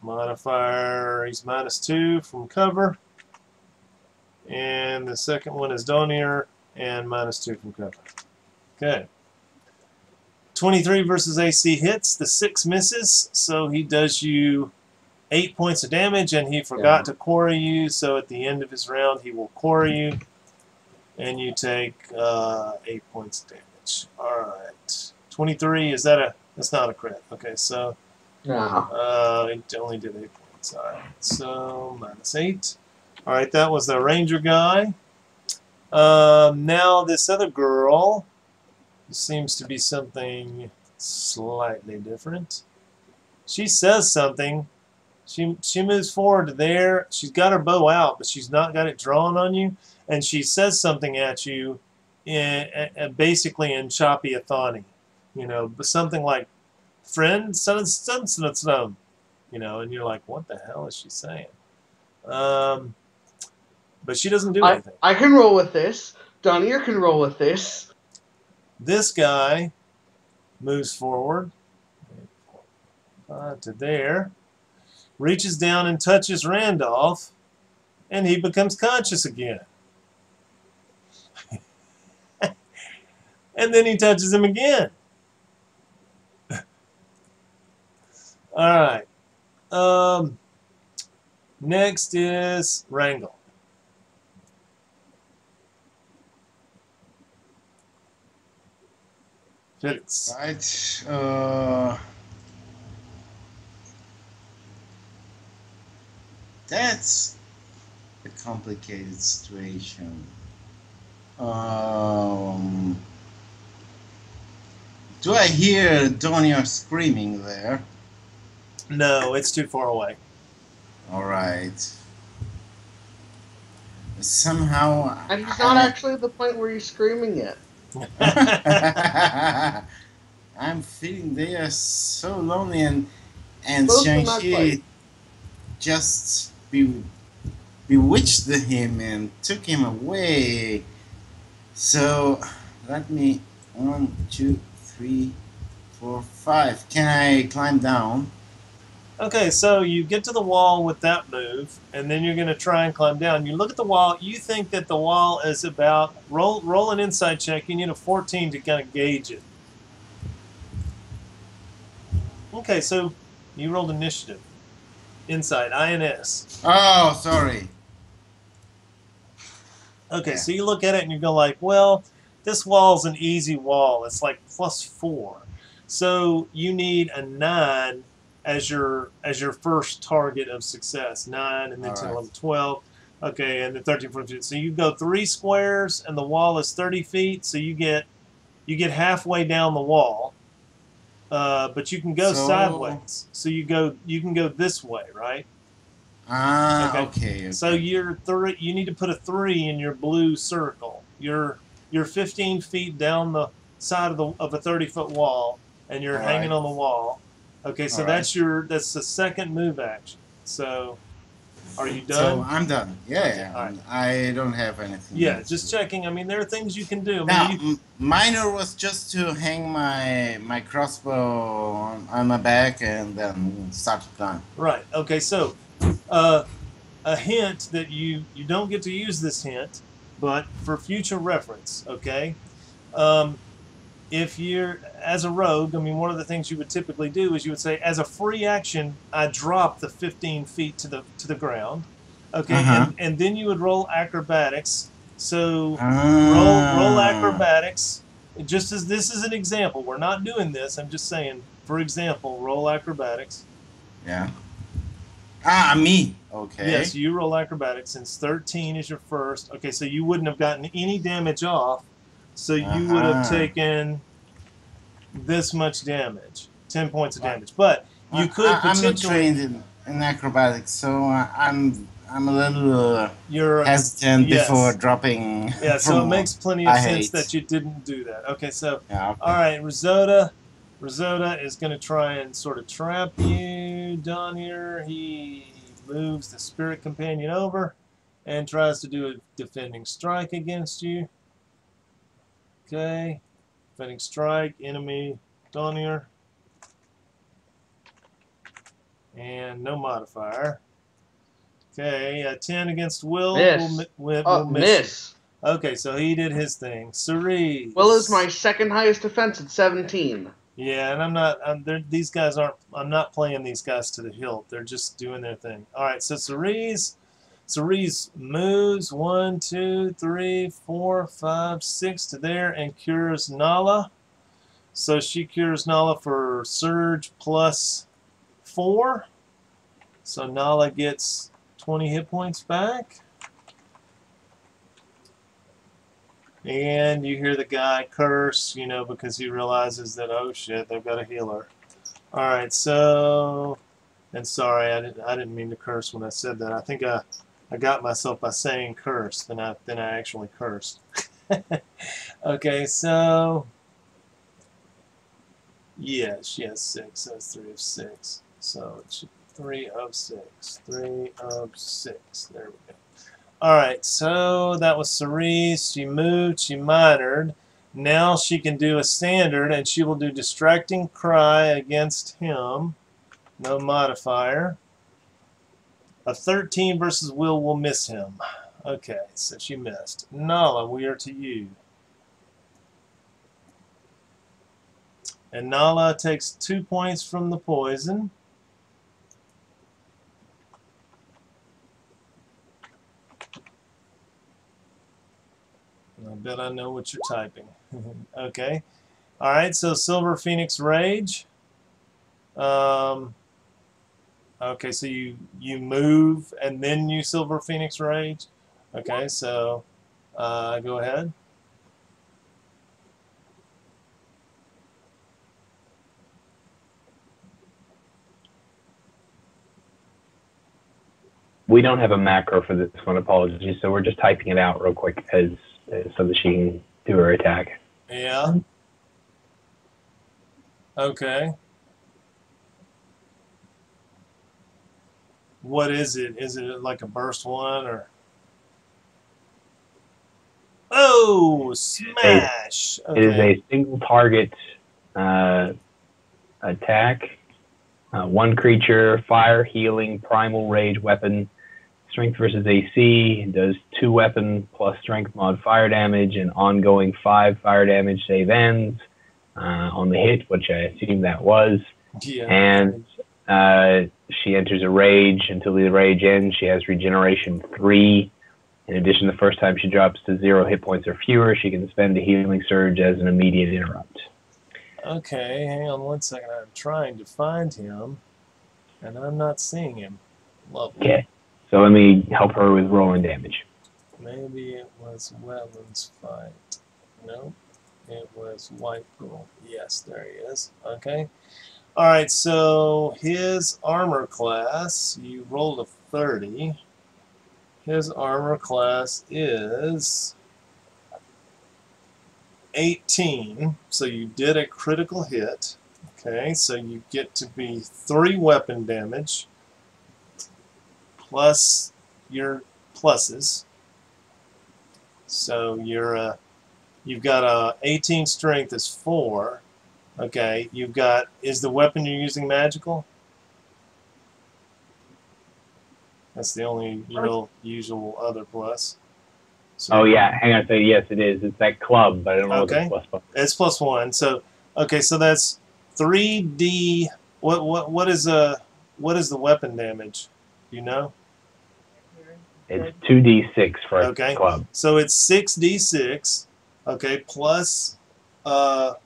modifier, he's -2 from cover, and the second one is Donier, and -2 from cover. Okay. 23 versus AC hits, the 6 misses, so he does you 8 points of damage, and he forgot to quarry you, so at the end of his round he will quarry you, and you take 8 points of damage. Alright. 23, that's not a crit. Okay, so No. it only did 8 points. Alright, so -8. Alright, that was the ranger guy. Now this other girl seems to be something slightly different. She says something. She moves forward to there. She's got her bow out, but she's not got it drawn on you. And she says something at you, basically in Choppy-a-thoni. You know, something like, friend, you know, and you're like, what the hell is she saying? But she doesn't do anything. I can roll with this. Donier can roll with this. This guy moves forward to there, reaches down and touches Randolph, and he becomes conscious again. And then he touches him again. All right. Next is Wrangle. Felix. Right. That's a complicated situation. Do I hear Donier screaming there? No, it's too far away. All right. Somehow. And he's not actually at the point where he's screaming yet. I'm feeling they are so lonely, and Both of them Shang-Chi just bewitched him and took him away. So let me 1, 2, 3, 4, 5. Can I climb down? Okay, so you get to the wall with that move, and then you're going to try and climb down. You look at the wall. You think that the wall is about... Roll an insight check. You need a 14 to kind of gauge it. Okay, so you rolled initiative. Insight, INS. Oh, sorry. Okay, Yeah. so you look at it and you go like, well, this wall's an easy wall. It's like +4. So you need a 9 as your first target of success. 9, and then All 10, right. 11, 12. Okay, and then 13, 14. So you go 3 squares, and the wall is 30 feet. So you get halfway down the wall, but you can go So- sideways. So you can go this way, right? Ah, Okay. okay. So you need to put a 3 in your blue circle. Your you're 15 feet down the side of a 30-foot wall, and you're All hanging right. on the wall. Okay, so All that's the second move action. So, are you So done? I'm done. Yeah, Okay, yeah. all right. I don't have anything Yeah, else just to do. checking. I mean, there are things you can do. I Now, mean, you, minor was just to hang my crossbow on my back and then start to climb. right. Okay, so a hint that you don't get to use this hint, but for future reference, okay? If you're as a rogue, I mean, one of the things you would typically do is you would say, as a free action, I drop the 15 feet to the ground, okay, Uh-huh. and then you would roll acrobatics. So roll Ah. acrobatics. Just as this is an example, we're not doing this. I'm just saying, for example, roll acrobatics. Yeah. Ah, me. Okay. Yes, you roll acrobatics since 13 is your first. Okay, so you wouldn't have gotten any damage off. So you would have Uh-huh. taken this much damage, 10 points of damage. But you could I'm not potentially. trained in acrobatics, so I'm a little You're hesitant yes. before dropping. Yeah, so it from makes plenty I of sense hate. that you didn't do that. Okay, so Yeah. Okay. all right, Risota is going to try and sort of trap you. Donier, he moves the spirit companion over and tries to do a defending strike against you. Okay, defending strike, enemy, Donier. And no modifier. Okay, a 10 against Will. Miss. Will Miss. Okay, so he did his thing. Cerise. Will is my second highest defense at 17. Yeah, and I'm not. These guys aren't. I'm not playing these guys to the hilt. They're just doing their thing. All right, so Cerise moves 1, 2, 3, 4, 5, 6 to there and cures Nala. So she cures Nala for Surge plus 4. So Nala gets 20 hit points back. And you hear the guy curse, you know, because he realizes that, oh shit, they've got a healer. All right, so, and sorry, I didn't mean to curse when I said that. I think I got myself by saying curse, then I actually cursed. Okay, so yeah, she has 6. That's 3 of 6. So it should be 3 of 6. 3 of 6. There we go. Alright, so that was Cerise. She moved, she minored. Now she can do a standard, and she will do Distracting Cry against him. No modifier. A 13 versus will miss him. Okay, so she missed. Nala, we are to you. And Nala takes 2 points from the poison. I bet I know what you're typing. Okay. Alright, so Silver Phoenix Rage. Okay, so you move and then you Silver Phoenix Rage. Okay, so go ahead. We don't have a macro for this one, apologies, so we're just typing it out real quick so that she can do her attack. Yeah. Okay. What is it? Is it like a burst 1 or? Oh, smash! Okay. It is a single target attack. 1 creature, fire, healing, primal, rage, weapon, strength versus AC. It does 2 weapon plus strength mod fire damage and ongoing 5 fire damage save ends on the hit, which I assume that was. Yeah. And she enters a rage. Until the rage ends, she has regeneration 3. In addition, the first time she drops to 0 hit points or fewer, she can spend a healing surge as an immediate interrupt. Okay, hang on 1 second. I'm trying to find him, and I'm not seeing him. Lovely. Okay, so let me help her with rolling damage. Maybe it was Wetlands Fight. Nope. It was White Pool. Yes, there he is. Okay. Alright, so his armor class, you rolled a 30. His armor class is 18, so you did a critical hit. Okay, so you get to be 3 weapon damage plus your pluses. So you've got a 18 strength is 4. Okay, you've got, is the weapon you're using magical? That's the only real usual other plus. So, Oh yeah, hang on. So yes, it is. It's that club, but I don't know okay. what the plus. It's +1. So okay, so that's 3d. What is the weapon damage? Do you know? It's 2d6 for a Okay. club. So it's 6d6. Okay, plus 5.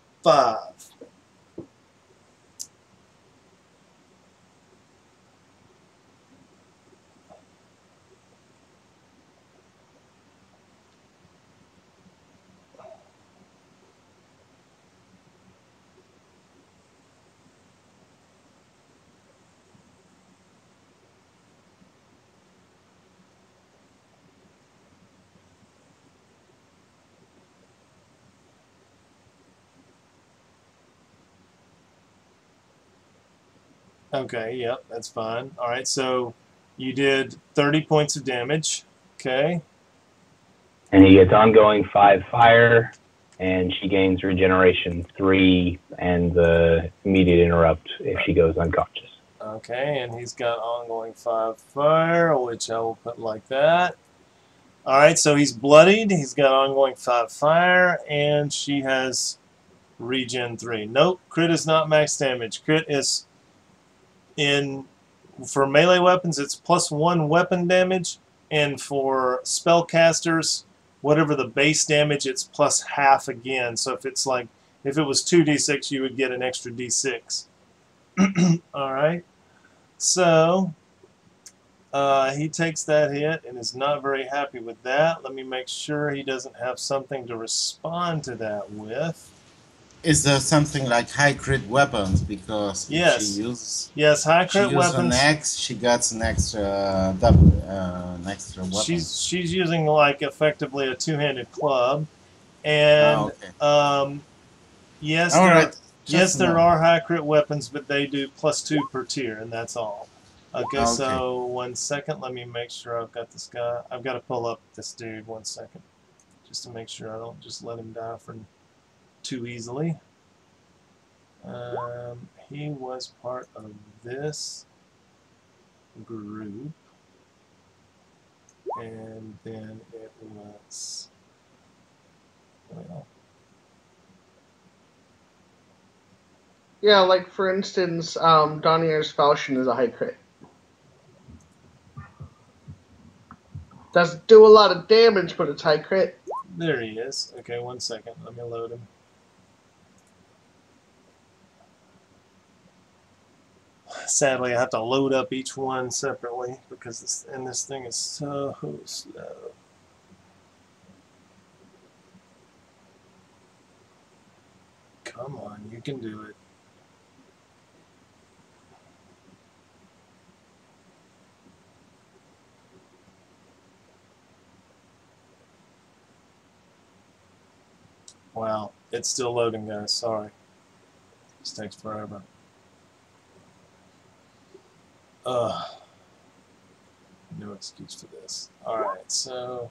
Okay, yep, that's fine. All right, so you did 30 points of damage. Okay. And he gets ongoing 5 fire, and she gains regeneration 3 and the immediate interrupt if she goes unconscious. Okay, and he's got ongoing 5 fire, which I will put like that. All right, so he's bloodied. He's got ongoing 5 fire, and she has regen 3. Nope, crit is not max damage. Crit is for melee weapons, it's +1 weapon damage, and for spellcasters, whatever the base damage, it's +half again. So if it was 2d6, you would get an extra d6. All right. So he takes that hit and is not very happy with that. Let me make sure he doesn't have something to respond to that with. Is there something like high crit weapons? Because yes, if she uses high crit weapons. An X, she gets an extra an extra weapon. She's using like effectively a 2-handed club, and yes, there are high crit weapons, but they do +2 per tier, and that's all. Okay, so 1 second. Let me make sure I've got this guy. I've got to pull up this dude 1 second, just to make sure I don't just let him die for too easily. He was part of this group, and then it was, well, yeah, like for instance, Donier's Falchion is a high crit. Doesn't do a lot of damage, but it's high crit. There he is. Okay, 1 second. Let me load him. Sadly, I have to load up each one separately because this thing is so slow. Come on, you can do it. Wow, it's still loading, guys. Sorry. This takes forever. No excuse for this. Alright, so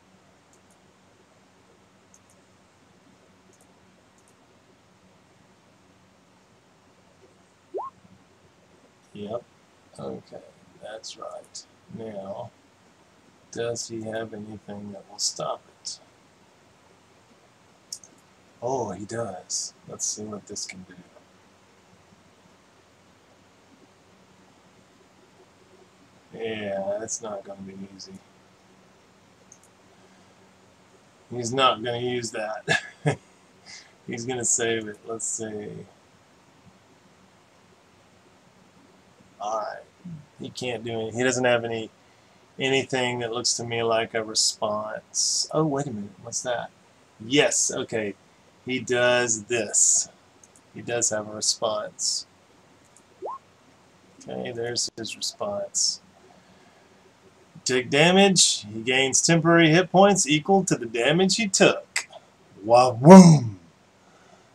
yep. Okay, that's right. Now, does he have anything that will stop it? Oh, he does. Let's see what this can do. Yeah, that's not going to be easy. He's not going to use that. He's going to save it. Let's see. Alright. He can't do anything. He doesn't have anything that looks to me like a response. Oh, wait a minute. What's that? Yes, okay. He does this. He does have a response. Okay, there's his response. Take damage. He gains temporary hit points equal to the damage he took. Wawoom!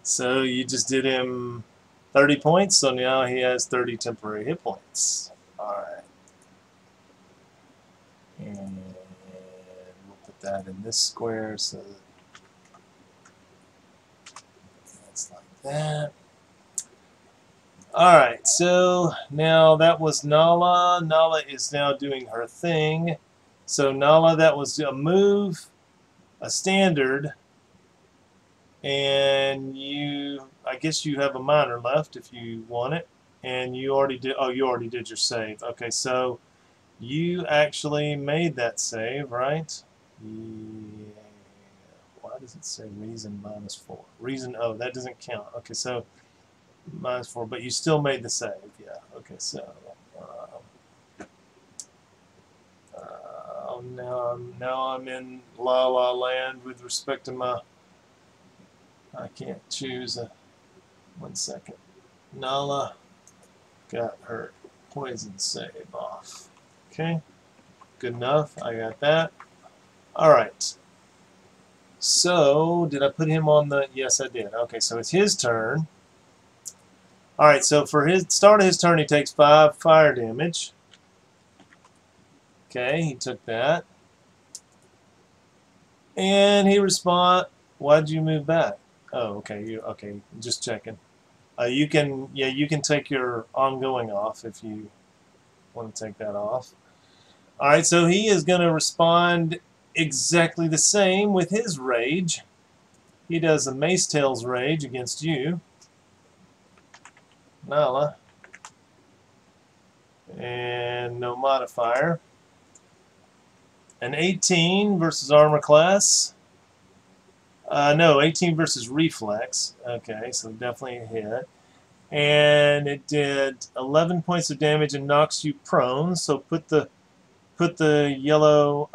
So you just did him 30 points, so now he has 30 temporary hit points. Alright. And we'll put that in this square, so that's like that. Alright, so now that was Nala. Nala is now doing her thing. So Nala, that was a move, a standard, and I guess you have a minor left if you want it. And you already did, oh, you already did your save. Okay, so you actually made that save, right? Yeah. Why does it say reason -4? Reason, oh, that doesn't count. Okay, so -4, but you still made the save, yeah. Okay, so now I'm in La La Land with respect to my. I can't choose a. 1 second. Nala got her poison save off. Okay, good enough. I got that. All right. So did I put him on the? Yes, I did. Okay, so it's his turn. Alright, so for his start of his turn, he takes 5 fire damage. Okay, he took that. And he respond. Why'd you move back? Oh, okay. Okay, just checking. You can take your ongoing off if you want to take that off. Alright, so he is going to respond exactly the same with his rage. He does a Mace Tails rage against you, Nala, and no modifier. An 18 versus armor class. No, 18 versus reflex. Okay, so definitely a hit. And it did 11 points of damage and knocks you prone. So put the yellow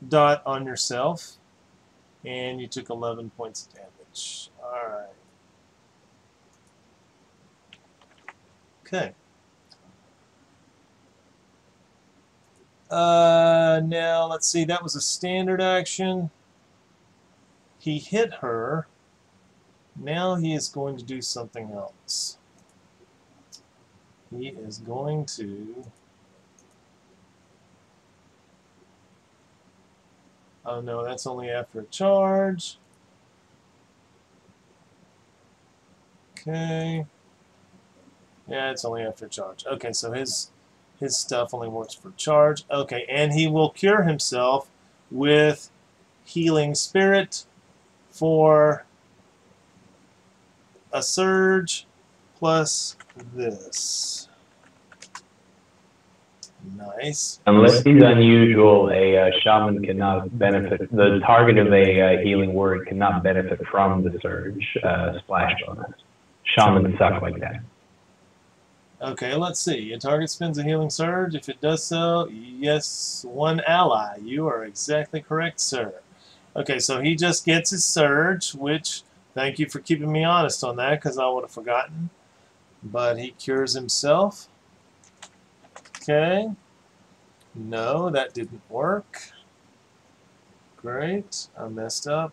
dot on yourself, and you took 11 points of damage. All right. Okay. Now let's see. That was a standard action. He hit her. Now he is going to do something else. He is going to. Oh no, that's only after a charge. Okay. Yeah, it's only after a charge. Okay, so his stuff only works for charge. Okay, and he will cure himself with Healing Spirit for a surge plus this. Nice. Unless he's unusual, a shaman cannot benefit. The target of a healing word cannot benefit from the surge splash bonus. Shamans suck like that. Okay, let's see. A target spends a healing surge. If it does so, yes, 1 ally. You are exactly correct, sir. Okay, so he just gets his surge, which, thank you for keeping me honest on that, because I would have forgotten. But he cures himself. Okay. No, that didn't work. Great. I messed up.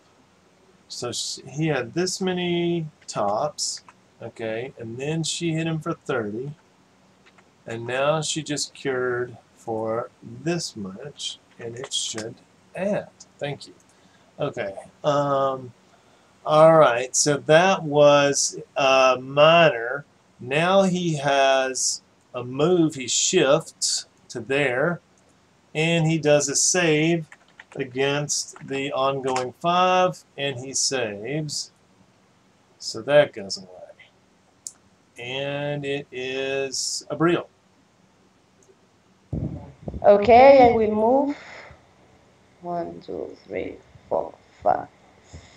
So he had this many tops. Okay, and then she hit him for 30. And now she just cured for this much, and it should add. Thank you. Okay. Alright, so that was minor. Now he has a move. He shifts to there, and he does a save against the ongoing 5, and he saves. So that goes away. And it is Abril. Okay, I will move. 1, 2, 3, 4, 5,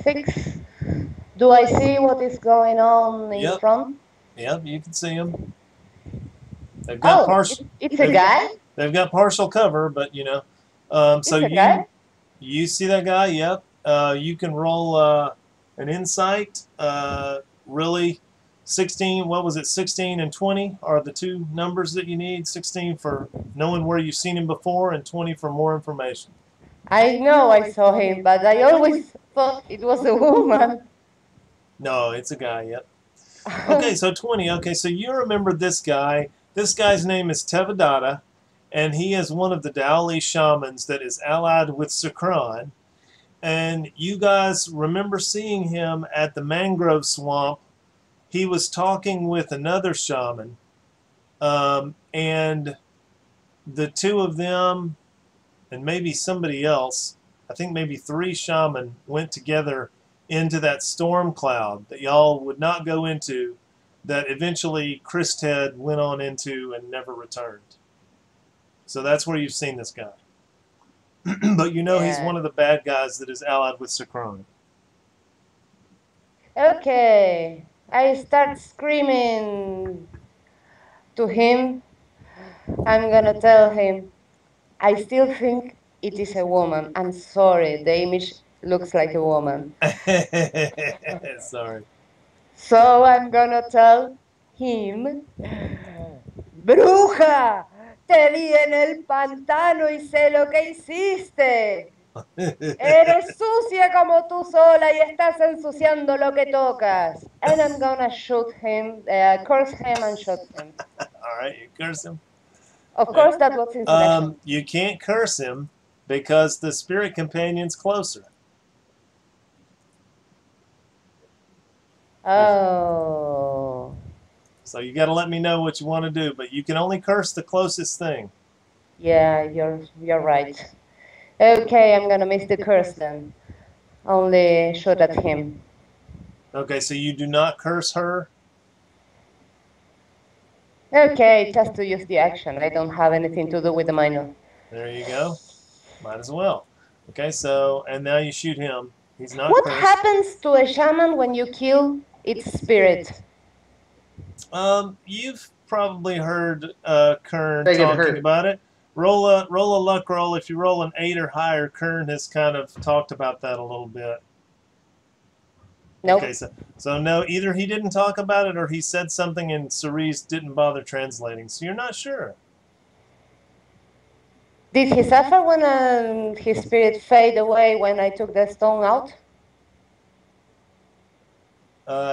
6. Do I see what is going on in front? Yep, you can see them. They've got it's a guy? They've got partial cover, but you know. So you see that guy? Yep. You can roll an insight. Really, 16. What was it? 16 and 20 are the two numbers that you need. 16 for knowing where you've seen him before, and 20 for more information. I know I saw him, but I always thought it was a woman. No, it's a guy, yep. Okay, so 20. Okay, so you remember this guy. This guy's name is Tevadata, and he is one of the Dowley shamans that is allied with Sakran. And you guys remember seeing him at the mangrove swamp. He was talking with another shaman, and the two of them, and maybe somebody else, I think maybe 3 shaman, went together into that storm cloud that y'all would not go into, that eventually Chris Ted went on into and never returned. So that's where you've seen this guy. But you know he's Yeah. one of the bad guys that is allied with Sakron. Okay, I start screaming to him. I'm gonna tell him, I still think it is a woman. I'm sorry, the image looks like a woman. Sorry. So I'm gonna tell him, Bruja, te vi en el pantano y sé lo que hiciste. Eres sucia como tú sola y estás ensuciando lo que tocas. And I'm gonna shoot him, curse him and shoot him. All right, you curse him. Of course, that was in selection. You can't curse him because the spirit companion's closer. Oh. So you got to let me know what you want to do, but you can only curse the closest thing. Yeah, you're right. Okay, I'm gonna miss the curse then. Only shoot at him. Okay, so you do not curse her. Okay, just to use the action. I don't have anything to do with the minor. There you go. Might as well. Okay, so, and now you shoot him. He's not What cursed. happens to a shaman when you kill its spirit? You've probably heard Kern They get talking hurt. about it. Roll a luck roll. If you roll an 8 or higher, Kern has kind of talked about that a little bit. Nope. Okay, so no, either he didn't talk about it or he said something and Cerise didn't bother translating. So you're not sure. Did he suffer when his spirit fade away when I took the stone out?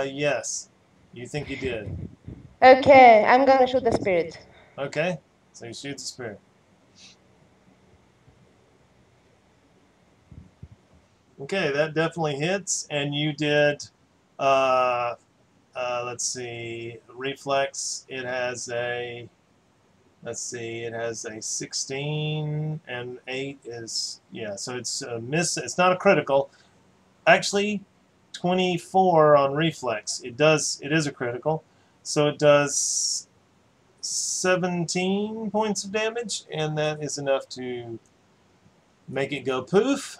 Yes, you think he did. Okay, I'm gonna shoot the spirit. Okay, so you shoot the spirit. Okay, that definitely hits, and you did. Let's see, reflex. It has a. Let's see, it has a 16 and 8 is So it's a miss. It's not a critical. Actually, 24 on reflex. It is a critical, so it does 17 points of damage, and that is enough to make it go poof.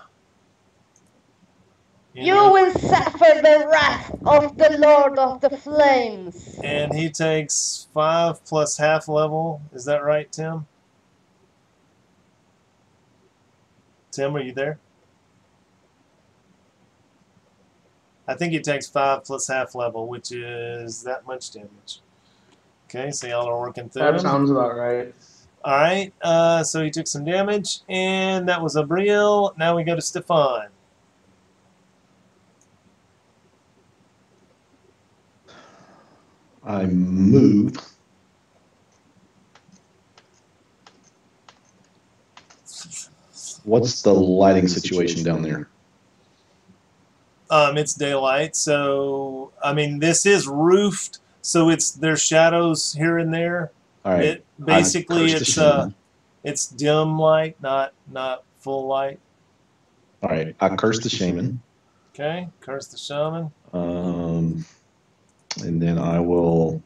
You will suffer the wrath of the Lord of the Flames. And he takes 5 plus half level. Is that right, Tim? Tim, are you there? I think he takes 5 plus half level, which is that much damage. Okay, so y'all are working through That him. sounds about right. All right, so he took some damage, and that was Abriel. Now we go to Stefan. I move. What's the lighting situation down there? It's daylight, so I mean this is roofed, so there's shadows here and there. All right. It basically I cursed the shaman. it's dim light, not full light. All right. I cursed the shaman. Okay, curse the shaman. And then I will.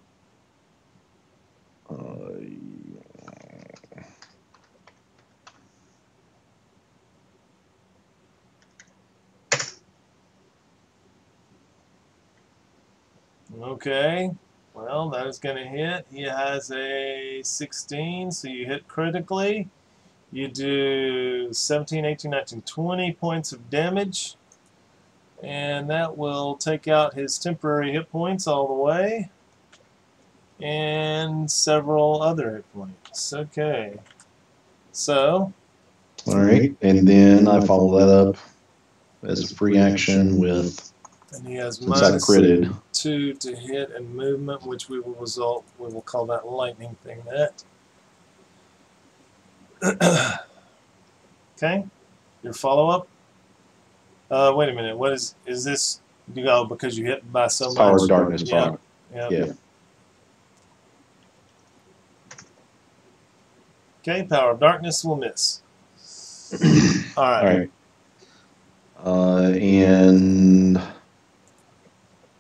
Okay, well that is going to hit. He has a 16, so you hit critically. You do 17, 18, 19, 20 points of damage. And that will take out his temporary hit points all the way. And several other hit points. Okay. So. All right. And then I follow that up as a free action with And he has since I critted. -2 to hit and movement, which we will call that lightning thing that. Okay, your follow-up. Wait a minute. What is this? You go because you hit by so much. Power of darkness. Yeah. Yeah. Okay, power of darkness will miss. All right. All right. And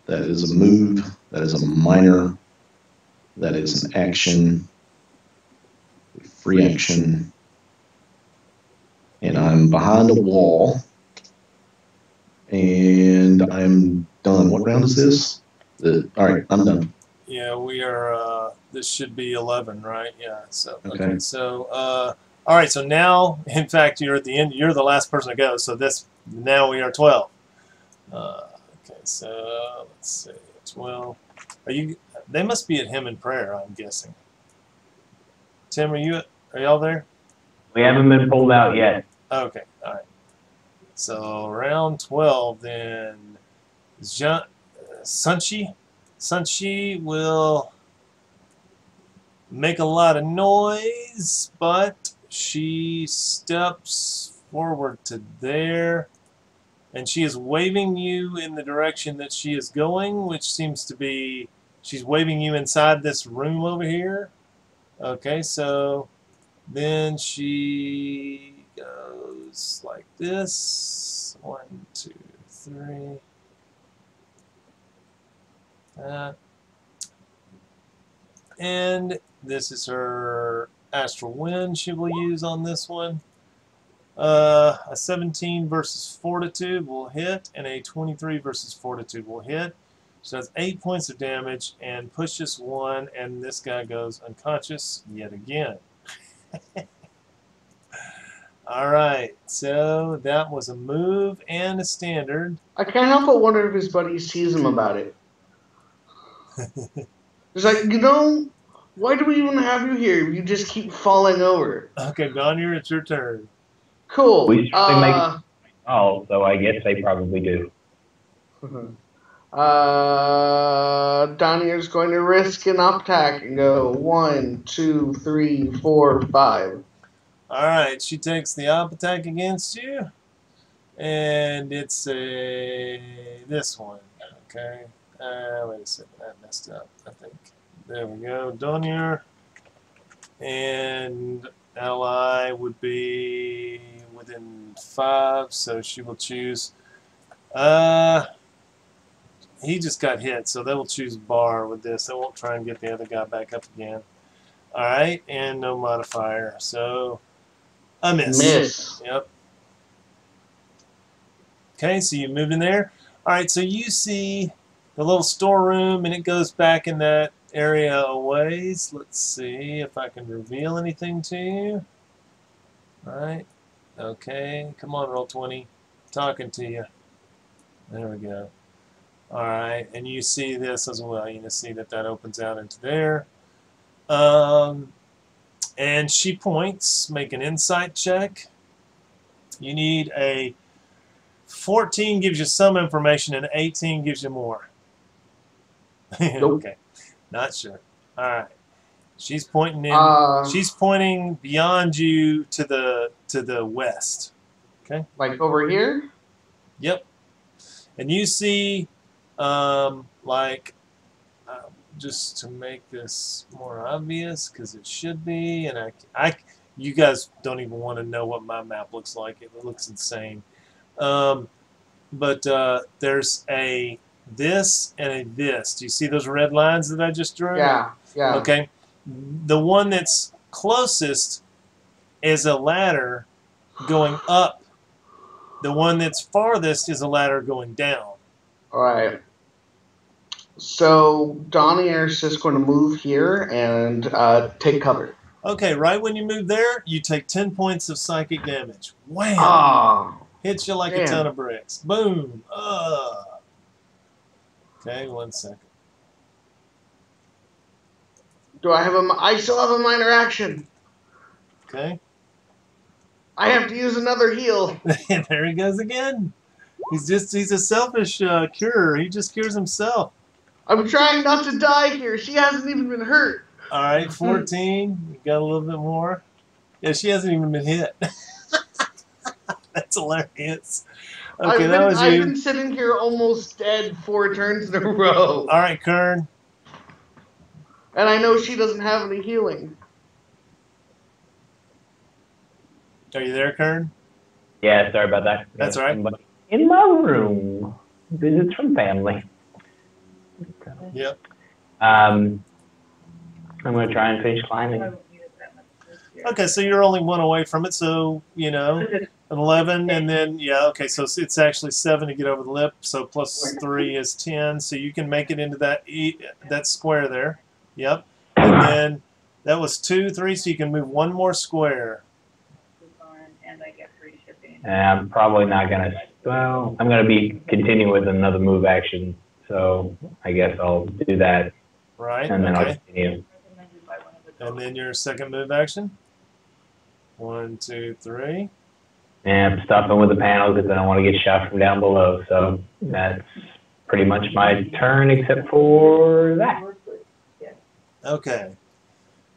that is a move. That is a minor. That is an action. Free action. And I'm behind a wall. And I'm done. What round is this? All right, I'm done. Yeah, we are. This should be 11, right? Yeah. So Okay. So all right. So now, in fact, you're at the end. You're the last person to go. So now we are 12. Okay. So let's see. 12. They must be at him in prayer. I'm guessing. Tim, are y'all there? We haven't been pulled out yet. Okay. All right. So round 12 then. Sunshi will make a lot of noise, but she steps forward to there, and she is waving you in the direction that she is going, which seems to be she's waving you inside this room over here. Okay, so then she goes like this. 1, 2, 3. And this is her astral wind she will use on this one. A 17 versus fortitude will hit, and a 23 versus fortitude will hit. She does 8 points of damage and pushes 1, and this guy goes unconscious yet again. Alright, so that was a move and a standard. I can't help but wonder if his buddies tease him about it. It's like, why do we even have you here? You just keep falling over. Okay, Gonir, it's your turn. Cool. We certainly make so I guess they probably do. Donier's going to risk an up attack and go 1, 2, 3, 4, 5. Alright, she takes the up attack against you. And it's this one. Okay. Wait a second, that messed up, I think. There we go. Donir. And ally would be within 5, so she will choose. He just got hit, so they will choose bar with this. They won't try and get the other guy back up again. Alright, and no modifier. So a miss. Miss. Yep. Okay, so you moved in there. Alright, so you see the little storeroom, and it goes back in that area a ways. Let's see if I can reveal anything to you. Alright. Okay, come on, roll 20. Talking to you. There we go. Alright, and you see this as well. You can see that opens out into there. And she points. Make an insight check. You need a 14 gives you some information, and 18 gives you more. Okay, not sure. All right, she's pointing in. She's pointing beyond you to the west. Okay, like over here. Yep, and you see, just to make this more obvious, because it should be, and you guys don't even want to know what my map looks like. It looks insane. But there's a this and a this. Do you see those red lines that I just drew? Yeah, yeah. Okay. The one that's closest is a ladder going up. The one that's farthest is a ladder going down. All right. So Donier's just going to move here and take cover. Okay, right when you move there, you take 10 points of psychic damage. Wham! Oh. Hits you like a ton of bricks. Boom! Okay, 1 second. Do I have I still have a minor action. Okay. I have to use another heal. And there he goes again. He's a selfish curer. He just cures himself. I'm trying not to die here. She hasn't even been hurt. All right, 14. You got a little bit more. Yeah, she hasn't even been hit. That's hilarious. Okay, I've been sitting here almost dead 4 turns in a row. All right, Kern. And I know she doesn't have any healing. Are you there, Kern? Yeah, sorry about that. That's all right. Somebody in my room. Visits from family. Yep. I'm going to try and finish climbing. Okay, so you're only 1 away from it, so, you know, 11, and then, yeah, okay, so it's actually 7 to get over the lip, so plus 3 is 10, so you can make it into that square there. Yep. And then that was 2, 3, so you can move 1 more square. And I get free shipping. And I'm probably not going to, well, I'm going to be continuing with another move action, so I guess I'll do that, Right, and then I'll okay. continue. And then your second move action. 1, 2, 3. And I'm stopping with the panel because I don't want to get shot from down below, so that's pretty much my turn except for that. Okay.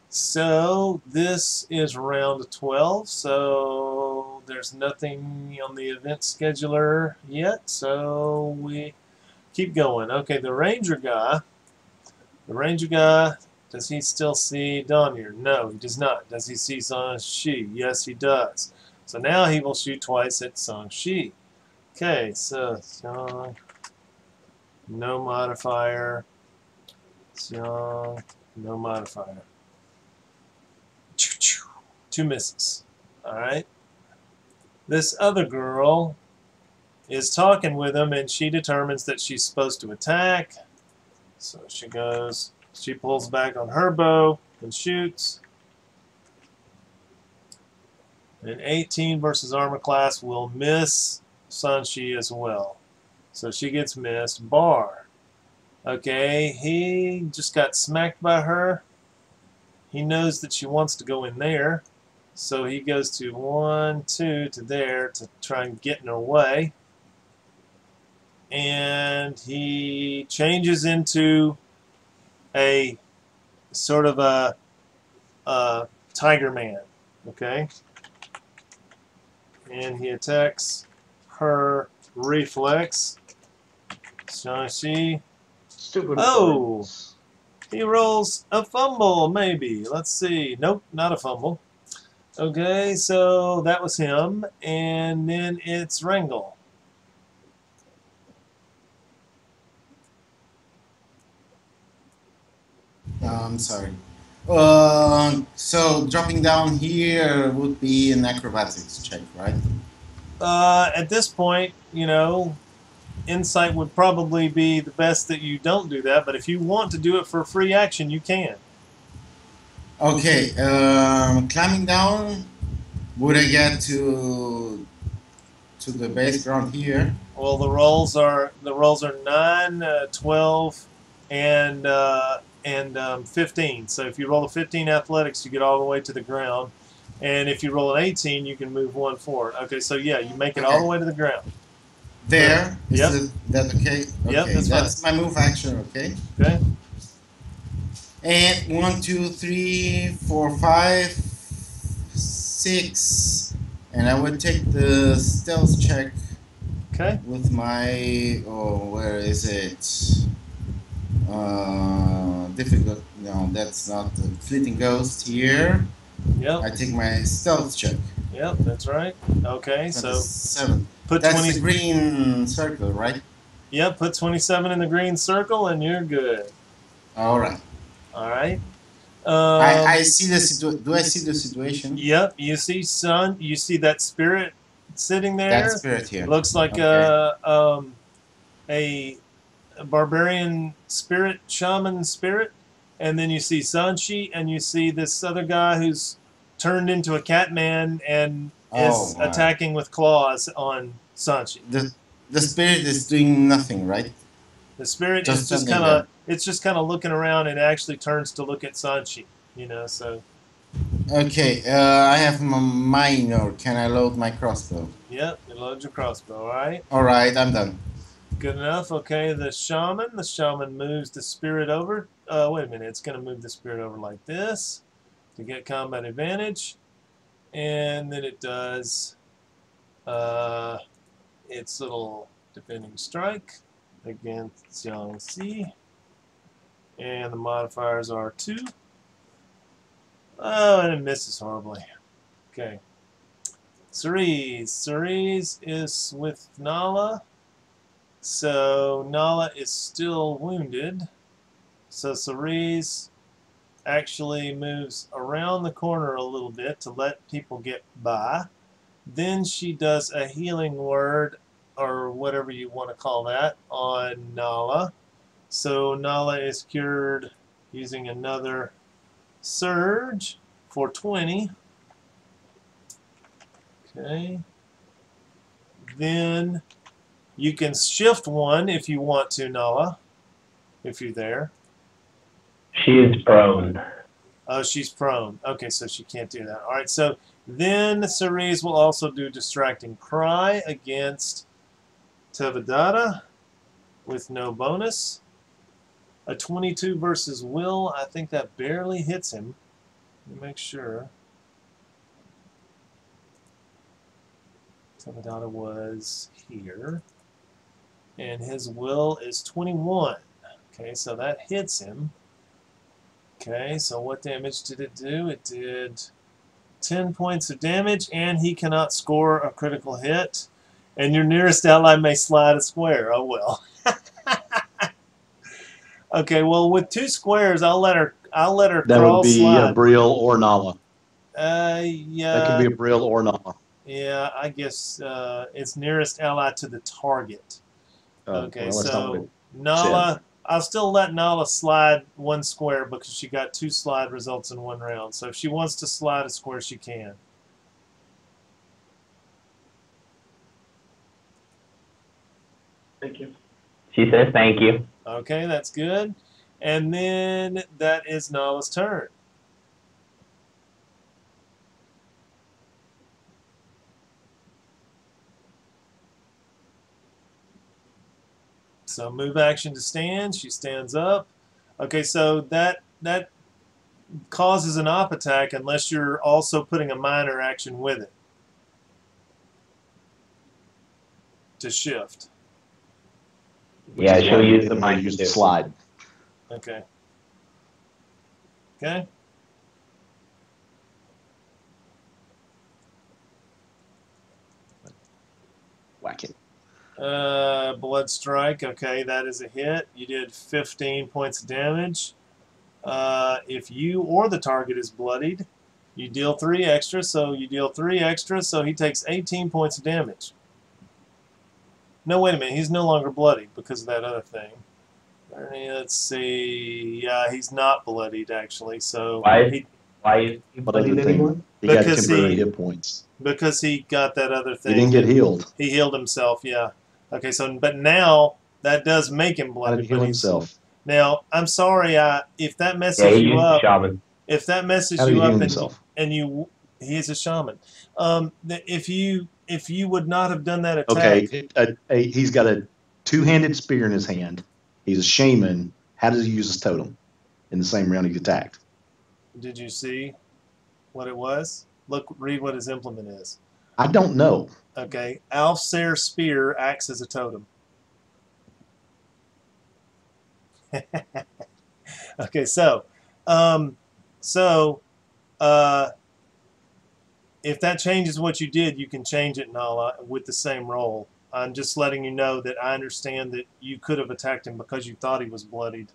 So this is round 12, so there's nothing on the event scheduler yet, so we keep going. Okay, the ranger guy, does he still see Donier? No, he does not. Does he see Sang-Shi? Yes, he does. So now he will shoot twice at Sang-Shi. Okay, so Xiang, no modifier. Xiang, no modifier. 2 misses. Alright. This other girl is talking with him, and she determines that she's supposed to attack. So she goes, she pulls back on her bow and shoots. An 18 versus armor class will miss Sang-Shi as well. So she gets missed. Bar. Okay, he just got smacked by her. He knows that she wants to go in there. So he goes to 1, 2 to there to try and get in her way. And he changes into a sort of a Tiger Man. Okay? And he attacks her reflex. Sang-Shi. Stupid. Oh! words. He rolls a fumble, maybe. Let's see. Nope, not a fumble. Okay, so that was him. And then it's Wrangle. I'm sorry. So dropping down here would be an acrobatics check, right? At this point, you know, insight would probably be the best that you don't do that, but if you want to do it for free action, you can. Okay, climbing down, would I get to the base ground here? Well, the rolls are 9, 12, and 15. So if you roll a 15 athletics, you get all the way to the ground. And if you roll an 18, you can move 1 forward. Okay, so yeah, you make it all the way to the ground. There? Yep. Is that okay? Yep, Okay, that's my move action, okay? Okay. And 1, 2, 3, 4, 5, 6. And I would take the stealth check Okay. with my, where is it? Difficult, no, that's not the fleeting ghost here. Yep. I take my stealth check. Yep, that's right. Okay, so 7. put That's 20. the green circle, right? Yep, put 27 in the green circle, and you're good. All right. All right. I see the do I see the situation? Yep, you see you see that spirit sitting there. That spirit here. Looks like Okay. a barbarian spirit, shaman spirit, and then you see Sang-Shi, and you see this other guy who's turned into a cat man and is my. attacking with claws on Sang-Shi. The spirit is doing nothing, right? The spirit Just is just standing kind of looking around and actually turns to look at Sang-Shi. You know, so Okay, I have my minor. Can I load my crossbow? Yep, you load your crossbow, all right? All right, I'm done. Good enough. Okay, the shaman moves the spirit over. Wait a minute, it's going to move the spirit over like this to get combat advantage. And then it does its little defending strike against Jiangxi. And the modifiers are 2. Oh, and it misses horribly. Okay. Cerise. Cerise is with Nala. So Nala is still wounded. So Cerise actually moves around the corner a little bit to let people get by. Then she does a healing word, or whatever you want to call that, on Nala. So Nala is cured using another surge for 20. Okay. Then you can shift 1 if you want to, Nala, if you're there. She is prone. Oh, she's prone. Okay, so she can't do that. All right, so then Cerise will also do Distracting Cry against Tevadata with no bonus. A 22 versus Will. I think that barely hits him. Let me make sure. Tevadata was here. And his Will is 21. Okay, so that hits him. Okay, so what damage did it do? It did 10 points of damage, and he cannot score a critical hit. And your nearest ally may slide a square. Oh well. Okay, well with 2 squares, I'll let her That crawl would be slide. Brill or Nala. Yeah. That could be a Brill or Nala. Yeah, I guess it's nearest ally to the target. Okay, well, that's not what so it Nala, said. I'll still let Nala slide 1 square because she got 2 slide results in 1 round. So if she wants to slide a square, she can. Thank you. She says thank you. Okay, that's good. And then that is Nala's turn. So move action to stand. She stands up. Okay, so that causes an op attack unless you're also putting a minor action with it to shift. Yeah, Which is she'll why use the it'll minor use the too. slide. Okay. Okay. Whack it. Blood strike. Okay, that is a hit. You did 15 points of damage. If you or the target is bloodied, you deal 3 extra. So you deal 3 extra. So he takes 18 points of damage. No, wait a minute. He's no longer bloodied because of that other thing. Let's see. Yeah, he's not bloodied actually. So Why is he he What other bloodied thing? anymore? He got Because temporary he- hit points. because he got that other He thing. didn't get healed. He healed himself. Yeah. Okay. So, but now that does make him How did bloodied. he heal But he's himself? now. I'm sorry. If that messes Yeah, he you used up, shaman. if that messes How did he you heal up, himself? and you, he is a shaman. If you would not have done that attack, Okay, he's got a 2-handed spear in his hand. He's a shaman. How does he use his totem in the same round he attacked? did you see what it was? Look, read what his implement is. I don't know. Okay, Alfsair spear acts as a totem. Okay, so, if that changes what you did, you can change it, Nala, with the same roll. I'm just letting you know that I understand that you could have attacked him because you thought he was bloodied.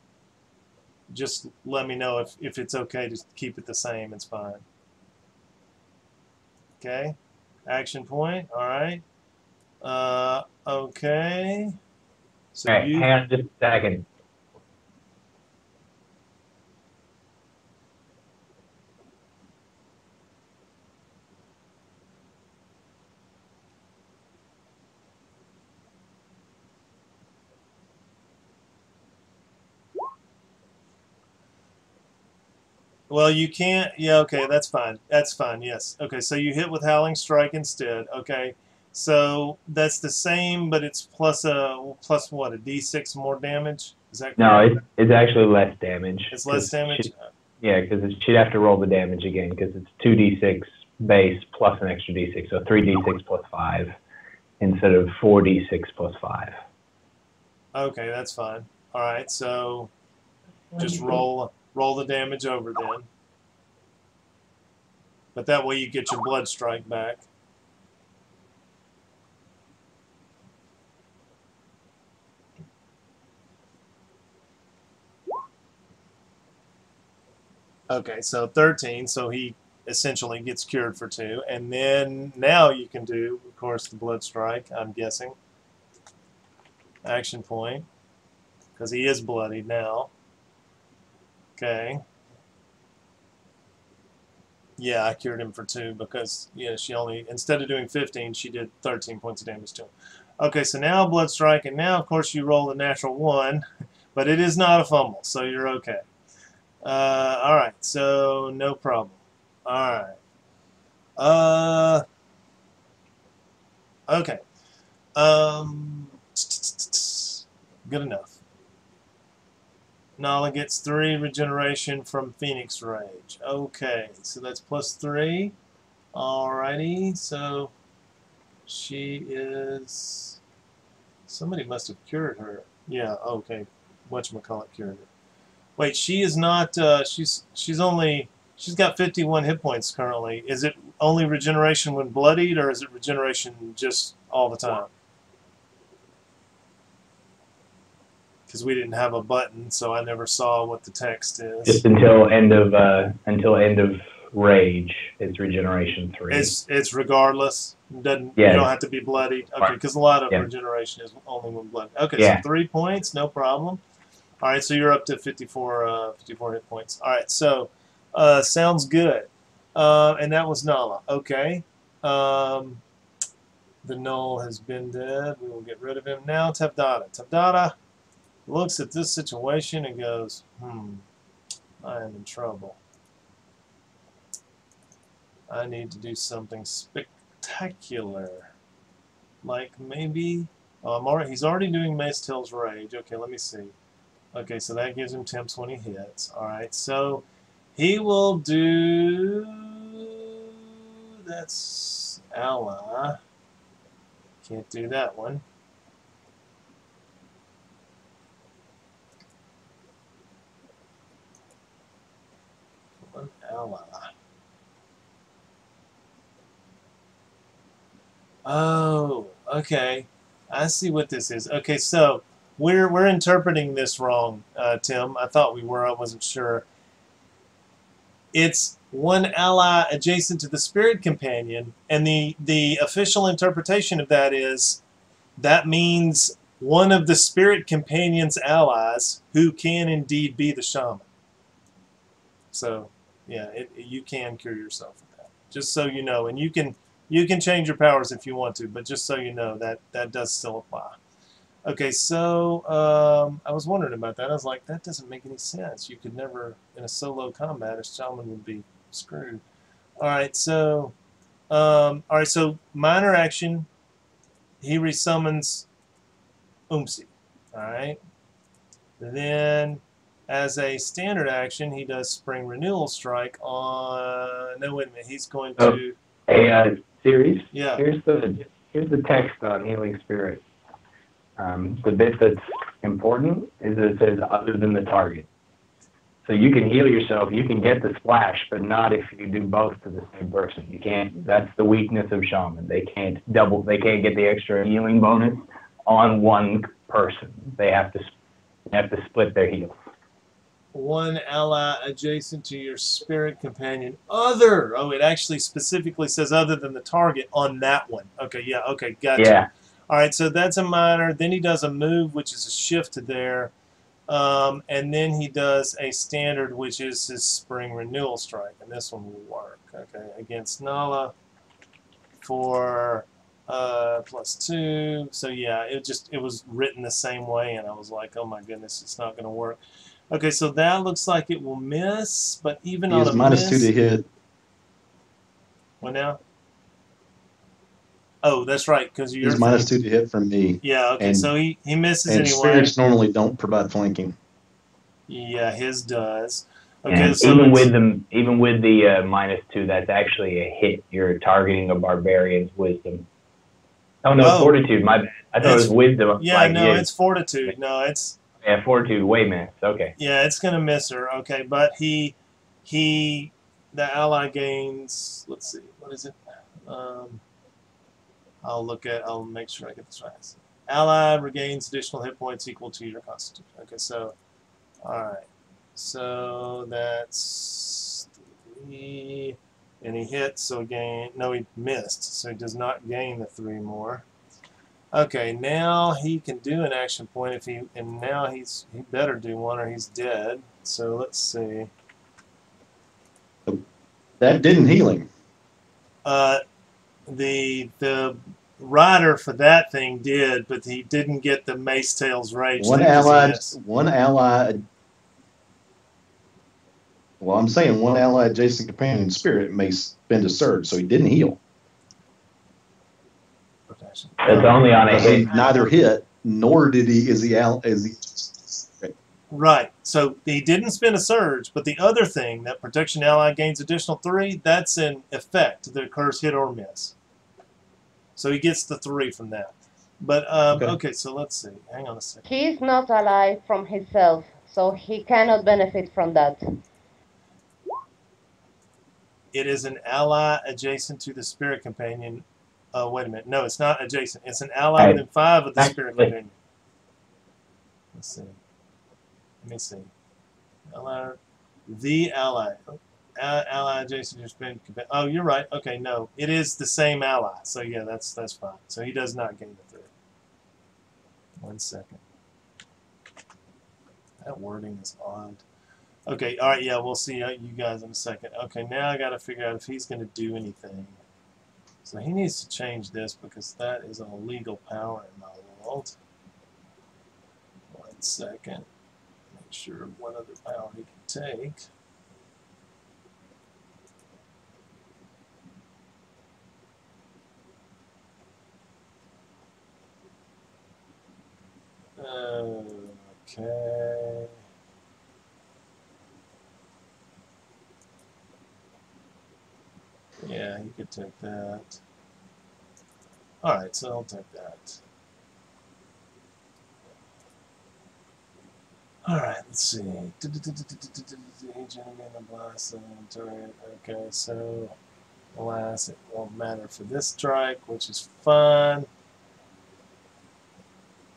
Just let me know if it's okay to keep it the same. It's fine. Okay. Action point. All right. Okay. So All right, hang on just a second. Well, you can't. Yeah, okay, that's fine. That's fine. Yes. Okay, so you hit with Howling Strike instead. Okay, so that's the same, but it's plus what, a D6 more damage? Is that No, correct? it's actually less damage. It's less 'cause damage. yeah, because she'd have to roll the damage again because it's 2d6 base plus an extra d6, so 3d6 plus 5 instead of 4d6 plus 5. Okay, that's fine. All right, so just roll the damage over then. But that way you get your blood strike back. Okay, so 13, so he essentially gets cured for 2. And then now you can do, of course, the blood strike, I'm guessing. Action point, because he is bloodied now. Okay. Yeah, I cured him for 2 because, yeah, she only, instead of doing 15, she did 13 points of damage to him. Okay, so now blood strike, and now, of course, you roll the natural 1, but it is not a fumble, so you're okay. All right, so no problem. All right. Okay. Good enough. Nala gets 3 regeneration from Phoenix Rage. Okay, so that's plus 3. Alrighty, so she is... Somebody must have cured her. Yeah, okay. Whatchamacallit cured her. Wait, she is not... she's got 51 hit points currently. Is it only regeneration when bloodied, or is it regeneration just all the time? Because we didn't have a button, so I never saw what the text is. Just until end of rage, it's regeneration 3. It's regardless. Doesn't Yeah. You don't have to be bloodied. Okay, because a lot of Yeah. regeneration is only when bloodied. Okay, Yeah. so 3 points, no problem. All right, so you're up to 54 hit points. All right, so sounds good. And that was Nala. Okay. The Null has been dead. We will get rid of him now. Tavdata. Tavdata looks at this situation and goes, I am in trouble. I need to do something spectacular. Like maybe... he's already doing Mace Till's Rage. Okay, let me see. Okay, so that gives him temps when he hits. Alright, so he will do... That's ally. Can't do that one. One ally. Oh, okay. I see what this is. Okay, so we're interpreting this wrong, Tim. I thought we were. I wasn't sure. It's one ally adjacent to the spirit companion, and the official interpretation of that is that means one of the spirit companion's allies who can indeed be the shaman. So, yeah, you can cure yourself of that. Just so you know, and you can change your powers if you want to, but just so you know, that does still apply. Okay, so I was wondering about that. I was like, that doesn't make any sense. You could never, in a solo combat, a shaman would be screwed. All right, so minor action, he resummons Umsi. All right, then as a standard action, he does Spring Renewal Strike on. No, wait a minute. He's going to. Hey, series. Yeah. Here's the text on Healing Spirit. The bit that's important is that it says other than the target. So you can heal yourself, you can get the splash, but not if you do both to the same person. You can't. That's the weakness of shaman. They can't get the extra healing bonus on one person. They have to split their heals. One ally adjacent to your spirit companion. Other. Oh, it actually specifically says other than the target on that one. Okay, yeah, okay, gotcha. Yeah. All right, so that's a minor. Then he does a move, which is a shift to there. And then he does a standard, which is his Spring Renewal Strike. And this one will work. Okay, against Nala for +2. So yeah, it was written the same way, and I was like, oh my goodness, it's not going to work. Okay, so that looks like it will miss, but even He on is a -2 miss, to hit. what now? Oh, that's right, because of your He's thing. -2 to hit from me. Yeah, okay, And so he misses and anyway. spirits normally don't provide flanking. Yeah, his does. Okay, And so even it's, with the -2, that's actually a hit. You're targeting a barbarian's wisdom. Oh no, Oh. fortitude. My bad. I thought it was wisdom. yeah, like no, his. it's fortitude. No, it's Yeah, fortitude. Way miss. Okay. yeah, it's gonna miss her. Okay, but the ally gains. Let's see, what is it? I'll make sure I get this right. Ally regains additional hit points equal to your constitution. Okay, so all right, so that's 3, and he hit, so gain. No, he missed, so he does not gain the 3 more. Okay, now he can do an action point if he, and now he better do one or he's dead. So let's see. That didn't heal him. The rider for that thing did, but he didn't get the Mace Tail's rage. One ally. Well, I'm saying one ally adjacent companion spirit may spend a surge, so he didn't heal. That's only on a Because he hit. neither hit nor did he Right. So he didn't spend a surge, but the other thing, that protection ally gains additional 3, that's an effect that occurs hit or miss. So he gets the 3 from that. But okay, so let's see. Hang on a second. He is not alive from himself, so he cannot benefit from that. It is an ally adjacent to the spirit companion. Wait a minute. No, it's not adjacent. It's an ally within 5 of the spirit companion. Let's see. Let me see. Ally, the ally. Ally adjacent to your spirit companion. Oh, you're right. Okay, no. It is the same ally. So yeah, that's fine. So he does not gain the 3. 1 second. That wording is odd. Okay, all right, yeah, we'll see you guys in a second. Okay, now I got to figure out if he's going to do anything. So he needs to change this because that is an illegal power in my world. 1 second. Make sure what other power he can take. Okay. Yeah, he could take that. Alright, so I'll take that. Alright, let's see. Okay, so alas, it won't matter for this strike, which is fun.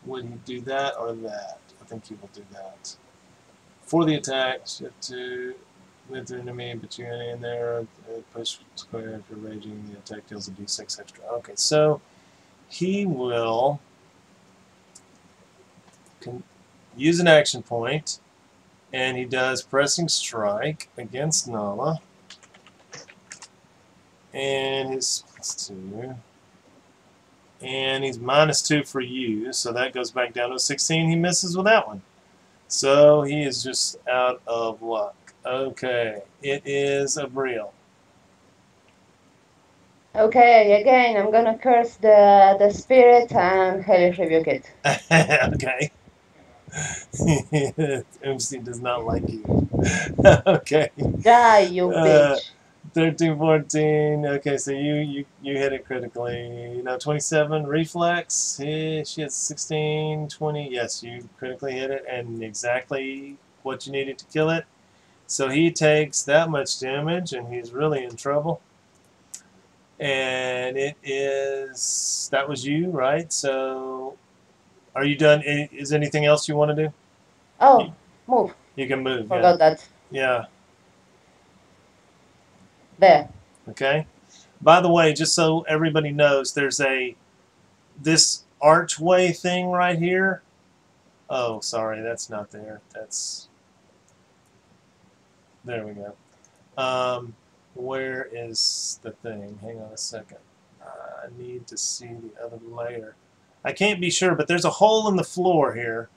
Would he do that or that? I think he will do that. For the attack, shift to with the enemy, but you're in there, push square if you're raging, the attack deals a d6 extra. Okay, so he will use an action point, and he does pressing strike against Nala. And his +2. And he's -2 for you, so that goes back down to a 16. He misses with that one. So he is just out of luck. Okay, it is Abriel. Okay, again, I'm gonna curse the spirit and hellish rebuke it. Okay. Oopsie does not like you. Okay. Die, you bitch. 13, 14. Okay, so you hit it critically. 27 reflex. She has 16, 20. Yes, you critically hit it and exactly what you needed to kill it. So he takes that much damage and he's really in trouble. And it is, that was you, right? So are you done? Is anything else you want to do? Oh, move. You can move. Forgot that. Yeah. There. Okay. By the way, just so everybody knows, there's this archway thing right here. Oh, sorry, that's not there. There we go. Where is the thing? Hang on a second. I need to see the other layer. I can't be sure, but there's a hole in the floor here.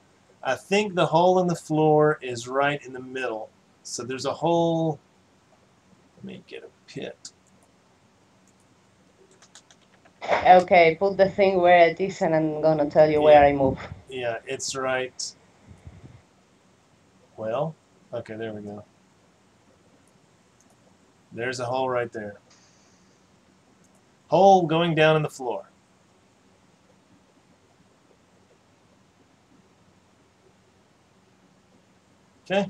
I think the hole in the floor is right in the middle. So there's a hole. Let me get a pit. Okay, put the thing where it is, and I'm gonna tell you where I move. Yeah, it's right. Well, okay, there we go. There's a hole right there. Hole going down in the floor. Okay.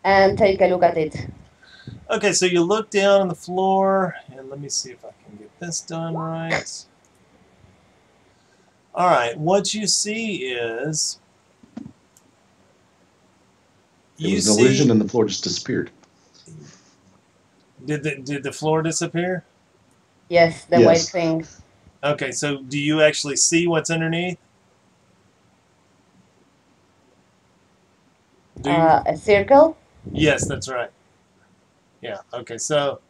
And take a look at it. Okay, so you look down on the floor, and let me see if I can get this done right. All right, what you see is It was an illusion, and the floor just disappeared. Did the floor disappear? Yes, the white thing. Okay, so do you actually see what's underneath? A circle? Yes, that's right. Yeah, okay, so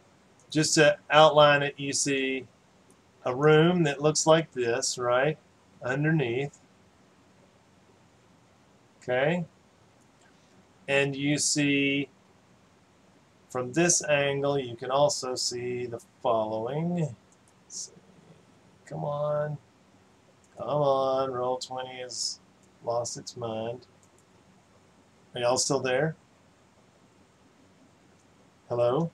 just to outline it, you see a room that looks like this, right? Underneath. Okay. And you see, from this angle, you can also see the following. Let's see. Come on. Come on. Roll20 has lost its mind. Are y'all still there? Hello?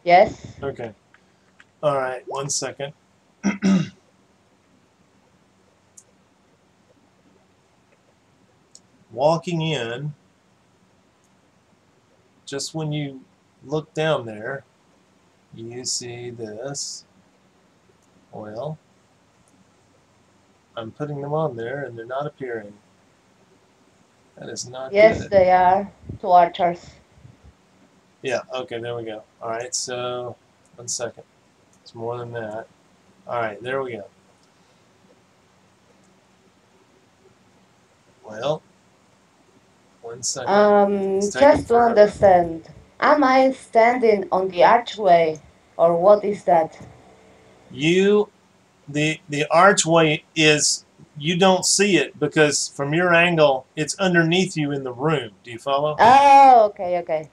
Yes. Okay. All right, 1 second. Walking in, just when you look down there, you see this. Well, I'm putting them on there and they're not appearing. That is not Yes, good. they are. 2 archers. Yeah, okay, there we go. Alright, so 1 second. It's more than that. Alright, there we go. Well, 1 second. Just to understand, am I standing on the archway, or what is that? The archway is, you don't see it because from your angle, it's underneath you in the room. Do you follow? Oh, okay. Okay.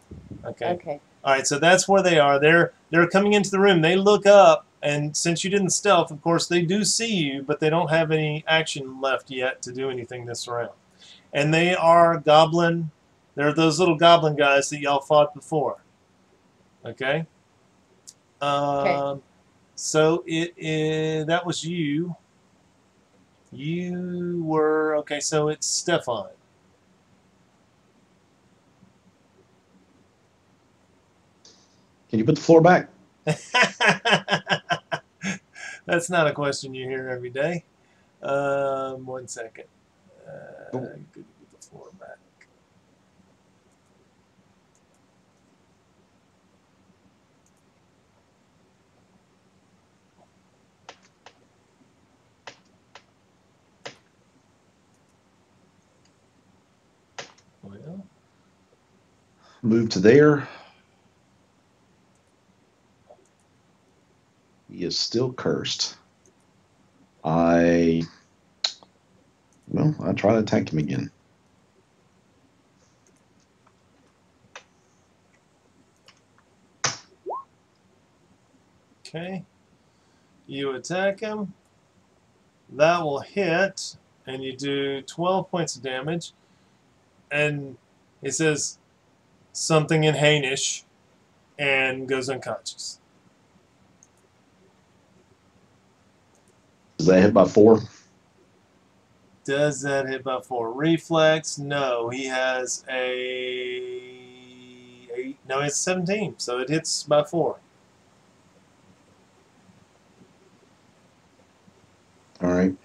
All right, so that's where they are. They're coming into the room. They look up, and since you didn't stealth, of course, they do see you, but they don't have any action left yet to do anything this round. And they are goblin. They're those little goblin guys that y'all fought before. Okay? Okay. So that was you. You were, okay, so it's Stefan. Can you put the floor back? That's not a question you hear every day. 1 second. Could you put the floor back? Well, move to there. He is still cursed. I try to attack him again. Okay. You attack him. That will hit, and you do 12 points of damage. And it says something in Hainish and goes unconscious. Does that hit by 4? Does that hit by 4? Reflex? No. He has no, it's 17, so it hits by 4. All right.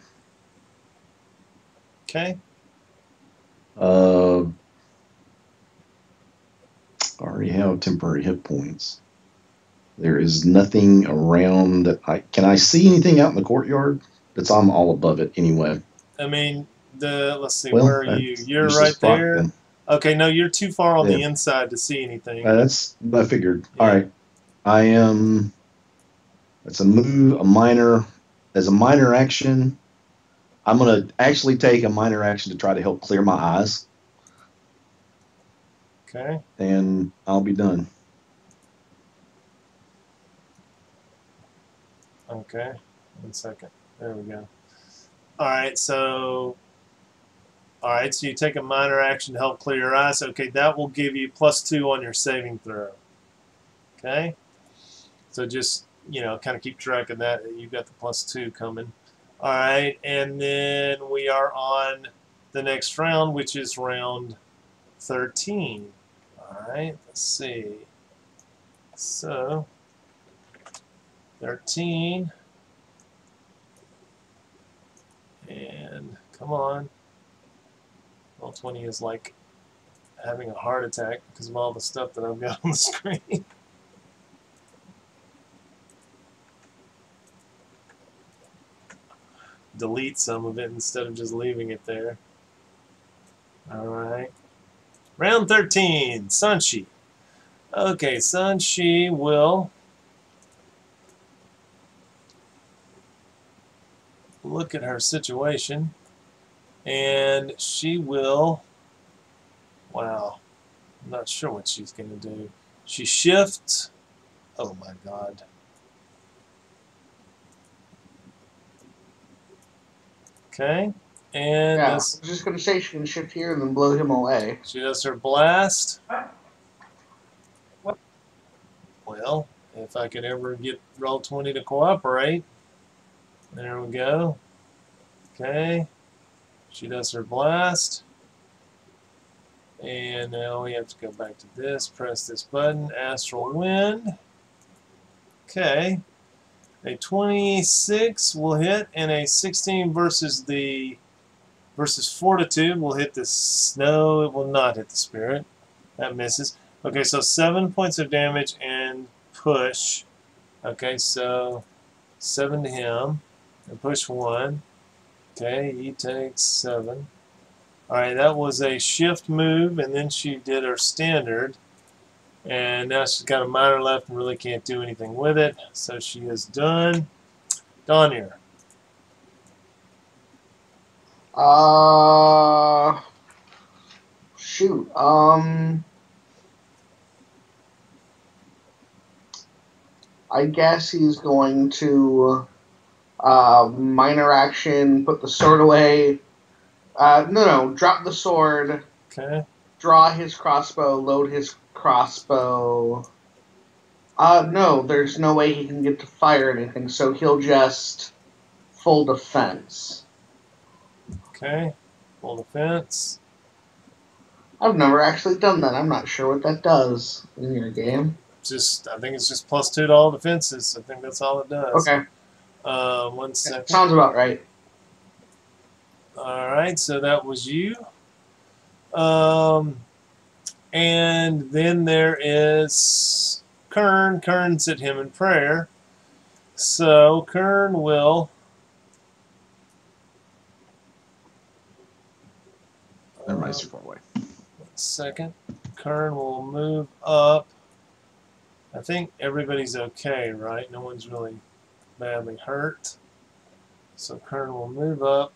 Okay. I already have temporary hit points. There is nothing around that can I see anything out in the courtyard? I'm all above it anyway. I mean, let's see, where are you? You're right there. Then. Okay, no, you're too far on the inside to see anything. I figured. Yeah. All right. I am. That's a move, as a minor action. I'm going to actually take a minor action to try to help clear my eyes, Okay. and I'll be done. Okay. 1 second. There we go. All right. So you take a minor action to help clear your eyes. Okay, that will give you +2 on your saving throw. Okay. So just, kind of keep track of that. You've got the +2 coming. All right, and then we are on the next round, which is round 13. All right, let's see. So, 13. And come on. Well, 20 is like having a heart attack because of all the stuff that I've got on the screen. Delete some of it instead of just leaving it there. All right. Round 13, Sunshi. Okay, Sunshi will look at her situation, and she will, wow, I'm not sure what she's going to do. She shifts, oh my God. Okay, and Yeah, I this, was just going to say she can shift here and then blow him away. she does her blast. Well, if I could ever get Roll20 to cooperate. There we go. Okay. She does her blast. And now we have to go back to this, press this button, Astral Wind. Okay. A 26 will hit, and a 16 versus Fortitude will hit the snow. It will not hit the spirit. That misses. Okay, so 7 points of damage and push. Okay, so 7 to him. And push 1. Okay, he takes 7. Alright, that was a shift move, and then she did her standard. And now she's got a minor left and really can't do anything with it. So she is done. Donier. Shoot. I guess he's going to minor action, put the sword away. No, drop the sword. Okay. Draw his crossbow, load his crossbow. No, there's no way he can get to fire anything, so he'll just full defense. Okay. Full defense. I've never actually done that. I'm not sure what that does in your game. I think it's just +2 to all defenses. I think that's all it does. Okay. 1 second. Sounds about right. Alright, so that was you. And then there is Kern. Kern's at him in prayer. So Kern will... Everybody's too far away. 1 second. Kern will move up. I think everybody's okay, right? No one's really badly hurt. So Kern will move up.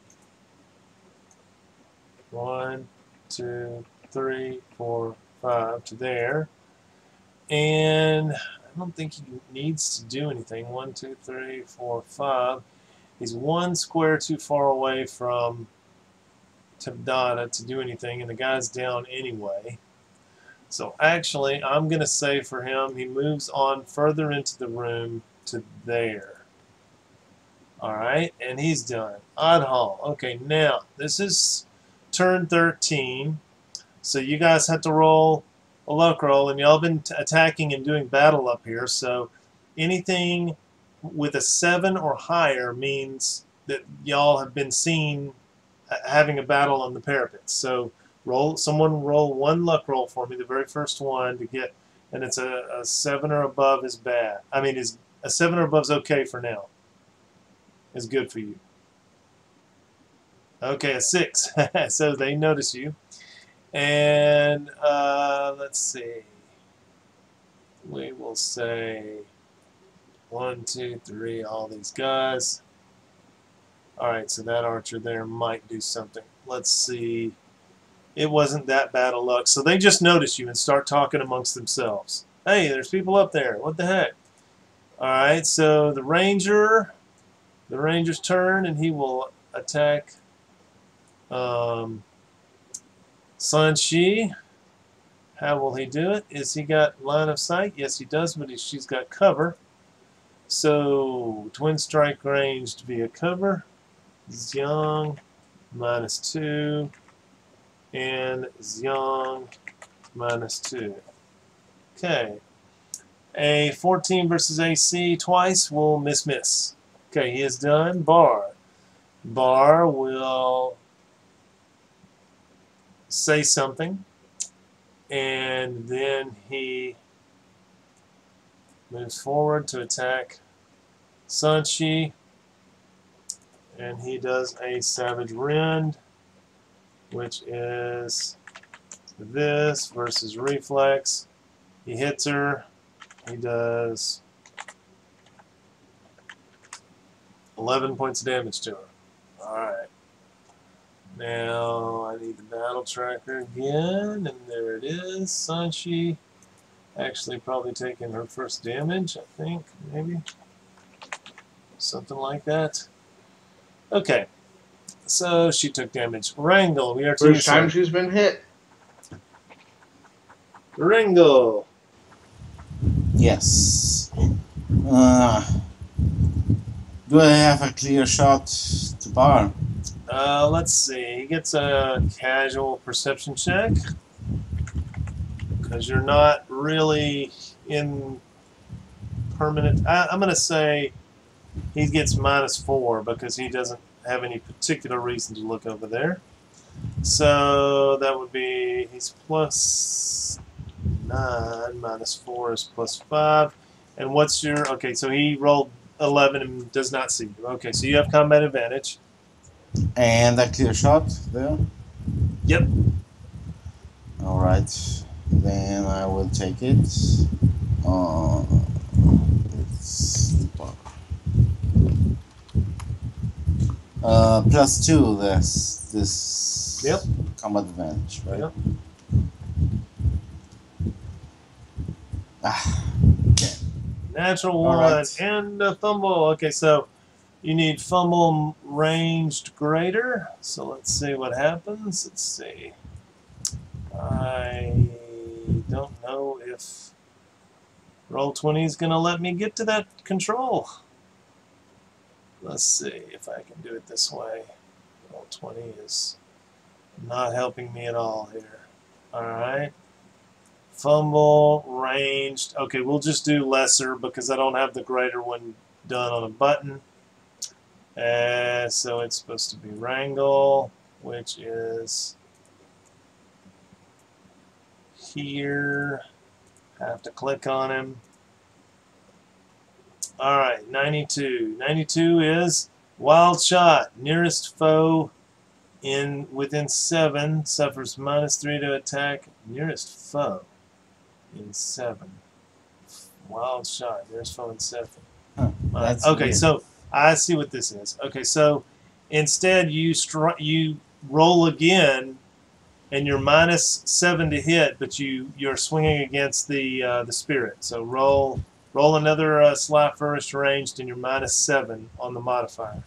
1, 2, 3, 4, 5 to there. And I don't think he needs to do anything. 1, 2, 3, 4, 5. He's 1 square too far away from Tabdata to do anything, and the guy's down anyway. So actually, I'm going to say for him, he moves on further into the room to there. Alright, and he's done. Oddhall. Okay, now, this is turn 13. So you guys have to roll a luck roll, and y'all been attacking and doing battle up here. So anything with a 7 or higher means that y'all have been seen having a battle on the parapets. So someone roll 1 luck roll for me, the very first one to get, and it's a 7 or above is bad. I mean, a 7 or above is okay for now. Is good for you. Okay, a 6. So they notice you. And let's see. We will say 1, 2, 3, all these guys. Alright, so that archer there might do something. Let's see. It wasn't that bad of luck. So they just notice you and start talking amongst themselves. Hey, there's people up there. What the heck? Alright, so the ranger's turn, and he will attack Sun Shi. How will he do it? Is he got line of sight? Yes, he does, but she's got cover. So, twin strike ranged via cover. Xiang, -2. And Xiang, -2. Okay. A 14 versus AC twice will miss. Okay, he is done. Bar. Bar will say something, and then he moves forward to attack Sun Shi, and he does a Savage Rend, which is this versus Reflex. He hits her. He does 11 points of damage to her. Alright. Now I need the battle tracker again, and there it is. Sun Shi actually probably taking her first damage, I think, maybe. Something like that. Okay. So she took damage. Wrangle, we are to First time she's been hit. Wrangle. Yes. Do I have a clear shot to Bar? Let's see. He gets a casual perception check. Because you're not really in permanent... I'm going to say he gets -4 because he doesn't have any particular reason to look over there. So that would be... He's +9. -4 is +5. And what's your... Okay, so he rolled 11 and does not see you. Okay, so you have combat advantage. And a clear shot there? Yep. Alright. Then I will take it. It's +2 this Yep. combat advantage, right? Yep. Okay. Natural All 1 right. and a fumble. Okay, so you need fumble ranged greater. So let's see what happens. Let's see. I don't know if Roll20 is going to let me get to that control. Let's see if I can do it this way. Roll20 is not helping me at all here. Alright. Fumble, ranged. Okay, we'll just do lesser because I don't have the greater one done on a button. So it's supposed to be wrangle, which is here. Have to click on him. Alright, 92. 92 is wild shot. Nearest foe within 7 suffers -3 to attack. Nearest foe in 7. Wild shot. Nearest foe in 7. Huh, that's Okay, weird. so I see what this is. Okay, so instead you roll again, and you're -7 to hit, but you're swinging against the spirit. So roll another Sly Flourish ranged, and you're -7 on the modifier.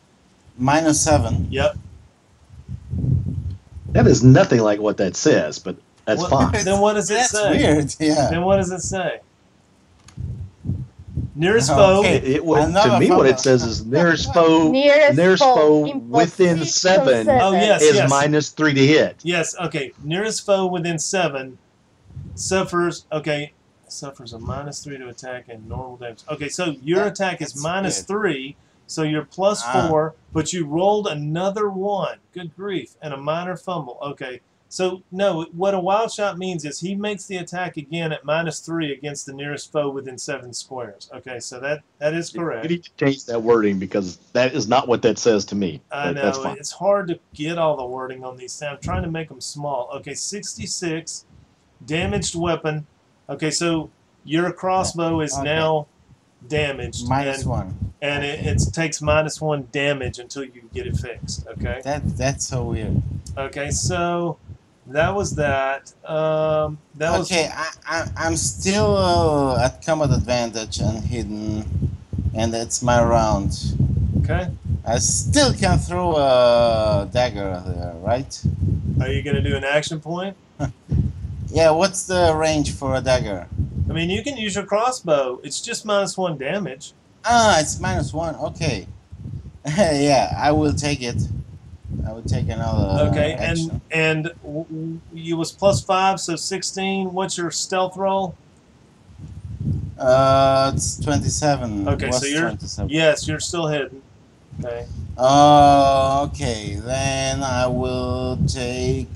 -7. Yep. That is nothing like what that says, but that's fine. Then what does it That's say? weird, yeah. Then what does it say? Nearest Okay. foe. To Another me, what fella. it says is nearest foe Nearest foe within 7 Oh, yes. is -3 to hit. Yes. Okay. Nearest foe within 7 suffers. Okay. Suffers a -3 to attack and normal damage. Okay. So your attack is That's -3. So you're +4, but you rolled another 1. Good grief. And a minor fumble. Okay. So, no, what a wild shot means is he makes the attack again at -3 against the nearest foe within 7 squares. Okay, so that is You correct. need to change that wording because that is not what that says to me. I But that's know, fine. it's hard to get all the wording on these things. I'm trying to make them small. Okay, 66, damaged weapon. Okay, so your crossbow is Okay. now damaged. and -1. and it takes -1 damage until you get it fixed. Okay. That's so weird. Okay, so that was that. That was Okay, I'm still at combat advantage and hidden, and it's my round. okay. I still can throw a dagger there, right? Are you gonna do an action point? Yeah, what's the range for a dagger? I mean, you can use your crossbow. It's just -1 damage. Ah, it's -1. Okay. Yeah, I will take it. I will take another Okay, action. and you was +5, so 16. What's your stealth roll? It's 27. Okay, Was so you're 27. yes, you're still hidden. Okay. Okay, then I will take.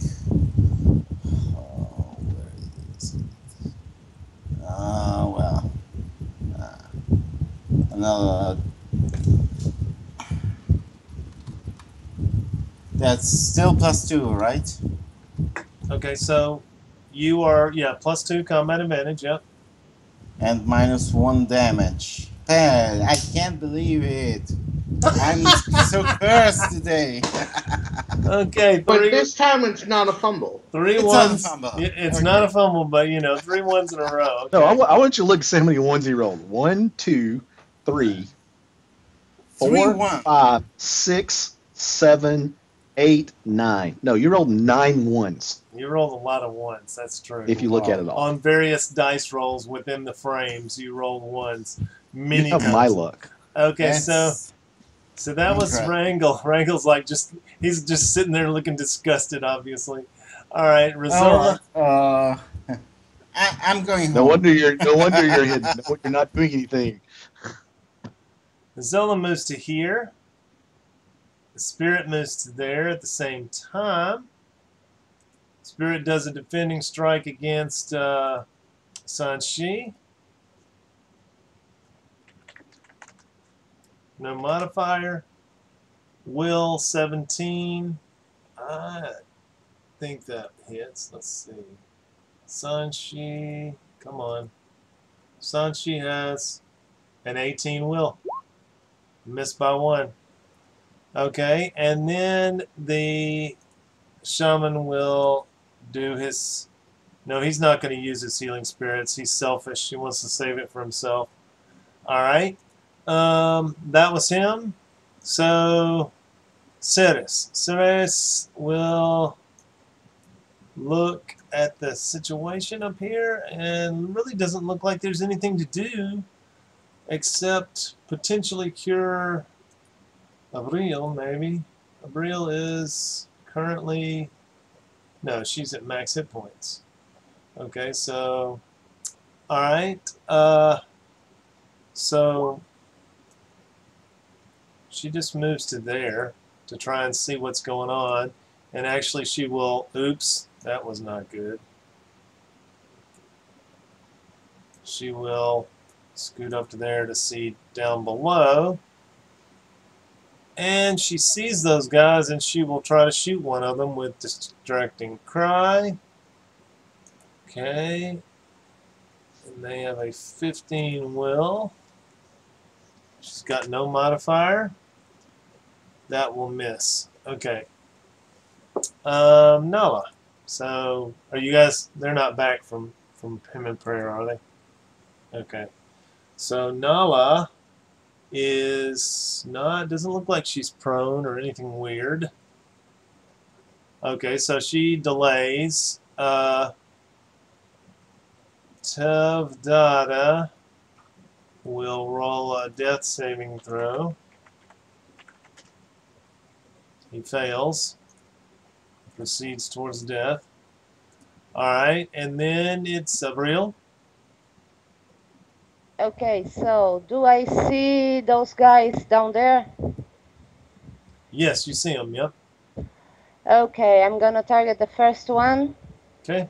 Oh, where is it? Well, another. That's still +2, right? Okay, so you are +2 combat advantage. Yep. And -1 damage. Man, I can't believe it. I'm so cursed today. Okay, But three this time it's not a fumble. three It's not a ones. fumble. It's Okay. not a fumble, but 3 ones in a row. No, Okay. I want you to look and see how many ones he rolled. 1, 2, 3, 4, 3-1. 5, 6, 7, 8, 9. No, you rolled 9 ones You rolled a lot of ones. That's true. if you look at it all. On various dice rolls within the frames, you rolled ones many You have times. my luck. Okay, That's so that was incredible. Wrangle. Wrangle's like he's just sitting there looking disgusted, obviously. All right, All Rosola. right. I'm going home. No wonder you're hidden. No wonder you're not doing anything. Zola moves to here. The spirit moves to there at the same time. Spirit does a defending strike against Sanshi. No modifier. Will 17. I think that hits. Let's see. Sanshi. Come on. Sanshi has an 18 will. Missed by 1. Okay, and then the shaman will do his... No, he's not going to use his healing spirits. He's selfish. He wants to save it for himself. Alright. That was him. So, Ceres. Ceres will look at the situation up here and really doesn't look like there's anything to do except potentially cure Abril, maybe. Abril is currently... No, she's at max hit points. Okay, so... Alright, so... She just moves to there to try and see what's going on. And actually she will... Oops, that was not good. She will scoot up to there to see down below. And she sees those guys and she will try to shoot one of them with Distracting Cry. Okay. And they have a 15 will. She's got no modifier. That will miss. Okay. Nala. So, are you guys... They're not back from him and prayer, are they? Okay. So, Nala is not... Doesn't look like she's prone or anything weird. Okay, so she delays. Tevdada will roll a death saving throw. He fails. Proceeds towards death. Alright, and then it's Abril. Okay, so do I see those guys down there? Yes, you see him, yep. Okay, I'm gonna target the first one Okay.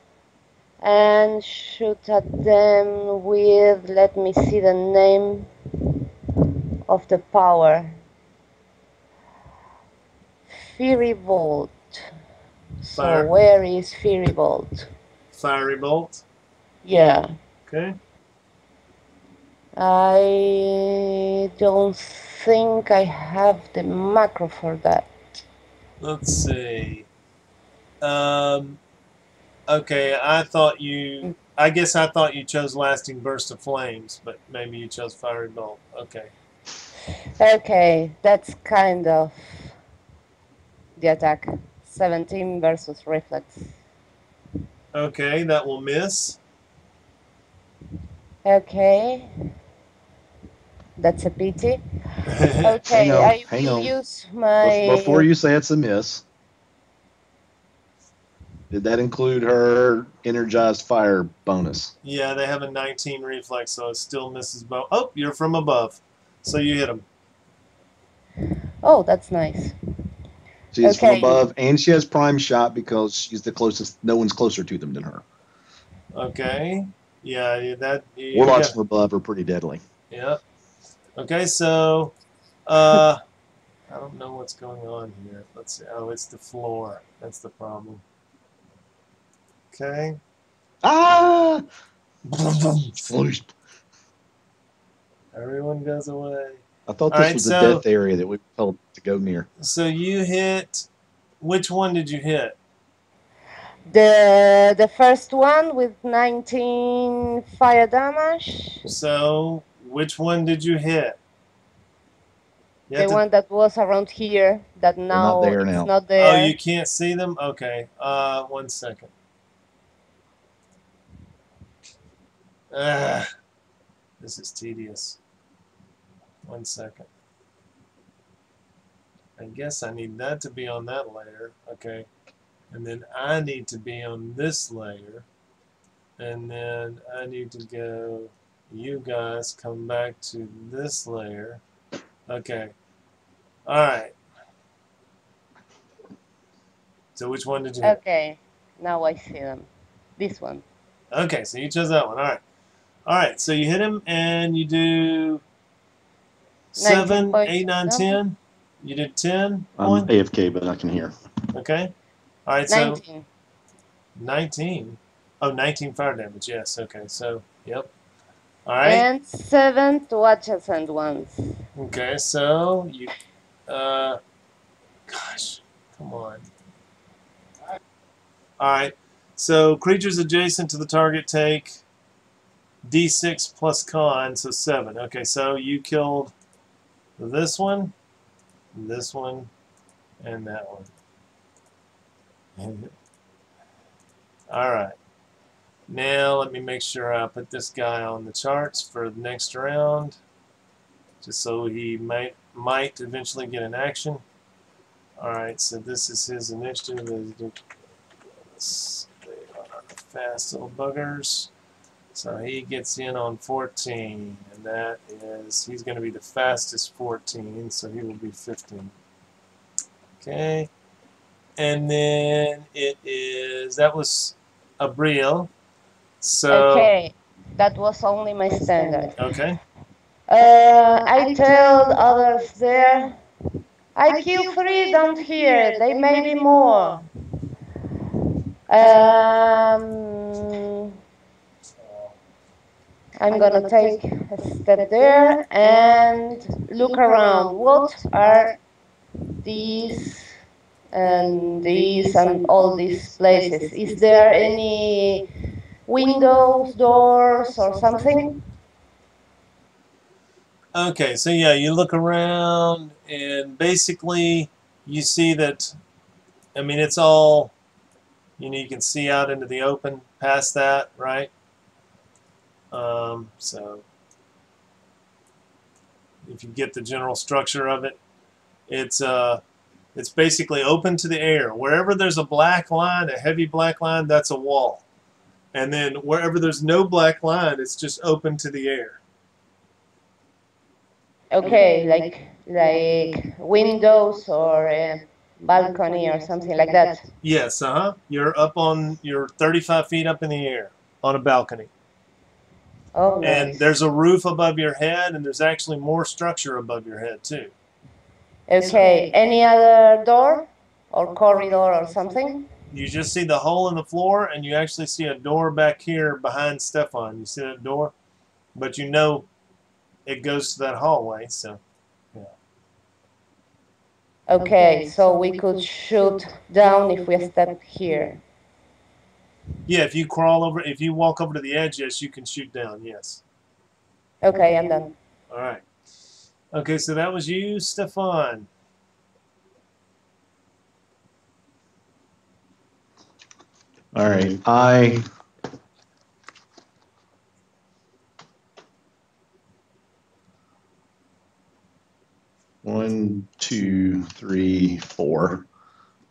and shoot at them with, let me see the name of the power. Fury Bolt. So Fire. where is Fury Bolt? Fiery bolt. Yeah. Okay. I don't think I have the macro for that. Let's see. Okay, I guess I thought you chose Lasting Burst of Flames, but maybe you chose Fiery Bolt. Okay. Okay, that's kind of the attack. 17 versus reflex. Okay, that will miss. Okay. That's a pity. Yeah, Okay, on, I hang will on. use my... Before you say it's a miss, did that include her energized fire bonus? they have a 19 reflex, so it still misses both. Oh, you're from above. So you hit him. Oh, that's nice. She's from Okay. above, and she has prime shot because she's the closest. No one's closer to them than her. Okay. Yeah, that. Warlocks from above are pretty deadly. Yep. Okay, so I don't know what's going on here. Let's see. Oh, it's the floor. That's the problem. Okay. Ah! Flushed. Everyone goes away. I thought All this right, was the so- death area that we told to go near. So you hit. Which one did you hit? The first one with 19 fire damage. So which one did you hit? You have The to- one that was around here that now there it's now. not there. Oh, you can't see them? Okay. 1 second. This is tedious. 1 second. I guess I need that to be on that layer. Okay. And then I need to be on this layer. And then I need to go, you guys come back to this layer. Okay. Alright. So which one did you hit? Okay, now I see them. This one. Okay, so you chose that one. Alright. Alright, so you hit him and you do 7, 19 8, 9, points. 10. You did 10 I'm one. AFK, but I can hear. Okay. Alright, so 19. 19. Oh, 19 fire damage. Yes. Okay. So, yep. Alright. And 7 to adjacent ones. Okay, so you gosh, come on. Alright. So creatures adjacent to the target take D6 plus con, so 7. Okay, so you killed this one, and that one. Alright. Now let me make sure I put this guy on the charts for the next round, just so he might eventually get an action. Alright, so this is his initiative. They are fast little buggers. So he gets in on 14, and that is, he's going to be the fastest 14, so he will be 15. Okay. And then it is, that was Abriel. So, Okay, that was only my standard. okay. I tell others there, I kill 3 down here, they may be more. I'm gonna take a step there and look around. What are these and all these places? Is there any windows, doors, or something? Okay, so yeah, you look around and basically you see that, I mean, it's all, you can see out into the open past that, right? So if you get the general structure of it, it's basically open to the air. Wherever there's a black line, a heavy black line, that's a wall. And then wherever there's no black line, it's just open to the air. Okay, like windows or a balcony or something like that. Yes, you're 35 feet up in the air on a balcony. Oh, And nice. there's a roof above your head, and there's actually more structure above your head, too. Okay, any other door or corridor or something? You just see the hole in the floor, and you actually see a door back here behind Stefan. You see that door? But you know it goes to that hallway, so, yeah. Okay, so we could shoot down if we step here. Yeah, if you crawl over, if you walk over to the edge, yes, you can shoot down. Yes. Okay, I'm done. All right. Okay, so that was you, Stefan. All right. I one, two, three, four.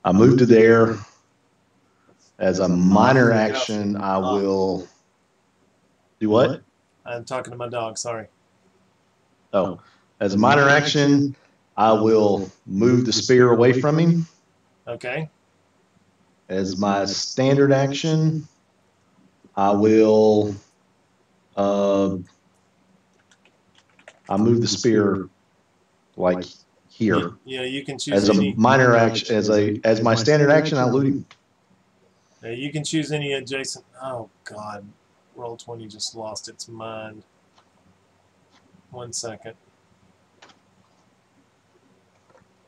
I moved to there. As a minor action, I will do what? I'm talking to my dog. Sorry. Oh, as a minor action, I will move the spear away from him. Okay. As my standard action, I will I move the spear like here. Yeah, you can choose As a any. minor action, as my standard action, I loot him. Yeah, you can choose any adjacent. Oh God, Roll20 just lost its mind. 1 second.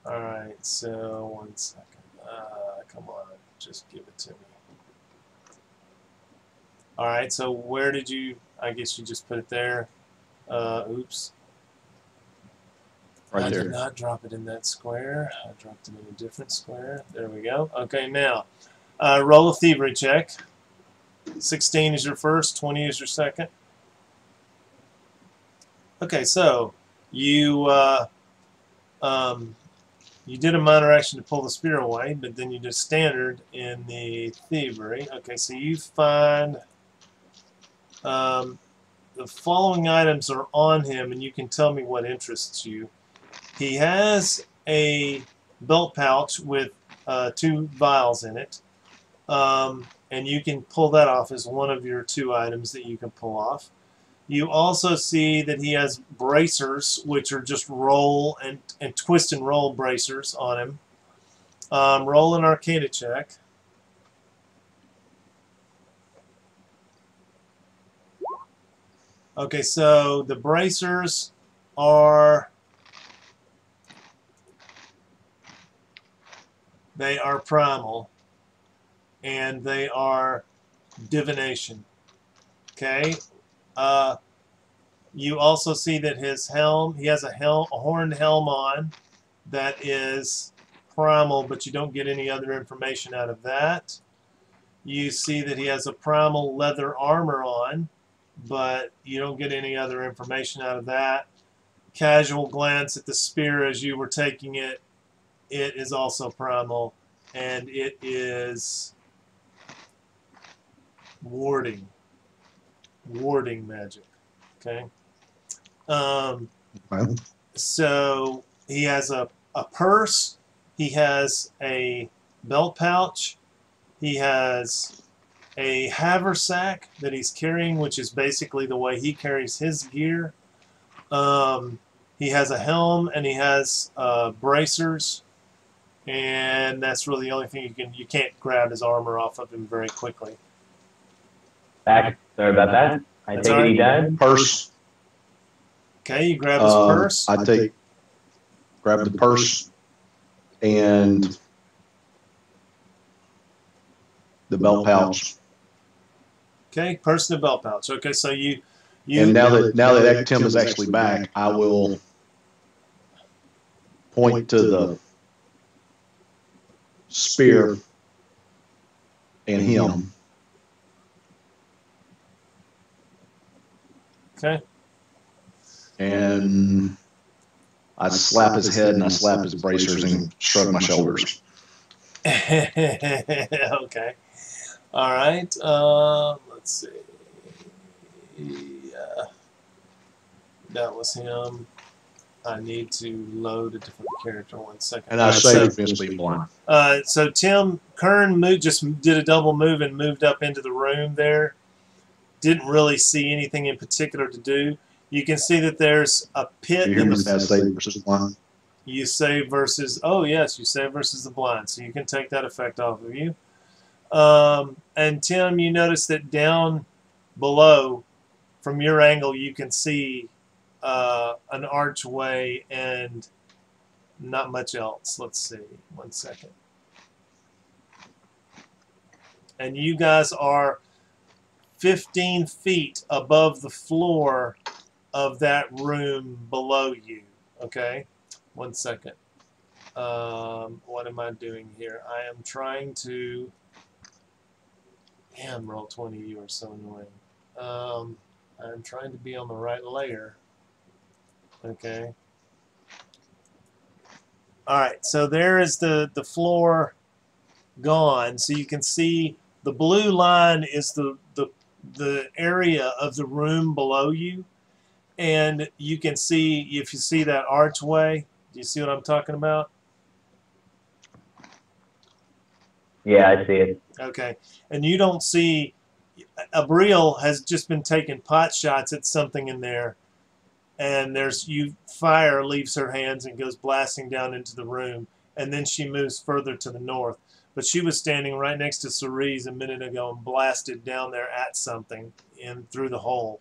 All right, so 1 second. Come on, just give it to me. All right, so where did you? I guess you just put it there. Oops. Right I there. did not drop it in that square. I dropped it in a different square. There we go. Okay, now roll a thievery check. 16 is your first, 20 is your second. Okay, so you you did a minor action to pull the spear away, but then you did standard in the thievery. Okay, so you find the following items are on him, and you can tell me what interests you. He has a belt pouch with 2 vials in it, and you can pull that off as one of your 2 items that you can pull off. You also see that he has bracers, which are just roll and twist and roll bracers on him. Roll an Arcana check. Okay, so the bracers are primal, and they are divination. Okay. You also see that his helm, he has a horned helm on that is primal, but you don't get any other information out of that. You see that he has a primal leather armor on, but you don't get any other information out of that. Casual glance at the spear as you were taking it, it is also primal, and it is warding magic. Okay. So he has a purse, he has a belt pouch, he has a haversack that he's carrying, which is basically the way he carries his gear. He has a helm, and he has bracers, and that's really the only thing you can't grab his armor off of him very quickly. Back. Sorry about that. I That's take all it he died. Purse. Okay, you grab his purse. I grab the purse and the belt pouch. Okay, purse and the belt pouch. Okay, so you And now that Tim is actually back, I will point to the spear and him. Okay. And I slap his head and I slap his bracers and shrug my shoulders. Okay. All right. Let's see. That was him. I need to load a different character. 1 second. And I saved Miss Be Blind. So Kern just did a double move and moved up into the room there. Didn't really see anything in particular to do. You can see that there's a pit. You hear me save versus blind? You save versus, oh yes, you save versus the blind. So you can take that effect off of you. And Tim, you notice that down below, from your angle, you can see an archway and not much else. Let's see. 1 second. And you guys are 15 feet above the floor of that room below you. Okay? 1 second. What am I doing here? I am trying to... Damn, Roll20, you are so annoying. I'm trying to be on the right layer. Okay. Alright, so there is the floor gone. So you can see the blue line is the area of the room below you. And you can see, if you see that archway, do you see what I'm talking about? Yeah, I see it. Okay. And you don't see, Abriel has just been taking pot shots at something in there. And fire leaves her hands and goes blasting down into the room. And then she moves further to the north. But she was standing right next to Cerise a minute ago and blasted down there at something through the hole.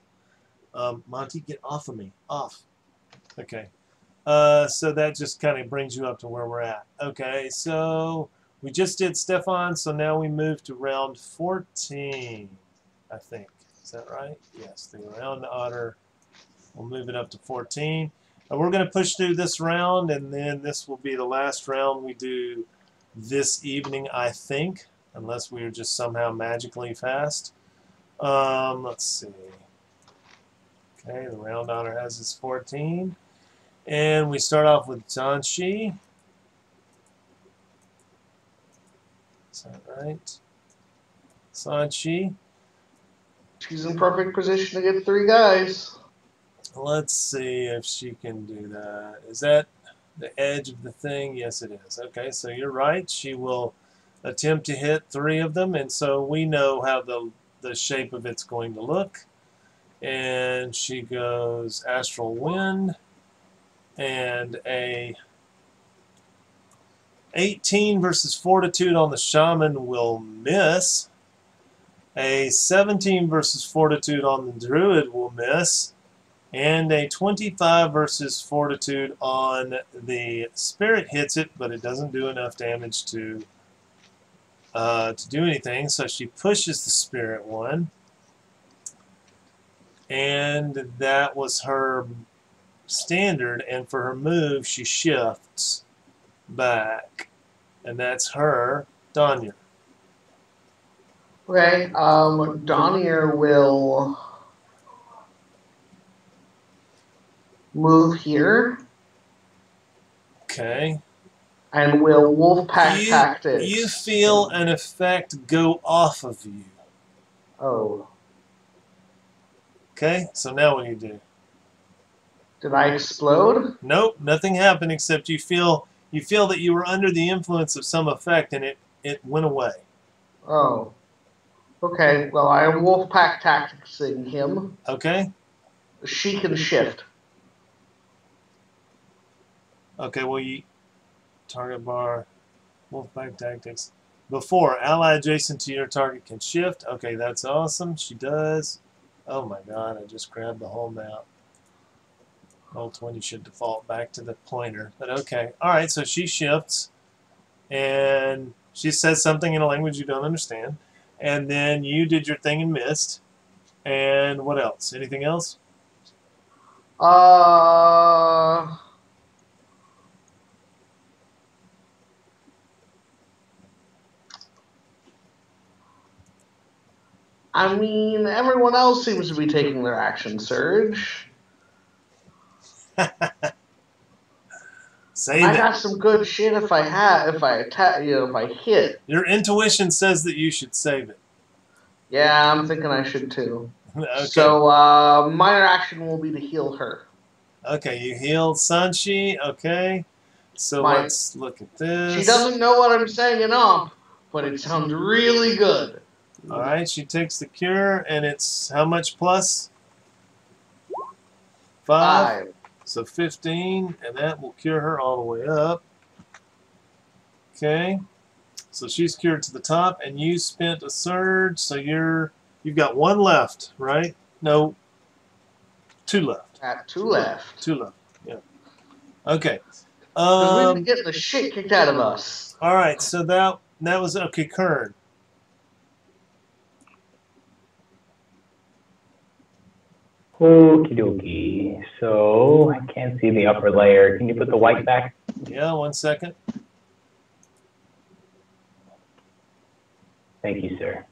Monty, get off of me. Off. Okay. So that just kind of brings you up to where we're at. Okay, so we just did Stefan, so now we move to round 14, I think. Is that right? Yes, the round otter. We'll move it up to 14. And we're going to push through this round, and then this will be the last round we do this evening, I think, unless we are just somehow magically fast. Let's see. Okay, the round otter has his 14. And we start off with Zhanshi. Is that right? Zhanshi. She's in perfect position to get 3 guys. Let's see if she can do that. Is that the edge of the thing? Yes, it is. Okay, so you're right. She will attempt to hit 3 of them, and so we know how the shape of it's going to look. And she goes Astral Wind, and a 18 versus Fortitude on the Shaman will miss. A 17 versus Fortitude on the Druid will miss. And a 25 versus Fortitude on the Spirit hits it, but it doesn't do enough damage to do anything. So she pushes the Spirit one. And that was her standard. And for her move, she shifts back. And that's her, Danya. Okay, Donier will move here. Okay. And will Wolfpack Tactics. You feel an effect go off of you. Oh. Okay, so now what do you do? Did I explode? Nope, nothing happened except you feel that you were under the influence of some effect and it went away. Oh. Okay, well, I am Wolfpack Tacticsing him. Okay. She can shift. Okay, well, you target bar, Wolfpack Tactics. Before, ally adjacent to your target can shift. Okay, that's awesome. She does. Oh my god, I just grabbed the whole map. Roll20 should default back to the pointer. But okay. Alright, so she shifts. And she says something in a language you don't understand. And then you did your thing and missed. And what else? Anything else? I mean, everyone else seems to be taking their action surge. Say I that. got some good shit if I attack, if I hit. Your intuition says that you should save it. Yeah, I'm thinking I should too. Okay. So, minor action will be to heal her. Okay, you healed Zhanshi. Okay. So let's look at this. She doesn't know what I'm saying enough, but it sounds really good. Alright, she takes the cure, and it's how much plus? 5. So 15, and that will cure her all the way up. Okay. So she's cured to the top, and you spent a surge, so you've got 1 left, right? No, 2 left. At 2 left. 2 left, yeah. Okay. Because we've been Um. getting the shit kicked out of us. All right. So that was okay. Kern. Okie dokie. So I can't see the upper layer. Can you put the white back? Yeah. 1 second. Thank you, sir.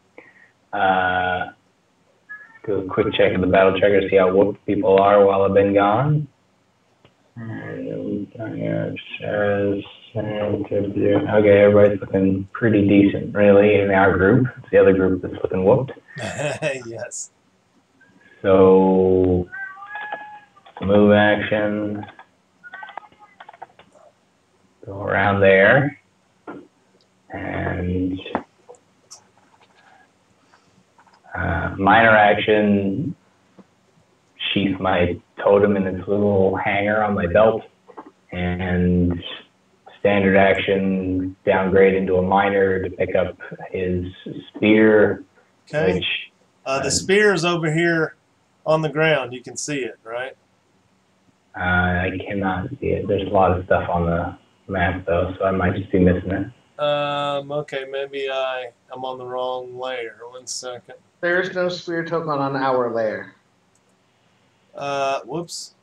Do a quick check of the battle tracker to see how whooped people are while I've been gone. Okay, everybody's looking pretty decent, really, in our group. It's the other group that's looking whooped. Yes. So, move action. Go around there. And minor action, sheath my totem in its little hanger on my belt. And standard action, downgrade into a minor to pick up his spear, Okay. which The spear is over here on the ground. You can see it, right? I cannot see it. There's a lot of stuff on the map, though, so I might just be missing it. Okay, maybe I'm on the wrong layer. 1 second. There is no spear token on our layer. Whoops.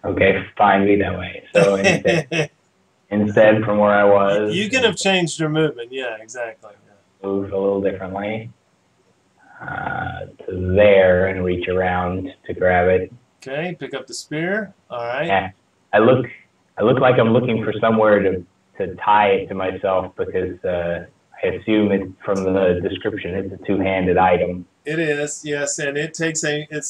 Okay, fine, be that way. So instead, from where I was, You can have changed your movement. Yeah, exactly. move a little differently to there and reach around to grab it. Okay, pick up the spear. All right. Yeah, I look like I'm looking for somewhere to tie it to myself because I assume it from the description it's a two-handed item. It is, yes, and it's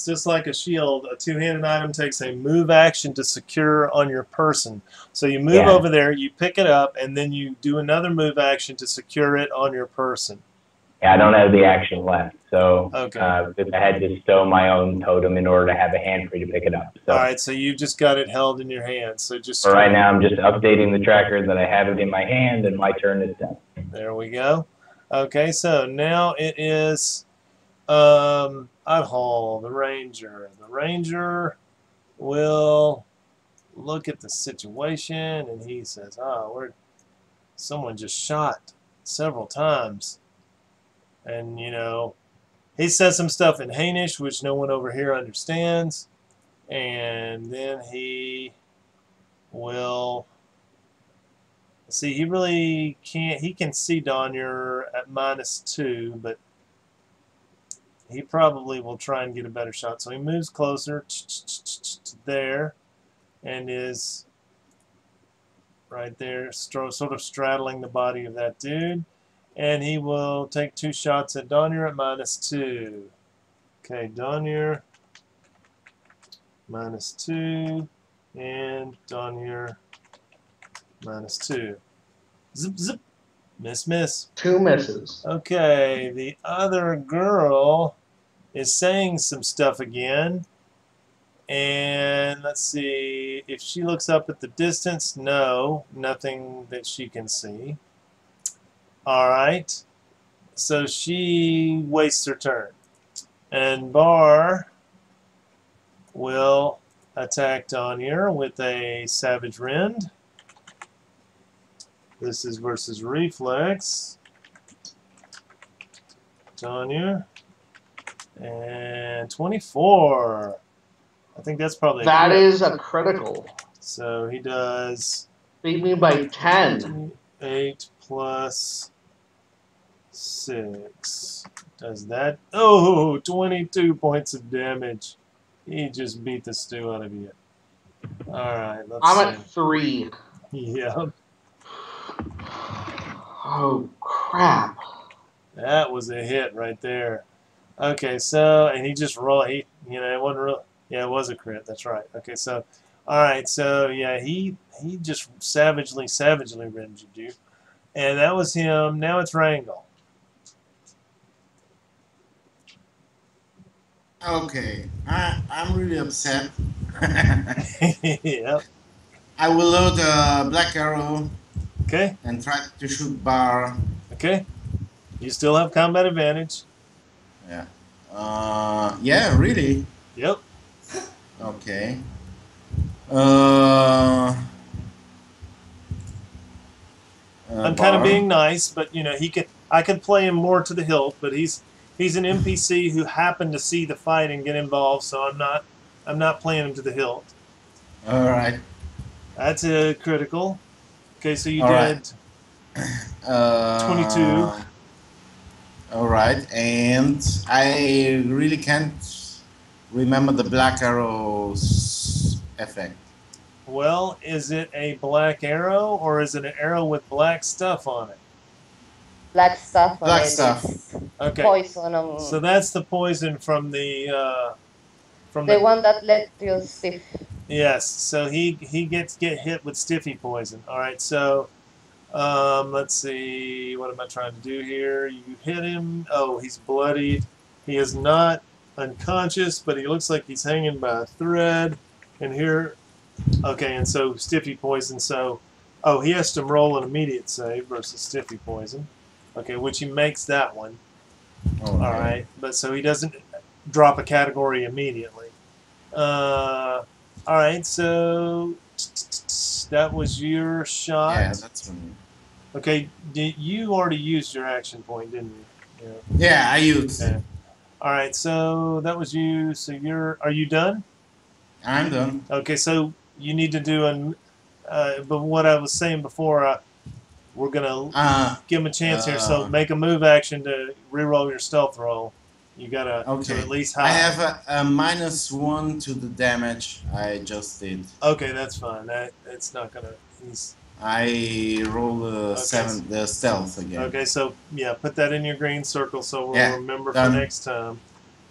just like a shield. A two-handed item takes a move action to secure on your person. So you move over there, you pick it up, and then you do another move action to secure it on your person. Yeah, I don't have the action left, so Okay. I had to stow my own totem in order to have a hand free to pick it up. So All right, so you just got it held in your hand. So just for right now, I'm just updating the tracker that I have it in my hand, and my turn is done. There we go. Okay, so now it is Udhall, the ranger. The ranger will look at the situation, and he says, someone just shot several times. And, he says some stuff in Hainish, which no one over here understands. And then he will... See, he really can't... He can see Donyr at -2, but he probably will try and get a better shot. So he moves closer to there and is right there, sort of straddling the body of that dude. And he will take 2 shots at Donyr at -2. Okay, Donyr -2 and Donyr -2. Zip, zip. Miss, miss. 2 misses. Okay, the other girl is saying some stuff again. And let's see, if she looks up at the distance, no, nothing that she can see. Alright, so she wastes her turn. And Bar will attack Donyr with a Savage Rend. This is versus Reflex. Donyr. And 24. I think that's probably That crit. is a critical. So he does Beat me by 10. 8 plus 6. Does that? Oh, 22 points of damage. He just beat the stew out of you. Alright, let's I'm see. at 3. Yep. Oh, crap. That was a hit right there. Okay, so, and he just rolled, it wasn't real. Yeah, it was a crit, that's right. Okay, so, alright, so, yeah, he just savagely rendered you. And that was him. Now it's Wrangle. Okay, I'm really upset. Yep. I will load a black arrow Okay, and try to shoot Bar. okay. You still have combat advantage. Yeah. Yeah, really. Yep. Okay. Uh, I'm kind of bar. being nice, but you know, I could play him more to the hilt, but he's an NPC who happened to see the fight and get involved, so I'm not playing him to the hilt. All right. That's a critical. Okay, so you All right. did 22. Uh, all right. And I really can't remember the Black Arrow's effect. Well, is it a black arrow or is it an arrow with black stuff on it? Black stuff on Black it. stuff. It's Okay. poison on So that's the poison from the the one that led you stiff. Yes. So he get hit with stiffy poison. All right. So let's see. What am I trying to do here? You hit him. Oh, he's bloodied. He is not unconscious, but he looks like he's hanging by a thread. And here, okay, and so stiffy poison. So, oh, he has to roll an immediate save versus stiffy poison. Okay, which he makes that one. Okay. All right, but so he doesn't drop a category immediately. All right, so that was your shot. Yeah, that's one. Okay, you already used your action point, didn't you? Yeah, I used. Okay. All right, so that was you. So are you done? I'm done. Okay, so you need to do but what I was saying before, we're gonna give him a chance here. So make a move action to reroll your stealth roll. You gotta to at least hide. I have a -1 to the damage I just did. Okay, that's fine. It's not gonna. I roll the stealth again. Okay, so yeah, put that in your green circle so we'll remember done. for next time.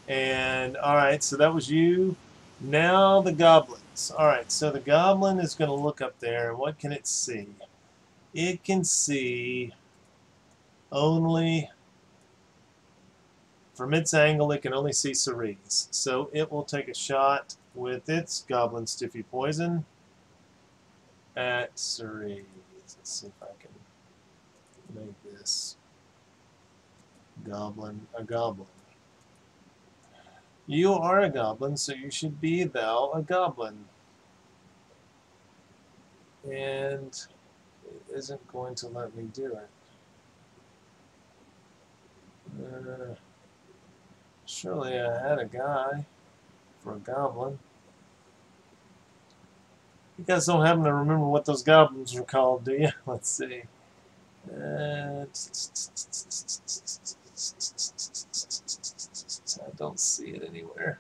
And all right, so that was you. Now the goblins. All right, so the goblin is going to look up there, and what can it see? It can see only, from its angle, it can only see Cerise. So it will take a shot with its goblin stiffy poison at Cerise. Let's see if I can make this goblin a goblin. You are a goblin, so you should be thou a goblin. And it isn't going to let me do it. Surely I had a guy for a goblin. You guys don't happen to remember what those goblins were called, do you? Let's see. I don't see it anywhere.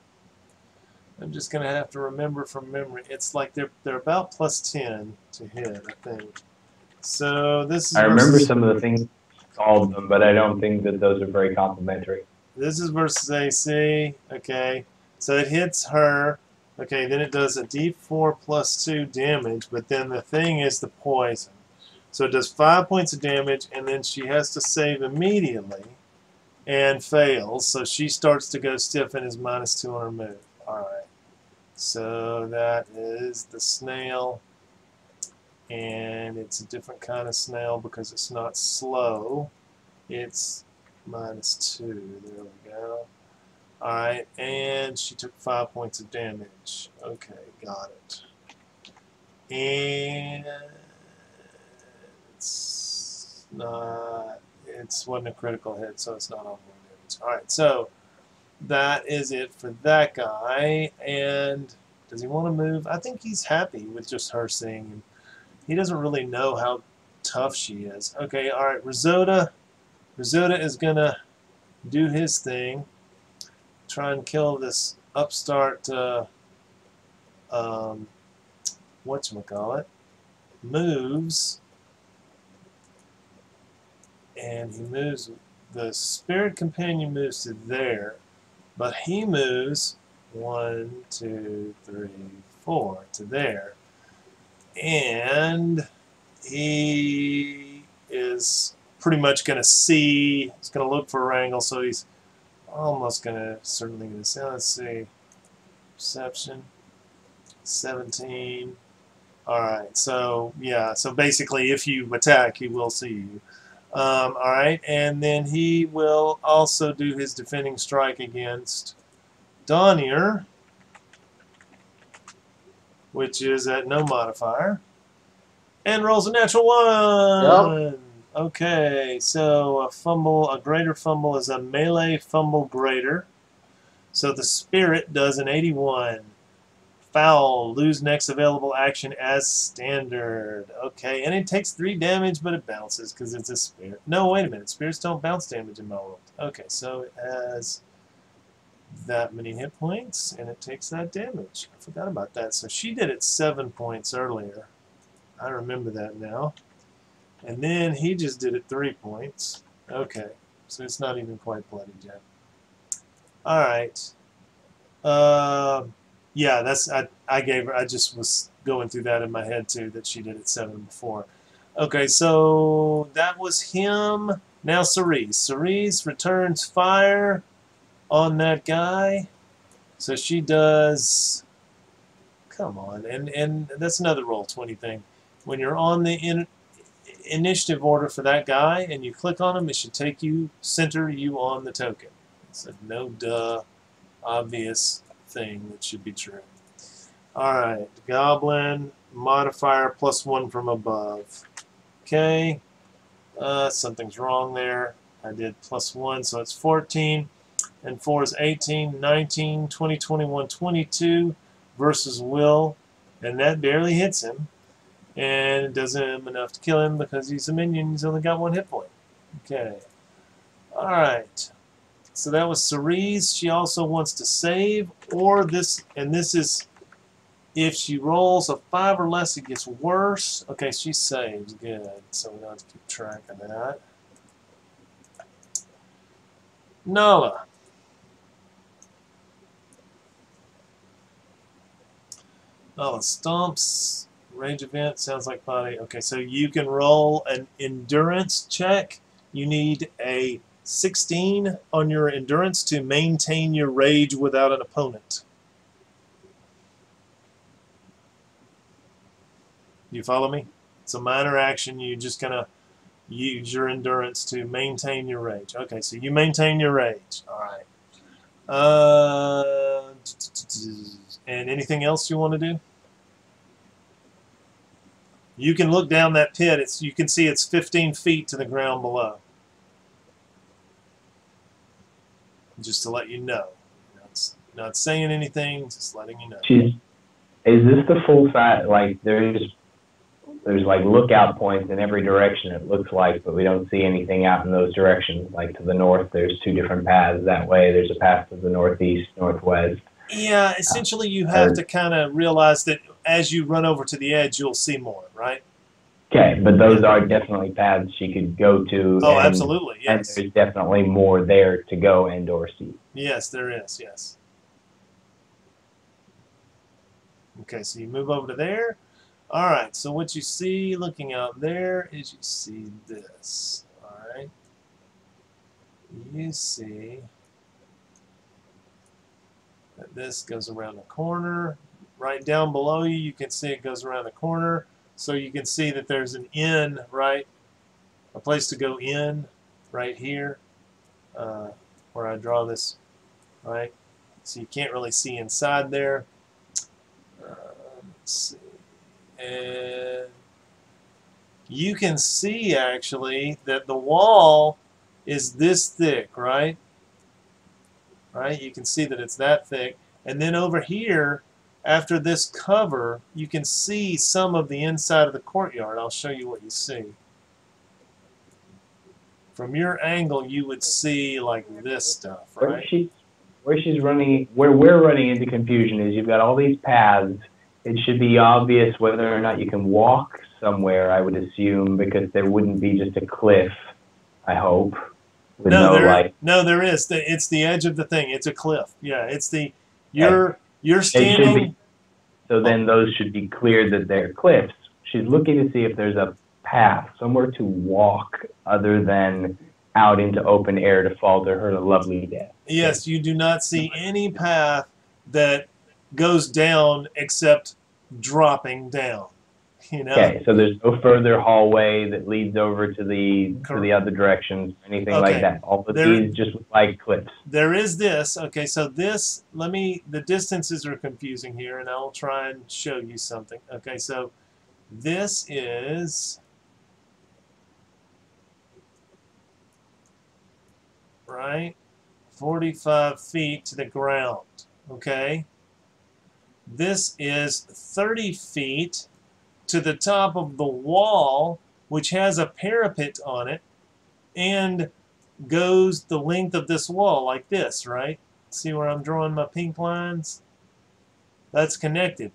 I'm just gonna have to remember from memory. It's like they're about +10 to hit, I think. So this is. I remember some of the things called them, but I don't think that those are very complimentary. This is versus AC. Okay, so it hits her. Okay, then it does a D4 +2 damage, but then the thing is the poison. So it does 5 points of damage, and then she has to save immediately. And fails, so she starts to go stiff and is -2 on her move. Alright, so that is the snail, and it's a different kind of snail because it's not slow. It's -2. There we go. Alright, and she took 5 points of damage. Okay, got it. And it's not. It wasn't a critical hit, so it's not on damage. Alright, so that is it for that guy. And does he want to move? I think he's happy with just her seeing him. He doesn't really know how tough she is. Okay, alright, Risota. Risota is going to do his thing. Try and kill this upstart, whatchamacallit, moves. And he moves, the spirit companion moves to there, but he moves 1, 2, 3, 4 to there. And he is pretty much going to see, he's going to look for Wrangle, so he's almost going to, certainly going to say, let's see, perception, 17. Alright, so yeah, so basically if you attack, he will see you. Alright, and then he will also do his defending strike against Donier. which is at no modifier, and rolls a natural 1. Okay, so a greater fumble is a melee fumble greater. So the spirit does an 81. Foul, lose next available action as standard. Okay, and it takes 3 damage, but it bounces because it's a spirit. No, wait a minute. Spirits don't bounce damage in my world. Okay, so it has that many hit points, and it takes that damage. I forgot about that. So she did it 7 points earlier. I remember that now. And then he just did it 3 points. Okay, so it's not even quite bloodied yet. All right. Yeah, that's I gave her. I just was going through that in my head too. That she did it 7 before. Okay, so that was him. Now Cerise. Cerise returns fire on that guy. So she does. Come on, and that's another roll 20 thing. When you're on the initiative order for that guy and you click on him, it should take you center you on the token. It's a no duh, obvious thing that should be true. Alright, Goblin, modifier +1 from above. Okay, something's wrong there. I did +1, so it's 14. And 4 is 18, 19, 20, 21, 22 versus Will. And that barely hits him. And it doesn't him enough to kill him because he's a minion. He's only got 1 hit point. Okay. Alright. So that was Cerise. She also wants to save, or this, and this is if she rolls a 5 or less, it gets worse. Okay, she saves. Good. So we don't have to keep track of that. Nala. Nala stomps. Rage event sounds like body. Okay, so you can roll an endurance check. You need a 16 on your endurance to maintain your rage without an opponent. You follow me? It's a minor action. You just gonna use your endurance to maintain your rage. Okay, so you maintain your rage. All right. And anything else you want to do? You can look down that pit. You can see it's 15 feet to the ground below. Just to let you know. Not saying anything, just letting you know. Is this the full size? Like there's like lookout points in every direction it looks like, but we don't see anything out in those directions. Like to the north, there's 2 different paths that way. There's a path to the northeast, northwest. Yeah, essentially you have to kind of realize that as you run over to the edge, you'll see more, right? Okay, but those are definitely paths she could go to. Oh, absolutely, yes. And there's definitely more there to go and or see. Yes, there is, yes. Okay, so you move over to there. All right, so what you see looking out there is you see this, all right? You see that this goes around the corner. Right down below you, you can see it goes around the corner. So you can see that there's an inn, right? A place to go in right here where I draw this, right? So you can't really see inside there. Let's see. And you can see actually that the wall is this thick, right? Right? You can see that it's that thick. And then over here, after this cover, you can see some of the inside of the courtyard. I'll show you what you see. From your angle, you would see like this stuff, right? Where we're running into confusion is you've got all these paths. It should be obvious whether or not you can walk somewhere, I would assume, because there wouldn't be just a cliff, I hope. No, there is. It's the edge of the thing. It's a cliff. Yeah, it's the... You're standing... So then those should be clear that they're cliffs. She's looking to see if there's a path, somewhere to walk other than out into open air to fall to her lovely death. Yes, you do not see any path that goes down except dropping down. You know. Okay, so there's no further hallway that leads over to the other directions, anything Okay. like that. All of There- these just look like clips. There is this. Okay, so this, the distances are confusing here, and I'll try and show you something. Okay, so this is, right, 45 feet to the ground. Okay, this is 30 feet to the top of the wall, which has a parapet on it, and goes the length of this wall like this, right? See where I'm drawing my pink lines? That's connected,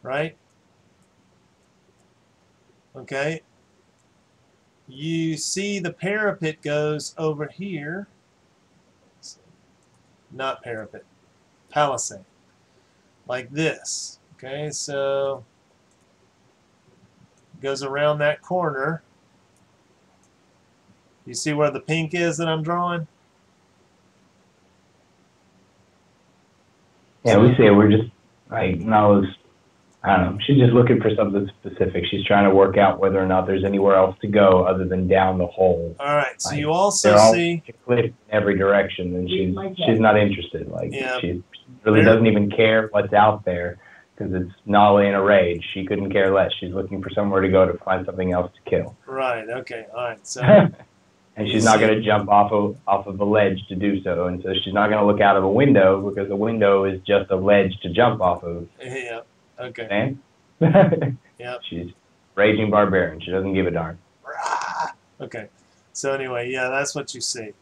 right? Okay. You see the parapet goes over here. Not parapet, palisade. Like this. Okay, so goes around that corner. You see where the pink is that I'm drawing? Yeah, we see it. We're just like Nala's. I don't know. She's just looking for something specific. She's trying to work out whether or not there's anywhere else to go other than down the hole. All right. So Like, you also They're all see. cliff in every direction, and she's not interested. Like Yeah. she really doesn't even care what's out there because it's Nala in a rage. She couldn't care less. She's looking for somewhere to go to find something else to kill. Right. Okay. All right. So. And she's not going to jump off of a ledge to do so, and so she's not going to look out of a window because the window is just a ledge to jump off of. Yeah. Okay. And Yep. she's raging barbarian. She doesn't give a darn. Okay. So anyway, yeah, that's what you see.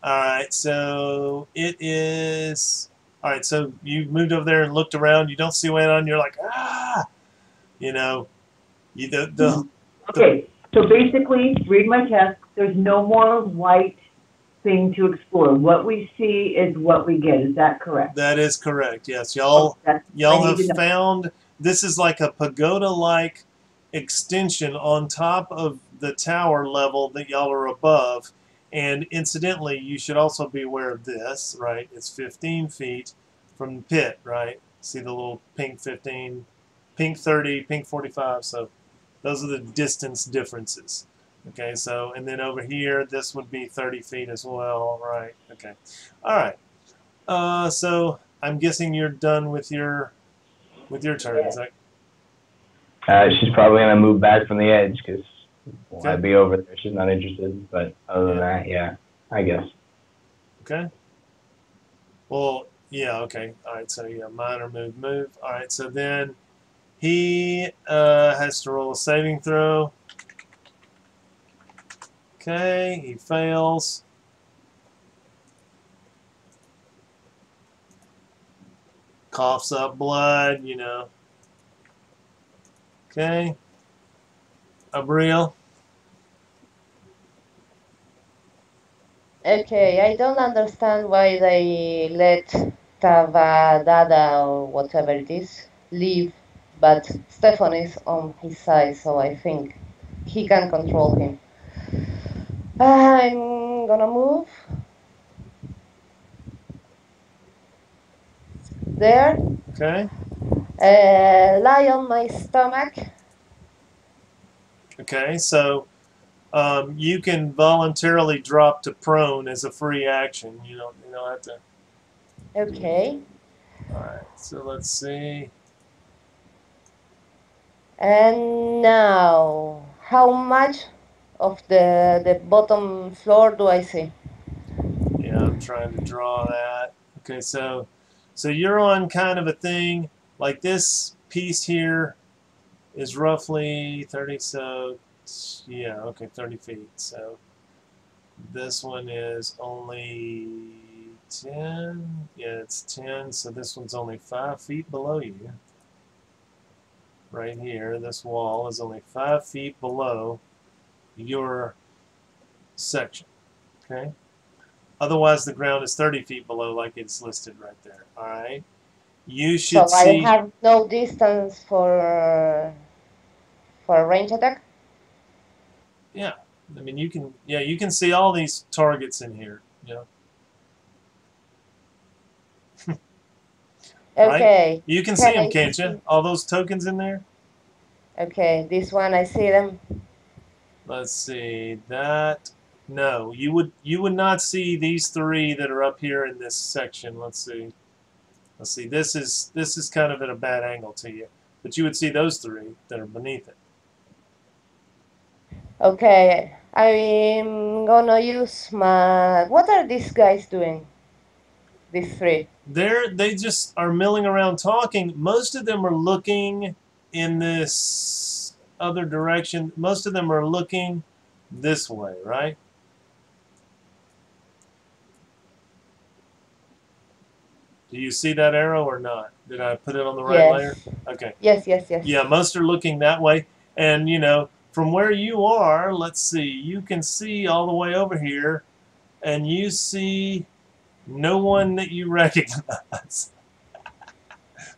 All right. So it is. All right. So you moved over there and looked around. You don't see what on. You're like, ah. You know, Okay, so basically, read my test. There's no more light thing to explore. What we see is what we get. Is that correct? That is correct. Yes, y'all I have need to know. found this is like a pagoda-like extension on top of the tower level that y'all are above. And incidentally, you should also be aware of this, right? It's 15 feet from the pit, right? See the little pink 15, pink 30, pink 45. So those are the distance differences. Okay, so, and then over here, this would be 30 feet as well, right? Okay. All right. So I'm guessing you're done with your turn, Zach. She's probably going to move back from the edge because Okay. I'd be over there. She's not interested. But other than that, yeah, I guess. Okay. Well, yeah, okay. All right, so yeah, minor move. All right, so then he has to roll a saving throw. Okay, he fails. Coughs up blood, you know. Okay. Abriel. Okay, I don't understand why they let Tavadada or whatever it is leave, but Stefan is on his side, so I think he can control him. I'm gonna move. There. Okay. Lie on my stomach. Okay, so you can voluntarily drop to prone as a free action. You don't have to. Okay. All right, so let's see. And now, how much of the bottom floor do I see? Yeah, I'm trying to draw that. Okay, so you're on kind of a thing like this piece here is roughly 30. So yeah, okay, 30 feet. So this one is only 10. Yeah, it's 10. So this one's only 5 feet below you. Right here, this wall is only 5 feet below your section. Okay. Otherwise, the ground is 30 feet below, like it's listed right there. All right. You should So I see. have no distance for a range attack? Yeah. I mean, you can. Yeah, you can see all these targets in here. You know. Right? Okay. You can see them, I can't you? All those tokens in there. Okay, this one I see them. Let's see that. No, you would not see these three that are up here in this section. Let's see. This is kind of at a bad angle to you, but you would see those three that are beneath it. Okay, I'm gonna use my. What are these guys doing? These three. They just are milling around talking. Most of them are looking in this other direction. Most of them are looking this way, right? Do you see that arrow or not? Did I put it on the right layer? Okay. Yes. Yeah, most are looking that way. And, you know, from where you are, let's see, you can see all the way over here, and you see no one that you recognize.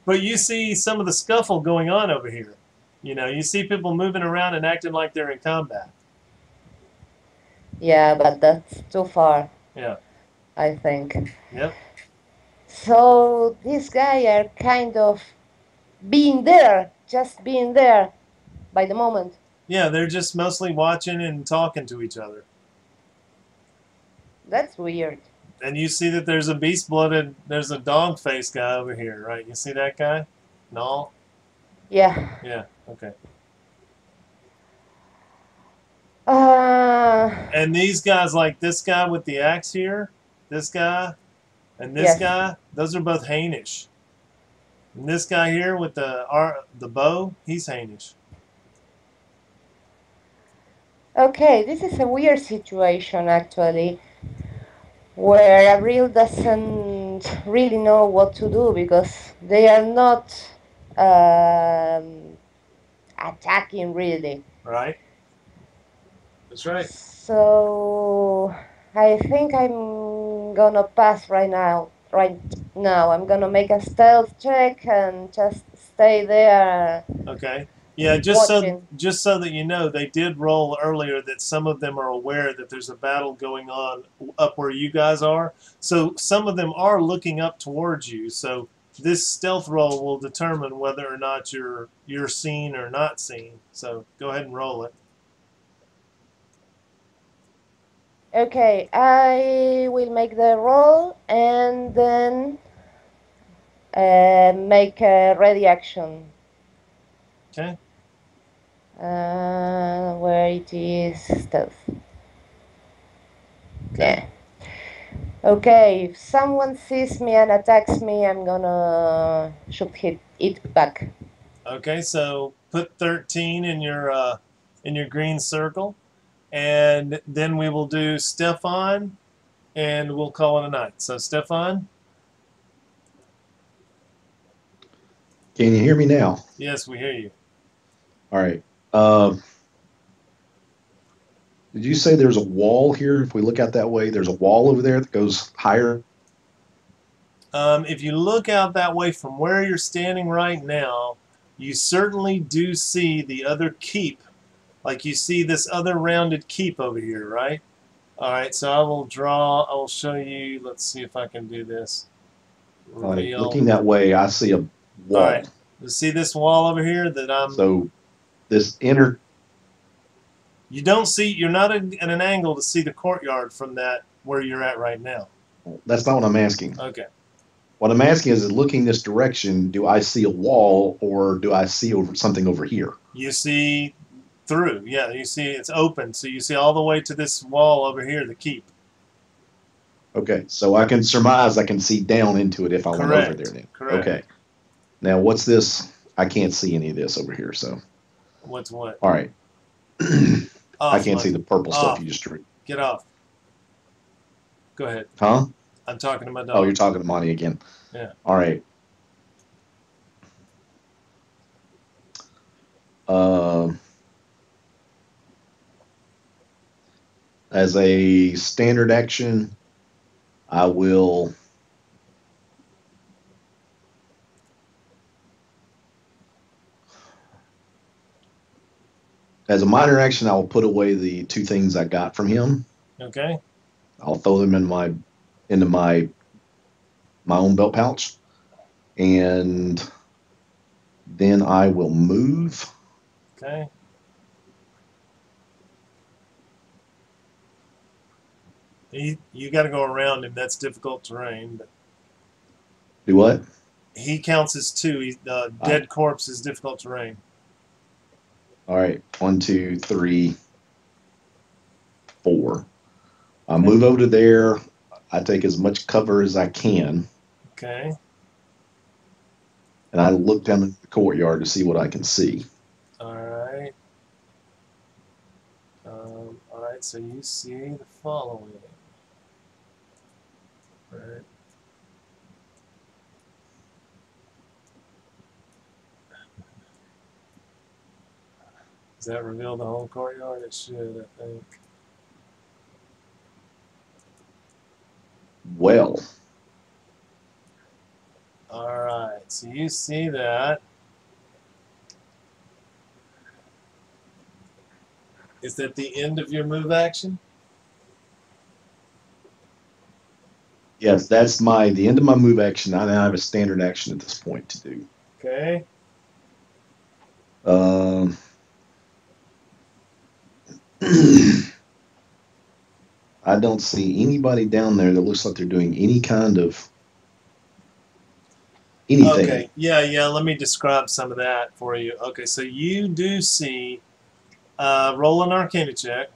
But you see some of the scuffle going on over here. You know, you see people moving around and acting like they're in combat. Yeah, but that's too far. Yeah. I think. Yep. So these guys are kind of being there, just being there by the moment. Yeah, they're just mostly watching and talking to each other. That's weird. And you see that there's a beast-blooded, there's a dog-faced guy over here, right? You see that guy? No? Yeah. Yeah, okay. And these guys, like this guy with the axe here, this guy, and this guy, those are both Hainish. And this guy here with the bow, he's Hainish. Okay, this is a weird situation actually, where Avril doesn't really know what to do because they are not attacking really. Right. That's right. So I think I'm gonna pass right now. I'm gonna make a stealth check and just stay there. Okay. Yeah, just so that you know, they did roll earlier that some of them are aware that there's a battle going on up where you guys are. So some of them are looking up towards you. So this stealth roll will determine whether or not you're seen or not seen. So go ahead and roll it. Okay, I will make the roll and then make a ready action. Okay. Where it is stealth. Yeah. Okay, if someone sees me and attacks me, I'm gonna shoot it back. Okay, so put 13 in your green circle. And then we will do Stefan, and we'll call it a night. So, Stefan? Can you hear me now? Yes, we hear you. All right. Did you say there's a wall here? If we look out that way, there's a wall over there that goes higher? If you look out that way from where you're standing right now, you certainly do see the other keep. Like you see this other rounded keep over here, right? All right, so I will show you. Let's see if I can do this. Looking that way, I see a wall. All right, you see this wall over here that I'm... So this inner... You don't see, you're not at an angle to see the courtyard from that where you're at right now. That's not what I'm asking. Okay. What I'm asking is looking this direction, do I see a wall or do I see something over here? You see... through, yeah, you see it's open, so you see all the way to this wall over here, the keep. Okay, so I can surmise I can see down into it if I went over there then. Correct. Okay. Now what's this? I can't see any of this over here, so. What's what? All right. Off, I can't see the purple stuff you just drew. Get off. Go ahead. Huh? I'm talking to my dog. Oh, you're talking to Monty again. Yeah. All right. As a standard action, I will as a minor action, I will put away the two things I got from him. Okay. I'll throw them into my own belt pouch, and then I will move. Okay. You got to go around him. That's difficult terrain. But Do what? he counts as two. The dead corpse is difficult terrain. All right. 1, 2, 3, 4. I move over to there. I take as much cover as I can, Okay. and I look down in the courtyard to see what I can see. All right. All right. So you see the following. Right. Does that reveal the whole courtyard? It should, I think. Well, All right. So you see that. Is that the end of your move action? yes, that's the end of my move action. I now have a standard action at this point to do. Okay. I don't see anybody down there that looks like they're doing any kind of anything. Okay. Yeah. Let me describe some of that for you. Okay. So you do see. Roll an Arcana check.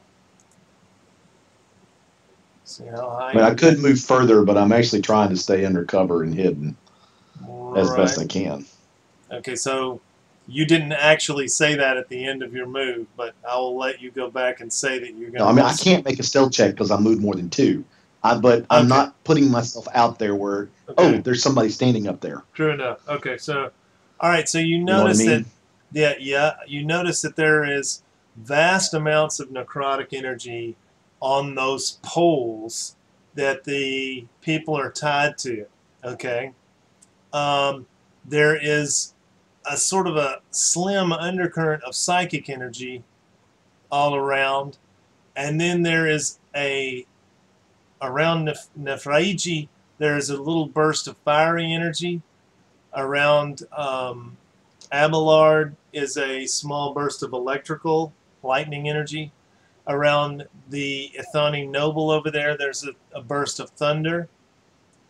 See how high. I mean, I could move further, but I'm actually trying to stay undercover and hidden as best I can. Okay, so you didn't actually say that at the end of your move, but I will let you go back and say that you're going to. No, I mean, I can't make a stealth check because I moved more than 2. But I'm not putting myself out there where, there's somebody standing up there. True enough. Okay, so, all right, so you notice you notice that there is vast amounts of necrotic energy on those poles that the people are tied to. Okay, there is a sort of a slim undercurrent of psychic energy all around, and then there is around Nephraiji there is a little burst of fiery energy. Around Abelard is a small burst of electrical lightning energy. Around the Ithani Noble over there's a burst of thunder.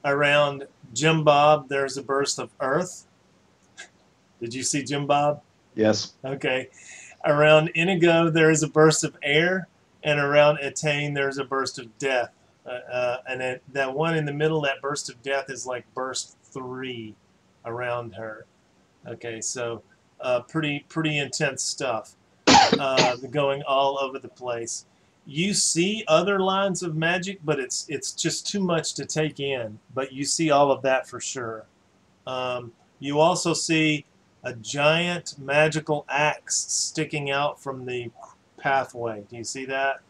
Around Jim Bob, there's a burst of earth. Did you see Jim Bob? Yes. Okay. Around Inigo, there is a burst of air. And around Etain, there's a burst of death. And that one in the middle, that burst of death is like burst 3 around her. Okay, so pretty intense stuff going all over the place. You see other lines of magic, but it's just too much to take in. But you see all of that for sure. You also see a giant magical axe sticking out from the pathway. Do you see that?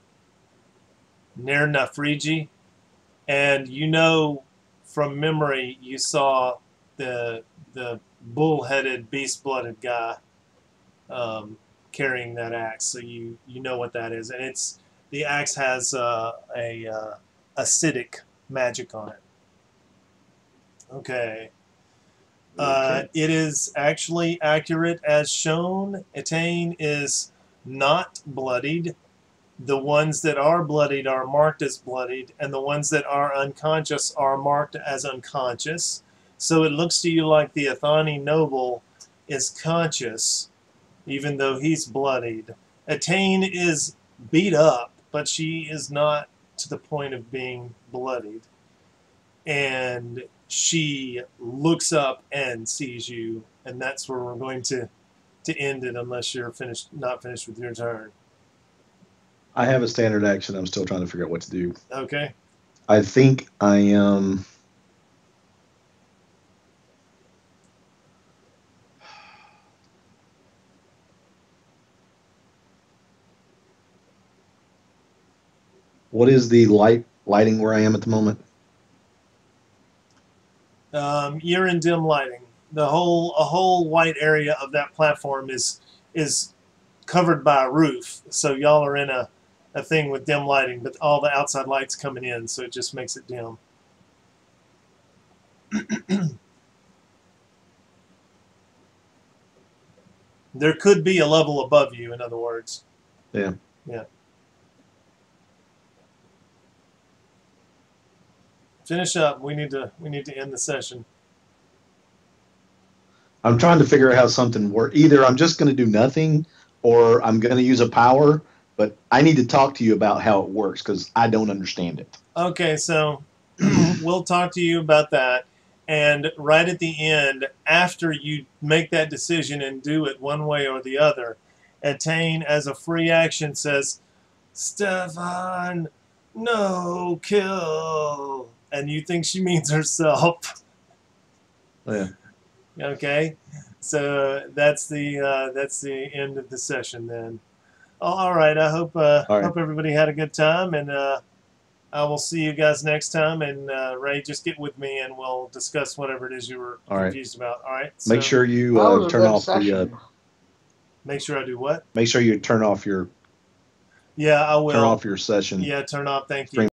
Near Nafriji. And you know from memory you saw the bull-headed, beast-blooded guy carrying that axe, so you know what that is. And the axe has acidic magic on it. Okay. It is actually accurate as shown. Etain is not bloodied. The ones that are bloodied are marked as bloodied, and the ones that are unconscious are marked as unconscious. So it looks to you like the Ithani Noble is conscious, even though he's bloodied. Etain is beat up, but she is not to the point of being bloodied. And she looks up and sees you, and that's where we're going to end it, unless you're not finished with your turn. I have a standard action. I'm still trying to figure out what to do. Okay. I think I am. What is the lighting where I am at the moment? You're in dim lighting. A whole white area of that platform is covered by a roof. So y'all are in a thing with dim lighting, but all the outside lights coming in, so it just makes it dim. There could be a level above you, in other words. Yeah. Yeah. Finish up. We need to end the session. I'm trying to figure out how something works. Either I'm just going to do nothing, or I'm going to use a power. But I need to talk to you about how it works because I don't understand it. Okay, so we'll talk to you about that. And right at the end, after you make that decision and do it one way or the other, Attain, as a free action, says, Stefan, no, kill. And you think she means herself. Yeah. Okay, so that's the end of the session then. All right, I hope hope everybody had a good time, and I will see you guys next time. And Ray, just get with me, and we'll discuss whatever it is you were confused about. All right. Make sure you turn off the. Make sure I do what? Make sure you turn off your. Yeah, I will. Turn off your session. Yeah, turn off. Thank you.